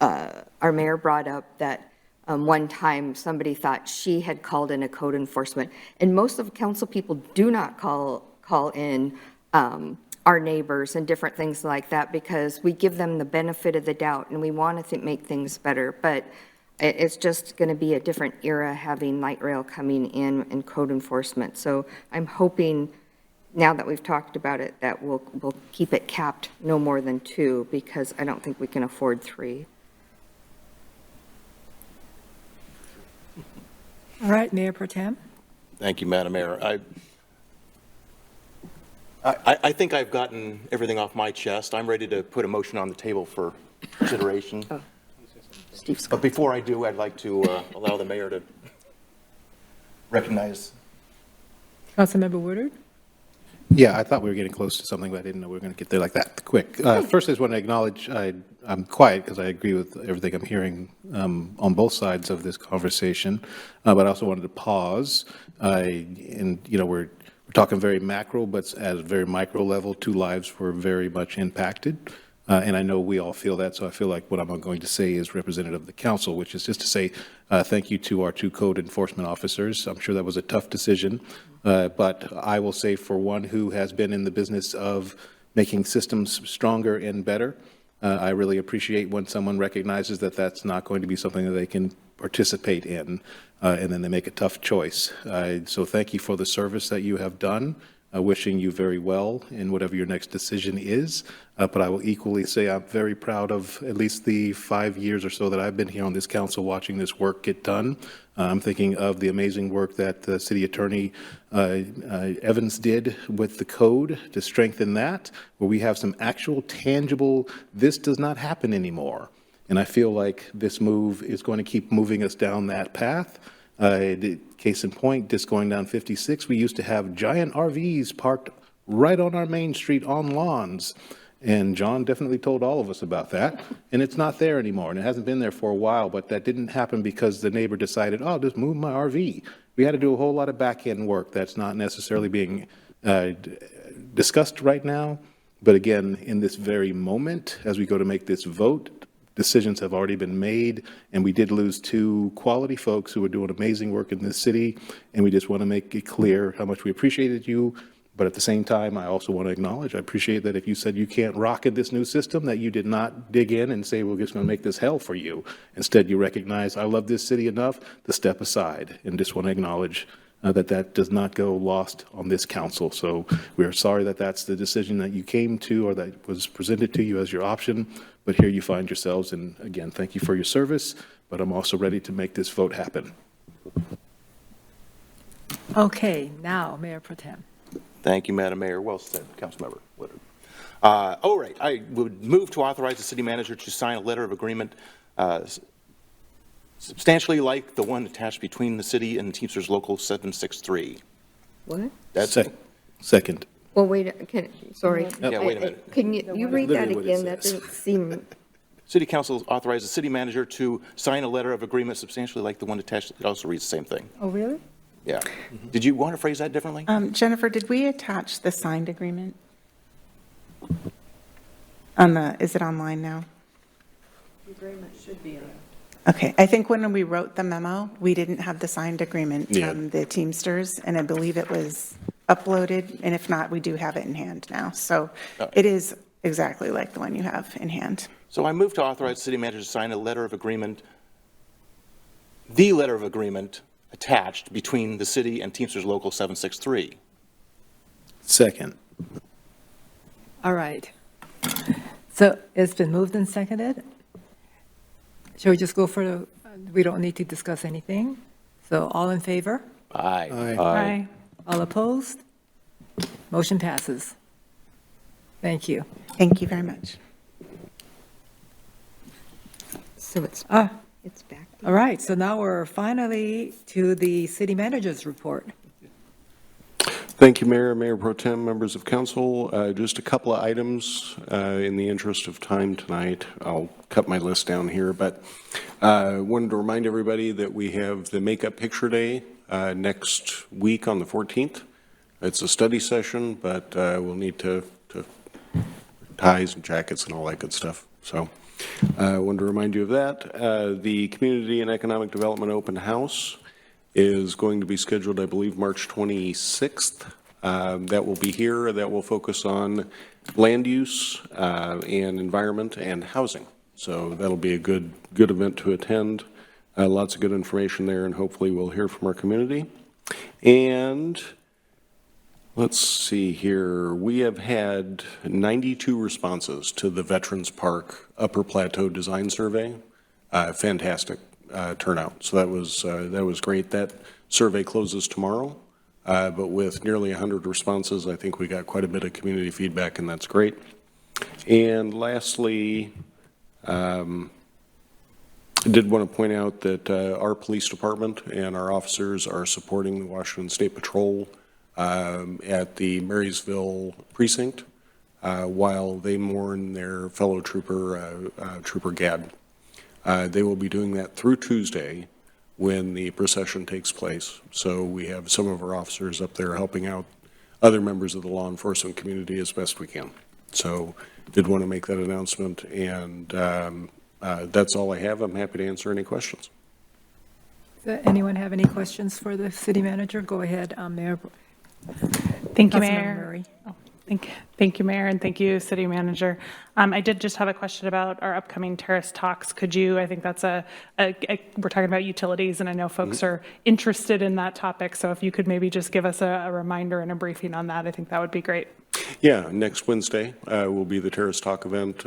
our mayor brought up that one time somebody thought she had called in a code enforcement, and most of council people do not call in our neighbors and different things like that because we give them the benefit of the doubt and we want to make things better. But it's just going to be a different era having light rail coming in and code enforcement. So I'm hoping now that we've talked about it that we'll keep it capped no more than two, because I don't think we can afford three.
All right, Mayor Pro Tem.
Thank you, Madam Mayor. I think I've gotten everything off my chest. I'm ready to put a motion on the table for consideration. But before I do, I'd like to allow the mayor to recognize.
Councilmember Woodard?
Yeah, I thought we were getting close to something, but I didn't know we were going to get there like that quick. First, I just want to acknowledge I'm quiet because I agree with everything I'm hearing on both sides of this conversation, but I also wanted to pause. And, you know, we're talking very macro, but at a very micro level, two lives were very much impacted. And I know we all feel that, so I feel like what I'm going to say is representative of the council, which is just to say thank you to our two code enforcement officers. I'm sure that was a tough decision, but I will say for one who has been in the business of making systems stronger and better, I really appreciate when someone recognizes that that's not going to be something that they can participate in, and then they make a tough choice. So thank you for the service that you have done. Wishing you very well in whatever your next decision is. But I will equally say I'm very proud of at least the 5 years or so that I've been here on this council watching this work get done. I'm thinking of the amazing work that the City Attorney Evans did with the code to strengthen that, where we have some actual tangible, this does not happen anymore. And I feel like this move is going to keep moving us down that path. Case in point, just going down 56, we used to have giant RVs parked right on our main street on lawns. And John definitely told all of us about that. And it's not there anymore. And it hasn't been there for a while, but that didn't happen because the neighbor decided, oh, just move my RV. We had to do a whole lot of back end work that's not necessarily being discussed right now. But again, in this very moment, as we go to make this vote, decisions have already been made, and we did lose 2 quality folks who are doing amazing work in this city, and we just want to make it clear how much we appreciated you. But at the same time, I also want to acknowledge, I appreciate that if you said you can't rock in this new system, that you did not dig in and say, we're just going to make this hell for you. Instead, you recognize, I love this city enough to step aside, and just want to acknowledge that does not go lost on this council. So we are sorry that that's the decision that you came to, or that was presented to you as your option, but here you find yourselves. And again, thank you for your service, but I'm also ready to make this vote happen.
Okay, now, Mayor Pro Tem.
Thank you, Madam Mayor. Well said, Councilmember Woodard. All right, I would move to authorize the city manager to sign a letter of agreement substantially like the one attached between the city and Teamsters Local 763.
What?
That's
Second.
Well, wait, sorry.
Yeah, wait a minute.
Can you read that again? That didn't seem,
City Council authorizes the city manager to sign a letter of agreement substantially like the one attached. It also reads the same thing.
Oh, really?
Yeah. Did you want to phrase that differently?
Jennifer, did we attach the signed agreement? Is it online now?
The agreement should be on.
Okay, I think when we wrote the memo, we didn't have the signed agreement from the Teamsters, and I believe it was uploaded, and if not, we do have it in hand now. So it is exactly like the one you have in hand.
So I move to authorize the city manager to sign a letter of agreement, the letter of agreement attached between the city and Teamsters Local 763.
Second.
All right. So it's been moved and seconded. Shall we just go for we don't need to discuss anything? So all in favor?
Aye.
Aye. All opposed? Motion passes. Thank you.
Thank you very much.
so it's back.
All right, so now we're finally to the city manager's report.
Thank you, Mayor, Mayor Pro Tem, members of council. Just a couple of items in the interest of time tonight. I'll cut my list down here, but wanted to remind everybody that we have the Makeup Picture Day next week on the 14th. It's a study session, but we'll need to ties and jackets and all that good stuff. So I wanted to remind you of that. The Community and Economic Development Open House is going to be scheduled, I believe, March 26th. That will be here. That will focus on land use and environment and housing. So that'll be a good event to attend. Lots of good information there, and hopefully we'll hear from our community. And let's see here. We have had 92 responses to the Veterans Park Upper Plateau Design Survey. Fantastic turnout. So that was great. That survey closes tomorrow, but with nearly 100 responses, I think we got quite a bit of community feedback, and that's great. And lastly, I did want to point out that our police department and our officers are supporting the Washington State Patrol at the Marysville precinct while they mourn their fellow trooper, Trooper Gadd. They will be doing that through Tuesday when the procession takes place. So we have some of our officers up there helping out other members of the law enforcement community as best we can. So did want to make that announcement, and that's all I have. I'm happy to answer any questions.
Does anyone have any questions for the city manager? Go ahead, Mayor.
Thank you,
Councilmember
Mayor.
Murray.
Thank you, Mayor, and thank you, City Manager. I did just have a question about our upcoming Terrace talks. Could you, I think that's we're talking about utilities, and I know folks are interested in that topic, so if you could maybe just give us a reminder and a briefing on that, I think that would be great.
Yeah, next Wednesday will be the Terrace Talk event,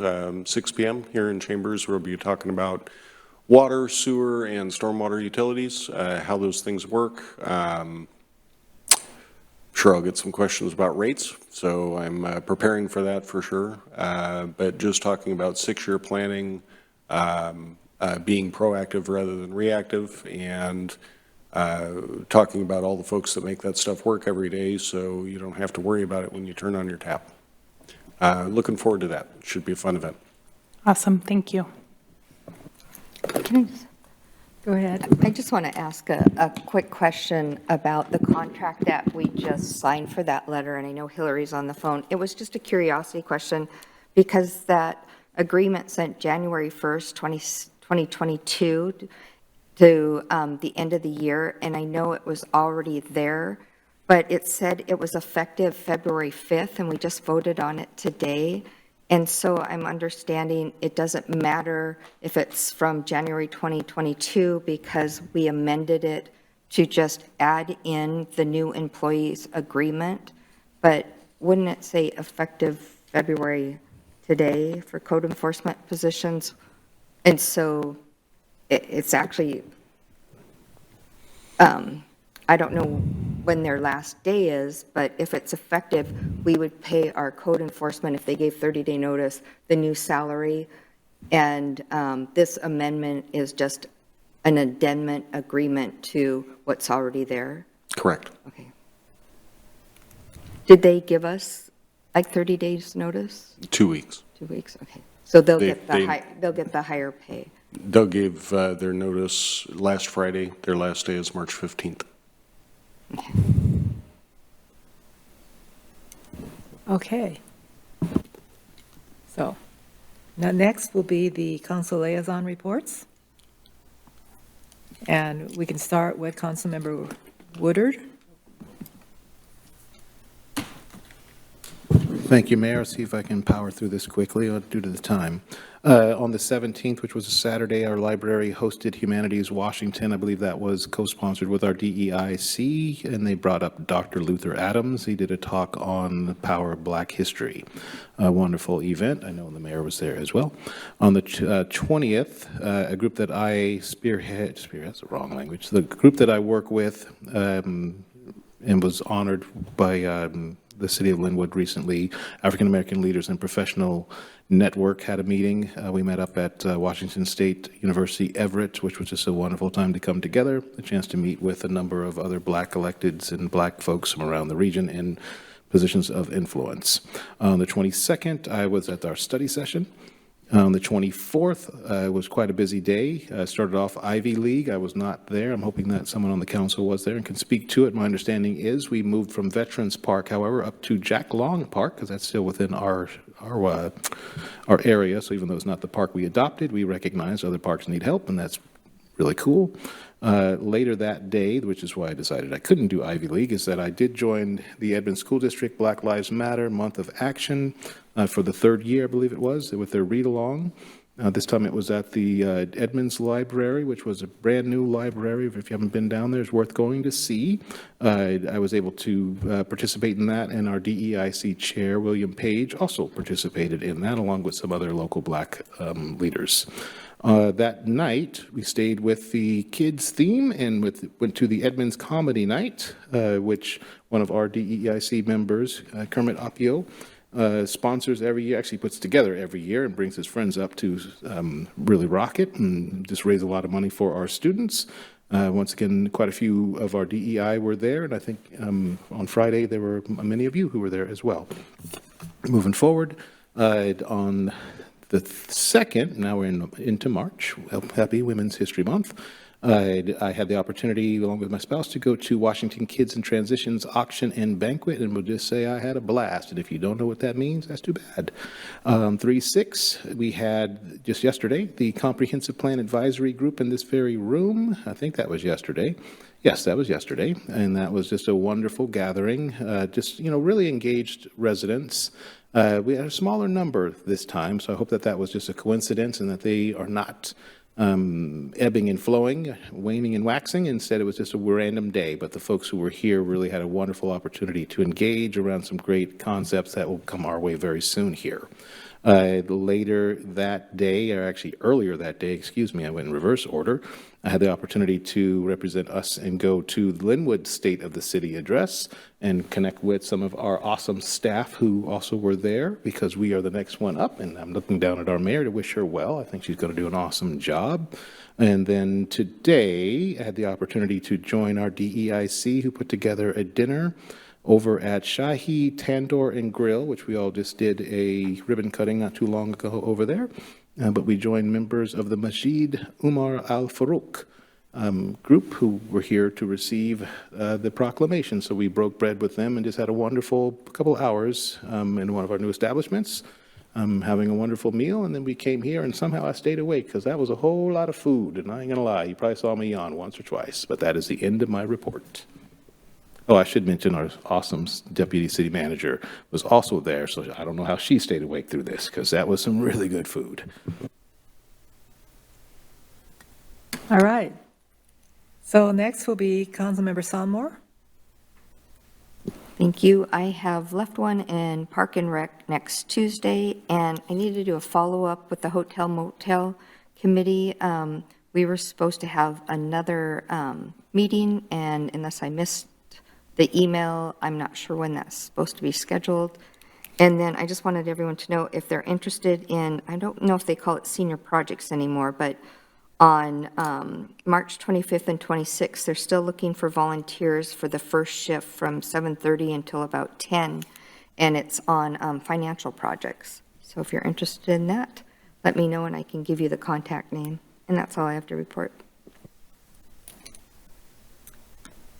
6 p.m. here in Chambers. We'll be talking about water, sewer, and stormwater utilities, how those things work. Sure, I'll get some questions about rates, so I'm preparing for that for sure. But just talking about 6-year planning, being proactive rather than reactive, and talking about all the folks that make that stuff work every day so you don't have to worry about it when you turn on your tap. Looking forward to that. Should be a fun event.
Awesome, thank you.
Go ahead.
I just want to ask a quick question about the contract that we just signed for that letter, and I know Hillary's on the phone. It was just a curiosity question, because that agreement sent January 1st, 2022 to the end of the year, and I know it was already there, but it said it was effective February 5th, and we just voted on it today. And so I'm understanding it doesn't matter if it's from January 2022 because we amended it to just add in the new employees agreement. But wouldn't it say effective February today for code enforcement positions? And so it's actually, I don't know when their last day is, but if it's effective, we would pay our code enforcement, if they gave 30-day notice, the new salary. And this amendment is just an addendum agreement to what's already there?
Correct.
Okay. Did they give us like 30 days notice?
2 weeks.
2 weeks, okay. So they'll
They-
get the higher pay.
They'll give their notice last Friday. Their last day is March 15th.
Okay. So, now next will be the council liaison reports. And we can start with Councilmember Woodard.
Thank you, Mayor. I'll see if I can power through this quickly due to the time. On the 17th, which was a Saturday, our library hosted Humanities Washington. I believe that was co-sponsored with our DEIC, and they brought up Dr. Luther Adams. He did a talk on the power of Black history. A wonderful event. I know the mayor was there as well. On the 20th, a group that I spearhead's the wrong language. The group that I work with and was honored by the city of Lynnwood recently, African American Leaders and Professional Network had a meeting. We met up at Washington State University Everett, which was just a wonderful time to come together, a chance to meet with a number of other Black electeds and Black folks from around the region in positions of influence. On the 22nd, I was at our study session. On the 24th, it was quite a busy day. Started off Ivy League. I was not there. I'm hoping that someone on the council was there and can speak to it. My understanding is we moved from Veterans Park, however, up to Jack Long Park, because that's still within our area. So even though it's not the park we adopted, we recognize other parks need help, and that's really cool. Later that day, which is why I decided I couldn't do Ivy League, is that I did join the Edmonds School District Black Lives Matter Month of Action for the third year, I believe it was, with their read-along. This time it was at the Edmonds Library, which was a brand-new library. If you haven't been down there, it's worth going to see. I was able to participate in that, and our DEIC chair, William Page, also participated in that, along with some other local Black leaders. That night, we stayed with the kids' theme and went to the Edmonds Comedy Night, which one of our DEIC members, Kermit Apio, sponsors every year, actually puts together every year and brings his friends up to really rock it and just raise a lot of money for our students. Once again, quite a few of our DEI were there, and I think on Friday there were many of you who were there as well. Moving forward, on the 2nd, now we're into March, happy Women's History Month. I had the opportunity, along with my spouse, to go to Washington Kids in Transitions Auction and Banquet, and we'll just say I had a blast. And if you don't know what that means, that's too bad. 3-6, we had just yesterday the Comprehensive Plan Advisory Group in this very room. I think that was yesterday. Yes, that was yesterday, and that was just a wonderful gathering, just, really engaged residents. We had a smaller number this time, so I hope that that was just a coincidence and that they are not ebbing and flowing, waning and waxing. Instead, it was just a random day, but the folks who were here really had a wonderful opportunity to engage around some great concepts that will come our way very soon here. Later that day, or actually earlier that day, excuse me, I went in reverse order. I had the opportunity to represent us and go to the Lynnwood State of the City address and connect with some of our awesome staff who also were there, because we are the next one up, and I'm looking down at our mayor to wish her well. I think she's going to do an awesome job. And then today, I had the opportunity to join our DEIC, who put together a dinner over at Shahi Tandoor and Grill, which we all just did a ribbon cutting not too long ago over there. But we joined members of the Masjid Umar Al Farouk group who were here to receive the proclamation. So we broke bread with them and just had a wonderful couple hours in one of our new establishments, having a wonderful meal. And then we came here, and somehow I stayed awake because that was a whole lot of food. And I ain't gonna lie, you probably saw me yawn once or twice, but that is the end of my report. Oh, I should mention our awesome deputy city manager was also there, so I don't know how she stayed awake through this, because that was some really good food.
All right. So next will be Councilmember Sonmore.
Thank you. I have left one in Park and Rec next Tuesday, and I need to do a follow-up with the Hotel Motel Committee. We were supposed to have another meeting, and unless I missed the email, I'm not sure when that's supposed to be scheduled. And then I just wanted everyone to know if they're interested in, I don't know if they call it senior projects anymore, but on March 25th and 26th, they're still looking for volunteers for the first shift from 7:30 until about 10, and it's on financial projects. So if you're interested in that, let me know and I can give you the contact name. And that's all I have to report.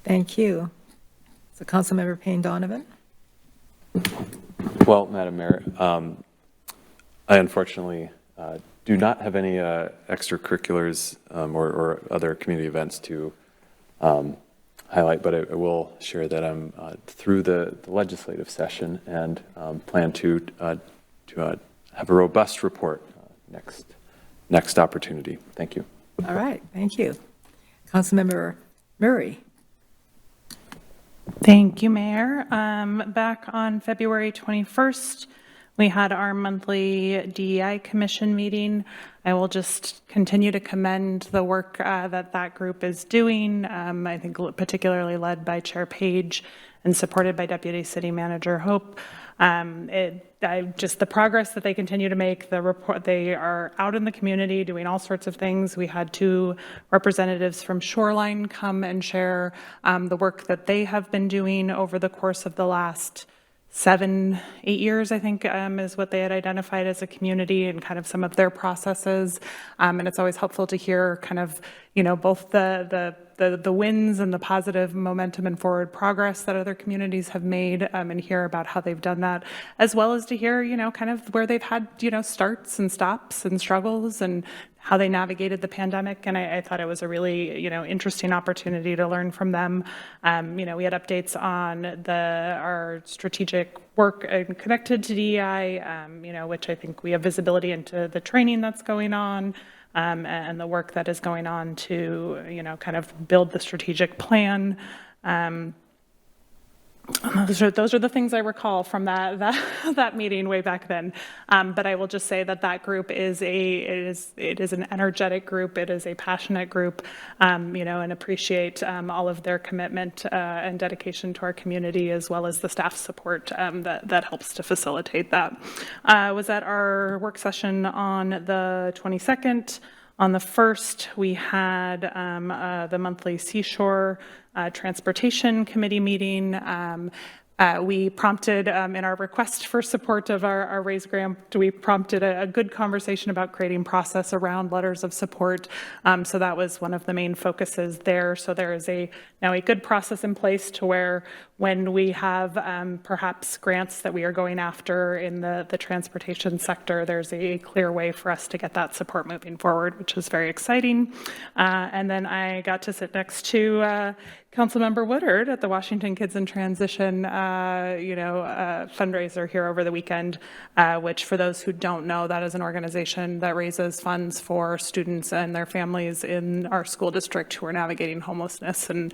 Thank you. So Councilmember Payne Donovan.
Well, Madam Mayor, I unfortunately do not have any extracurriculars or other community events to highlight, but I will share that I'm through the legislative session and plan to have a robust report next opportunity. Thank you.
All right, thank you. Councilmember Murray.
Thank you, Mayor. Back on February 21st, we had our monthly DEI Commission meeting. I will just continue to commend the work that group is doing, I think particularly led by Chair Page and supported by Deputy City Manager Hope. Just the progress that they continue to make, the report, they are out in the community doing all sorts of things. We had 2 representatives from Shoreline come and share the work that they have been doing over the course of the last 7-8 years, I think, is what they had identified as a community, and kind of some of their processes. And it's always helpful to hear kind of, both the wins and the positive momentum and forward progress that other communities have made, and hear about how they've done that, as well as to hear, kind of where they've had, starts and stops and struggles and how they navigated the pandemic. And I thought it was a really, interesting opportunity to learn from them. We had updates on our strategic work connected to DEI, which I think we have visibility into the training that's going on, and the work that is going on to, kind of build the strategic plan. Those are the things I recall from that meeting way back then. But I will just say that group is an energetic group. It is a passionate group, and appreciate all of their commitment and dedication to our community, as well as the staff support that helps to facilitate that. Was at our work session on the 22nd. On the 1st, we had the monthly Seashore Transportation Committee meeting. We prompted, in our request for support of our RAISE grant, we prompted a good conversation about creating process around letters of support. So that was one of the main focuses there. So there is now a good process in place to where when we have perhaps grants that we are going after in the transportation sector, there's a clear way for us to get that support moving forward, which is very exciting. And then I got to sit next to Councilmember Woodard at the Washington Kids in Transition, fundraiser here over the weekend, which for those who don't know, that is an organization that raises funds for students and their families in our school district who are navigating homelessness. And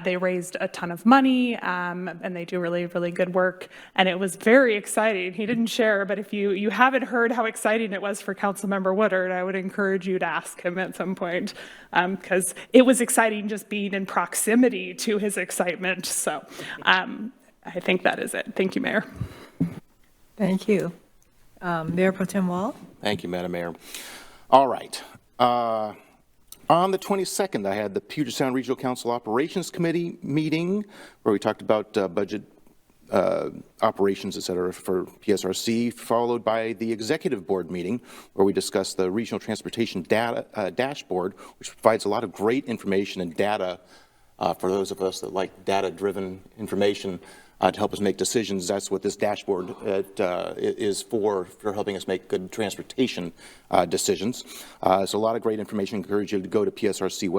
they raised a ton of money, and they do really, really good work. And it was very exciting. He didn't share, but if you haven't heard how exciting it was for Councilmember Woodard, I would encourage you to ask him at some point, because it was exciting just being in proximity to his excitement. So I think that is it. Thank you, Mayor.
Thank you. Mayor Pro Tem Wall?
Thank you, Madam Mayor. All right. On the 22nd, I had the Puget Sound Regional Council Operations Committee meeting where we talked about budget operations, et cetera, for PSRC, followed by the Executive Board meeting where we discussed the Regional Transportation Data Dashboard, which provides a lot of great information and data for those of us that like data-driven information to help us make decisions. That's what this dashboard is for helping us make good transportation decisions. So a lot of great information. I encourage you to go to PSRC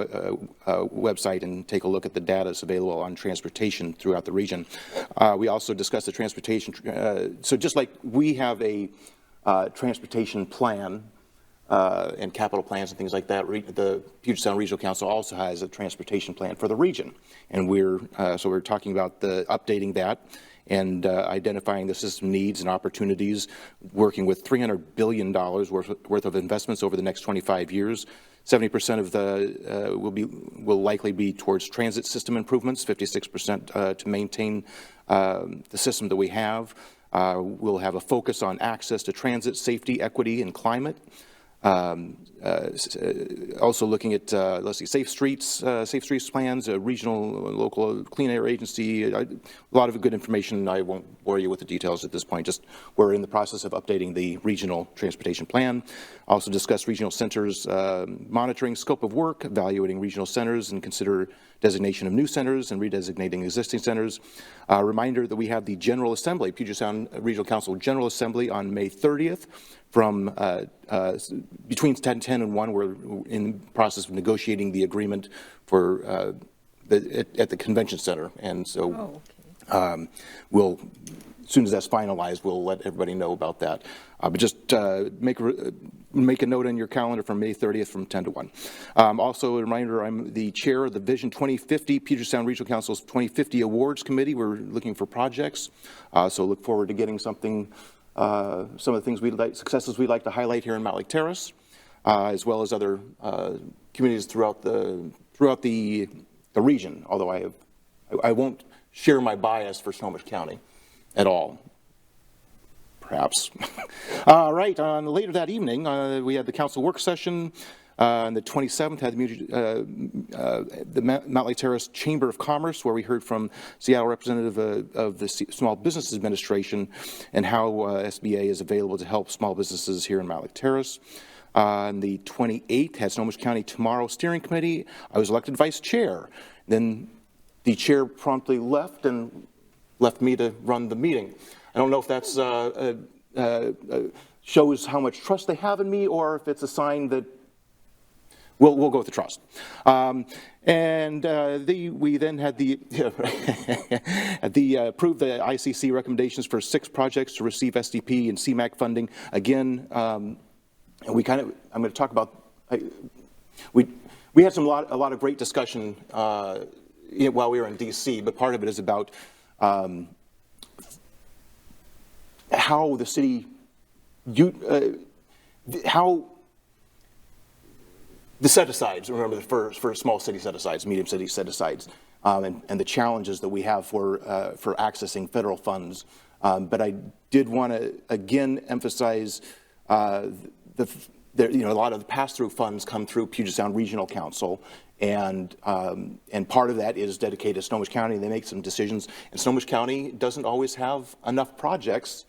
website and take a look at the data that's available on transportation throughout the region. We also discussed the transportation. So just like we have a transportation plan and capital plans and things like that, the Puget Sound Regional Council also has a transportation plan for the region. And we're talking about updating that and identifying the system needs and opportunities, working with $300 billion worth of investments over the next 25 years. 70% of the will likely be towards transit system improvements, 56% to maintain the system that we have. We'll have a focus on access to transit, safety, equity, and climate. Also looking at, safe streets plans, regional, local clean air agency, a lot of good information. I won't bore you with the details at this point, just we're in the process of updating the regional transportation plan. Also discuss regional centers, monitoring scope of work, evaluating regional centers, and consider designation of new centers and redesignating existing centers. Reminder that we have the General Assembly, Puget Sound Regional Council General Assembly on May 30th from between 10 and 1. We're in the process of negotiating the agreement for at the convention center. And so we'll, as soon as that's finalized, we'll let everybody know about that. But just make a note on your calendar for May 30th from 10 to 1. Also a reminder, I'm the chair of the Vision 2050, Puget Sound Regional Council's 2050 Awards Committee. We're looking for projects. So look forward to getting something, some of the things successes we'd like to highlight here in Mountlake Terrace, as well as other communities throughout the region, although I won't share my bias for Snohomish County at all. Perhaps. Right, later that evening, we had the council work session. On the 27th, had the Mountlake Terrace Chamber of Commerce, where we heard from Seattle representative of the Small Business Administration and how SBA is available to help small businesses here in Mountlake Terrace. On the 28th, had Snohomish County Tomorrow Steering Committee. I was elected vice chair. Then the chair promptly left and left me to run the meeting. I don't know if that's shows how much trust they have in me, or if it's a sign that we'll go with the trust. We then had approved the ICC recommendations for 6 projects to receive SDP and CMAQ funding. Again, I'm going to talk about. We had a lot of great discussion while we were in DC, but part of it is about how the city, how the set-asides, remember for small city set-asides, medium city set-asides, and the challenges that we have for accessing federal funds. But I did want to again emphasize a lot of the pass-through funds come through Puget Sound Regional Council, And part of that is dedicated to Snohomish County. They make some decisions, and Snohomish County doesn't always have enough projects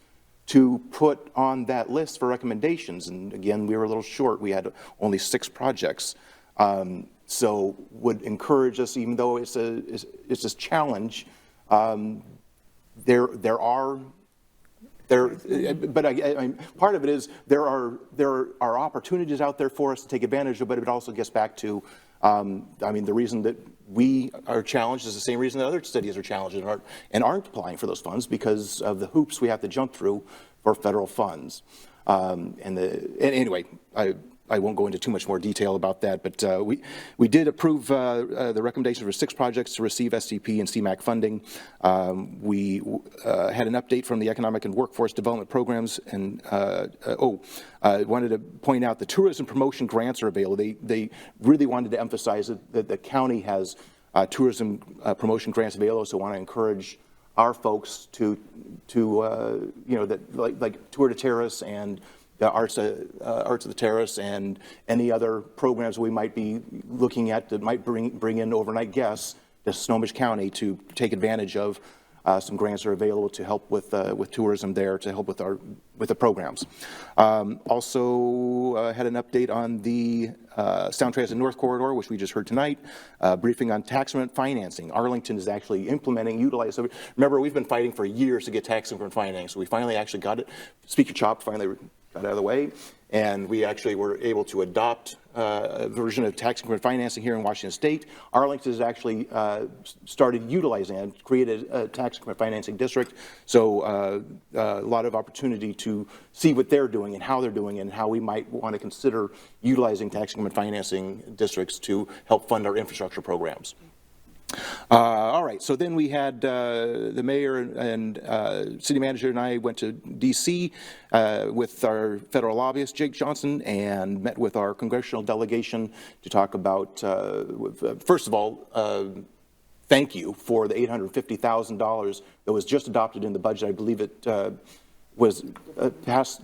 to put on that list for recommendations. And again, we were a little short. We had only 6 projects. So would encourage us, even though it's a challenge, but part of it is there are opportunities out there for us to take advantage of, but it also gets back to, the reason that we are challenged is the same reason that other cities are challenged and aren't applying for those funds, because of the hoops we have to jump through for federal funds. Anyway, I won't go into too much more detail about that, but we did approve the recommendations for 6 projects to receive SCP and CMAQ funding. We had an update from the Economic and Workforce Development Programs, and I wanted to point out the tourism promotion grants are available. They really wanted to emphasize that the county has tourism promotion grants available, so I want to encourage our folks to like Tour de Terrace and the Arts of the Terrace and any other programs we might be looking at that might bring in overnight guests to Snohomish County to take advantage of. Some grants are available to help with tourism there, to help with the programs. Also had an update on the Sound Transit North Corridor, which we just heard tonight. Briefing on tax increment financing. Arlington is actually utilizing. So remember, we've been fighting for years to get tax increment financing. So we finally actually got it. Speaker Chop finally got out of the way, and we actually were able to adopt a version of tax increment financing here in Washington State. Arlington has actually started utilizing it, created a tax increment financing district, so a lot of opportunity to see what they're doing and how they're doing it and how we might want to consider utilizing tax increment financing districts to help fund our infrastructure programs. All right, so then we had the mayor and city manager and I went to D.C. With our federal lobbyist, Jake Johnson, and met with our congressional delegation to talk about, first of all, thank you for the $850,000 that was just adopted in the budget. I believe it was passed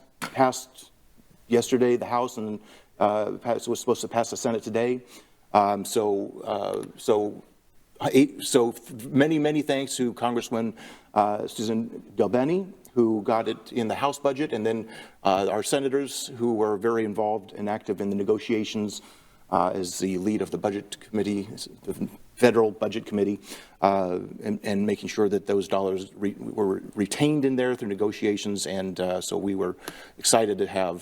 yesterday, the House, and was supposed to pass the Senate today. So many thanks to Congresswoman Susan Delbeni, who got it in the House budget, and then our senators who were very involved and active in the negotiations as the lead of the budget committee, the federal budget committee, and making sure that those dollars were retained in there through negotiations. And so we were excited to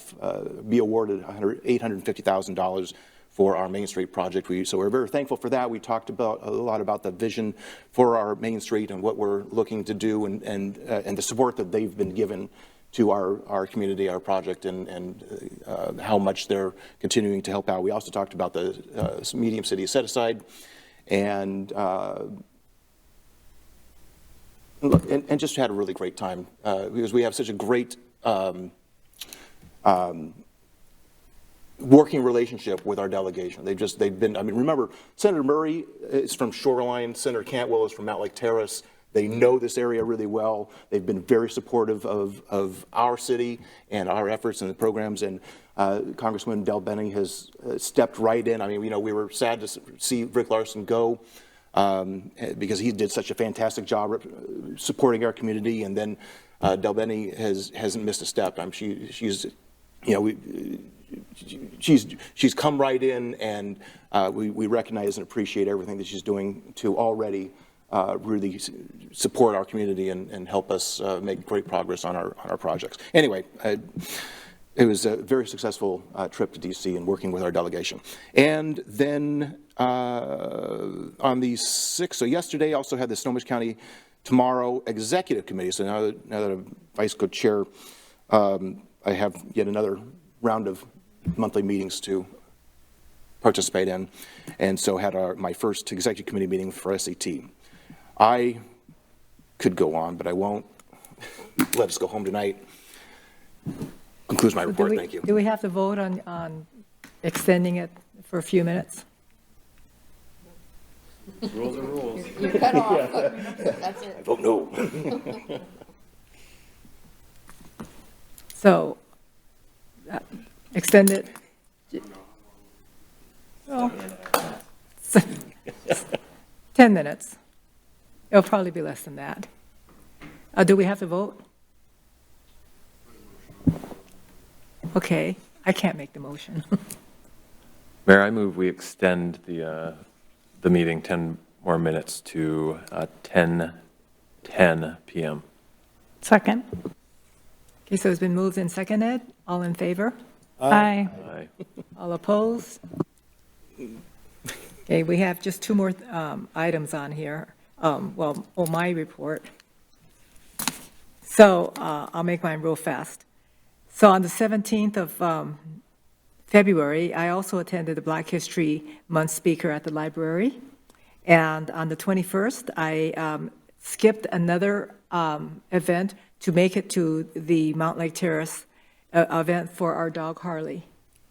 be awarded $850,000 for our Main Street project. So we're very thankful for that. We talked a lot about the vision for our Main Street and what we're looking to do, and the support that they've been given to our community, our project, and how much they're continuing to help out. We also talked about the medium city set aside, and just had a really great time because we have such a great working relationship with our delegation. They've been, remember, Senator Murray is from Shoreline, Senator Cantwell is from Mountlake Terrace. They know this area really well. They've been very supportive of our city and our efforts and the programs, and Congresswoman Delbeni has stepped right in. We were sad to see Rick Larson go because he did such a fantastic job supporting our community, and then Delbeni hasn't missed a step. She's come right in, and we recognize and appreciate everything that she's doing to already really support our community and help us make great progress on our projects. Anyway, it was a very successful trip to D.C. and working with our delegation. And then on the 6th, so yesterday, also had the Snohomish County Tomorrow Executive Committee. So now that I'm Vice Co-Chair, I have yet another round of monthly meetings to participate in, and so had my first executive committee meeting for SAT. I could go on, but I won't. Let us go home tonight. Concludes my report. Thank you.
Do we have to vote on extending it for a few minutes?
Rules are rules.
You're cut off. That's it.
I vote no.
So, extend it. Oh. 10 minutes. It'll probably be less than that. Do we have to vote? Okay, I can't make the motion.
Mayor, I move we extend the meeting 10 more minutes to 10:10 PM.
Second.
Okay, so it's been moved and seconded. All in favor?
Aye.
Aye.
All opposed? Okay, we have just two more items on here. My report. So I'll make mine real fast. So on the 17th of February, I also attended the Black History Month speaker at the library. And on the 21st, I skipped another event to make it to the Mountlake Terrace event for our dog Harley,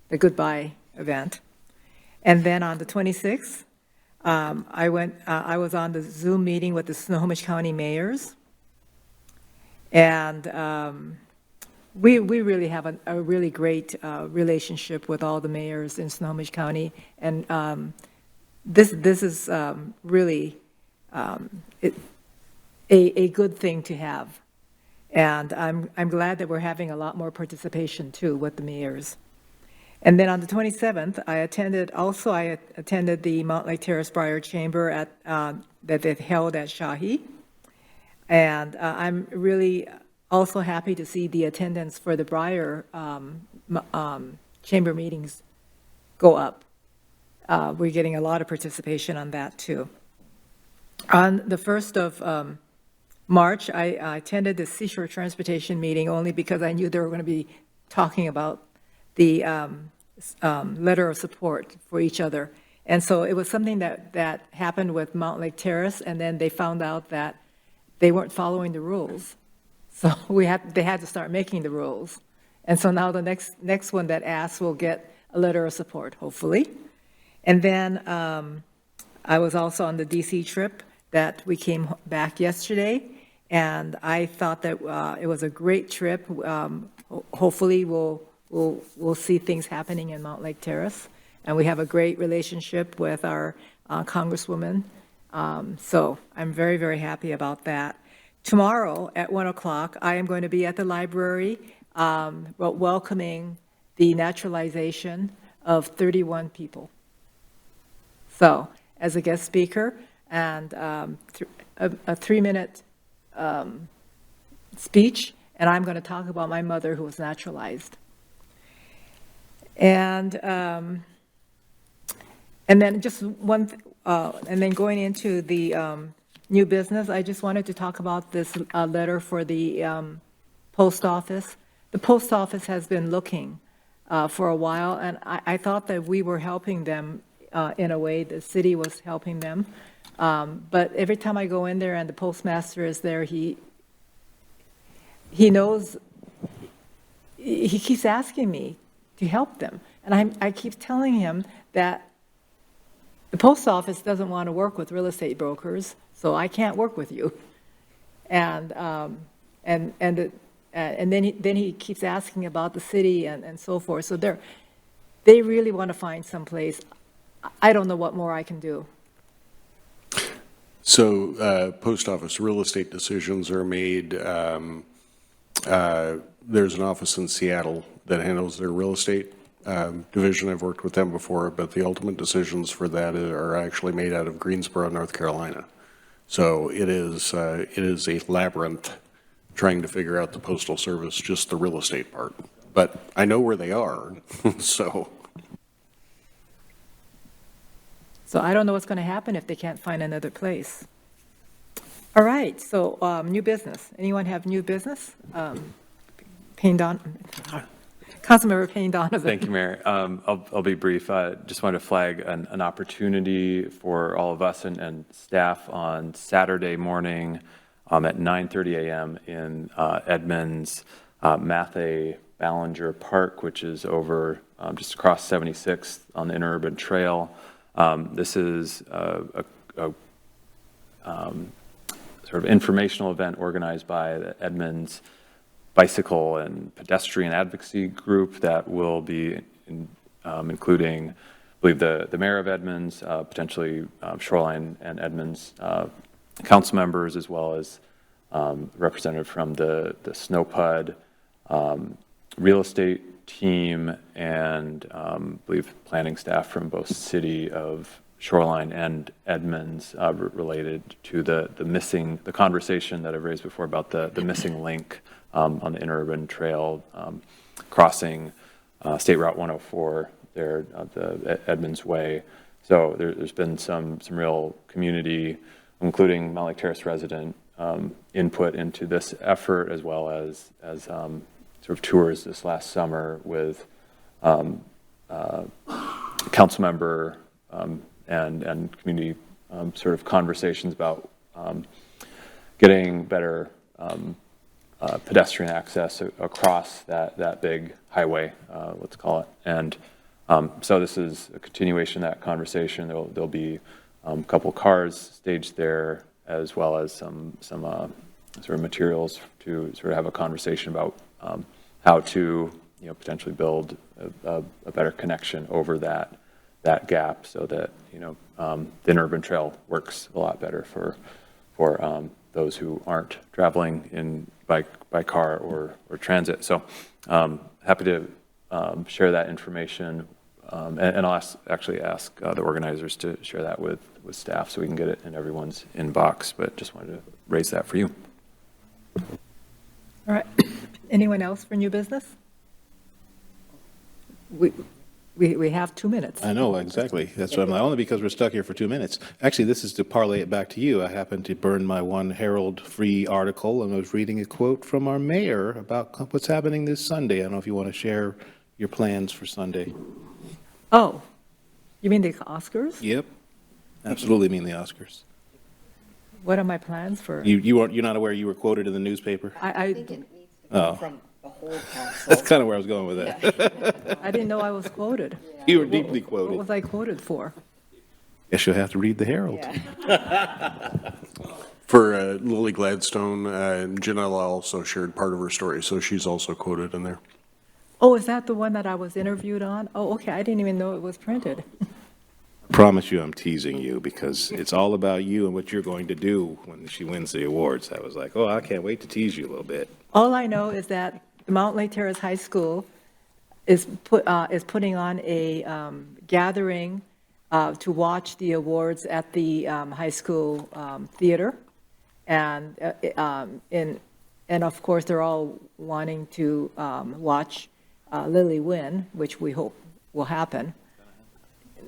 the goodbye event. And then on the 26th, I was on the Zoom meeting with the Snohomish County mayors. And we really have a really great relationship with all the mayors in Snohomish County. And this is really a good thing to have. And I'm glad that we're having a lot more participation too with the mayors. And then on the 27th, I attended the Mountlake Terrace Briar Chamber that they held at Shahi. And I'm really also happy to see the attendance for the Briar Chamber meetings go up. We're getting a lot of participation on that too. On the 1st of March, I attended the Seashore Transportation meeting only because I knew they were going to be talking about the letter of support for each other. And so it was something that happened with Mountlake Terrace, and then they found out that they weren't following the rules. So they had to start making the rules. And so now the next one that asks will get a letter of support, hopefully. And then I was also on the DC trip that we came back yesterday, and I thought that it was a great trip. Hopefully we'll see things happening in Mountlake Terrace, and we have a great relationship with our Congresswoman. So I'm very, very happy about that. Tomorrow at 1 o'clock, I am going to be at the library welcoming the naturalization of 31 people. So as a guest speaker, and a 3-minute speech, and I'm going to talk about my mother who was naturalized. And then just and then going into the new business, I just wanted to talk about this letter for the post office. The post office has been looking for a while, and I thought that we were helping them in a way. The city was helping them. But every time I go in there and the postmaster is there, he knows, he keeps asking me to help them. And I keep telling him that the post office doesn't want to work with real estate brokers, so I can't work with you. And then he keeps asking about the city and so forth. So they really want to find someplace. I don't know what more I can do.
So post office real estate decisions are made. There's an office in Seattle that handles their real estate division. I've worked with them before, but the ultimate decisions for that are actually made out of Greensboro, North Carolina. So it is a labyrinth trying to figure out the Postal Service, just the real estate part. But I know where they are, so.
So I don't know what's going to happen if they can't find another place. All right, so new business. Anyone have new business? Councilmember Payne Donovan.
Thank you, Mayor. I'll be brief. Just wanted to flag an opportunity for all of us and staff on Saturday morning at 9:30 a.m. in Edmonds, Mathey Ballinger Park, which is over just across 76th on the Interurban Trail. This is a sort of informational event organized by the Edmonds Bicycle and Pedestrian Advocacy Group that will be including believe the mayor of Edmonds, potentially Shoreline and Edmonds council members, as well as representative from the SNOPUD real estate team, and I believe planning staff from both city of Shoreline and Edmonds related to the conversation that I've raised before about the missing link on the interurban trail crossing State Route 104 there, the Edmonds Way. So there's been some real community, including Mountlake Terrace resident input into this effort, as well as sort of tours this last summer with council member and community sort of conversations about getting better pedestrian access across that big highway, let's call it. And so this is a continuation of that conversation. There'll be a couple cars staged there, as well as some sort of materials to sort of have a conversation about how to potentially build a better connection over that gap, so that the interurban trail works a lot better for those who aren't traveling by car or transit. So happy to share that information, and I'll actually ask the organizers to share that with staff so we can get it in everyone's inbox, but just wanted to raise that for you.
All right. Anyone else for new business? We have 2 minutes.
I know, exactly. That's what I'm like, only because we're stuck here for 2 minutes. Actually, this is to parlay it back to you. I happened to burn my one Herald-free article, and I was reading a quote from our mayor about what's happening this Sunday. I don't know if you want to share your plans for Sunday.
Oh, you mean the Oscars?
Yep, absolutely mean the Oscars.
What are my plans for?
You're not aware you were quoted in the newspaper?
I
think it needs to come from the whole council.
That's kind of where I was going with that.
I didn't know I was quoted.
You were deeply quoted.
What was I quoted for?
Guess you'll have to read the Herald.
For Lily Gladstone, Janella also shared part of her story, so she's also quoted in there.
Oh, is that the one that I was interviewed on? Oh, okay, I didn't even know it was printed.
I promise you I'm teasing you, because it's all about you and what you're going to do when she wins the awards. I was like, oh, I can't wait to tease you a little bit.
All I know is that the Mountlake Terrace High School is putting on a gathering to watch the awards at the high school theater, and of course they're all wanting to watch Lily win, which we hope will happen.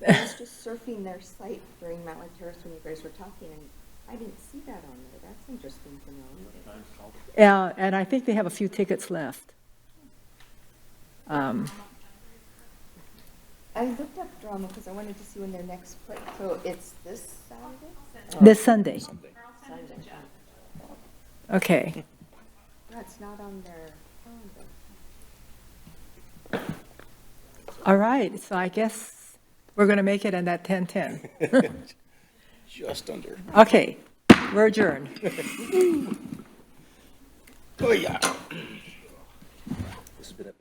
I was just surfing their site during Mountlake Terrace when you guys were talking, and I didn't see that on there. That's interesting to know.
And I think they have a few tickets left.
I looked up drama because I wanted to see when their next play. So it's this Saturday?
This Sunday.
Sunday.
Okay.
That's not on their calendar.
All right, so I guess we're going to make it in that 10:10.
Just under.
Okay, we're adjourned.
Oh, yeah. This has been a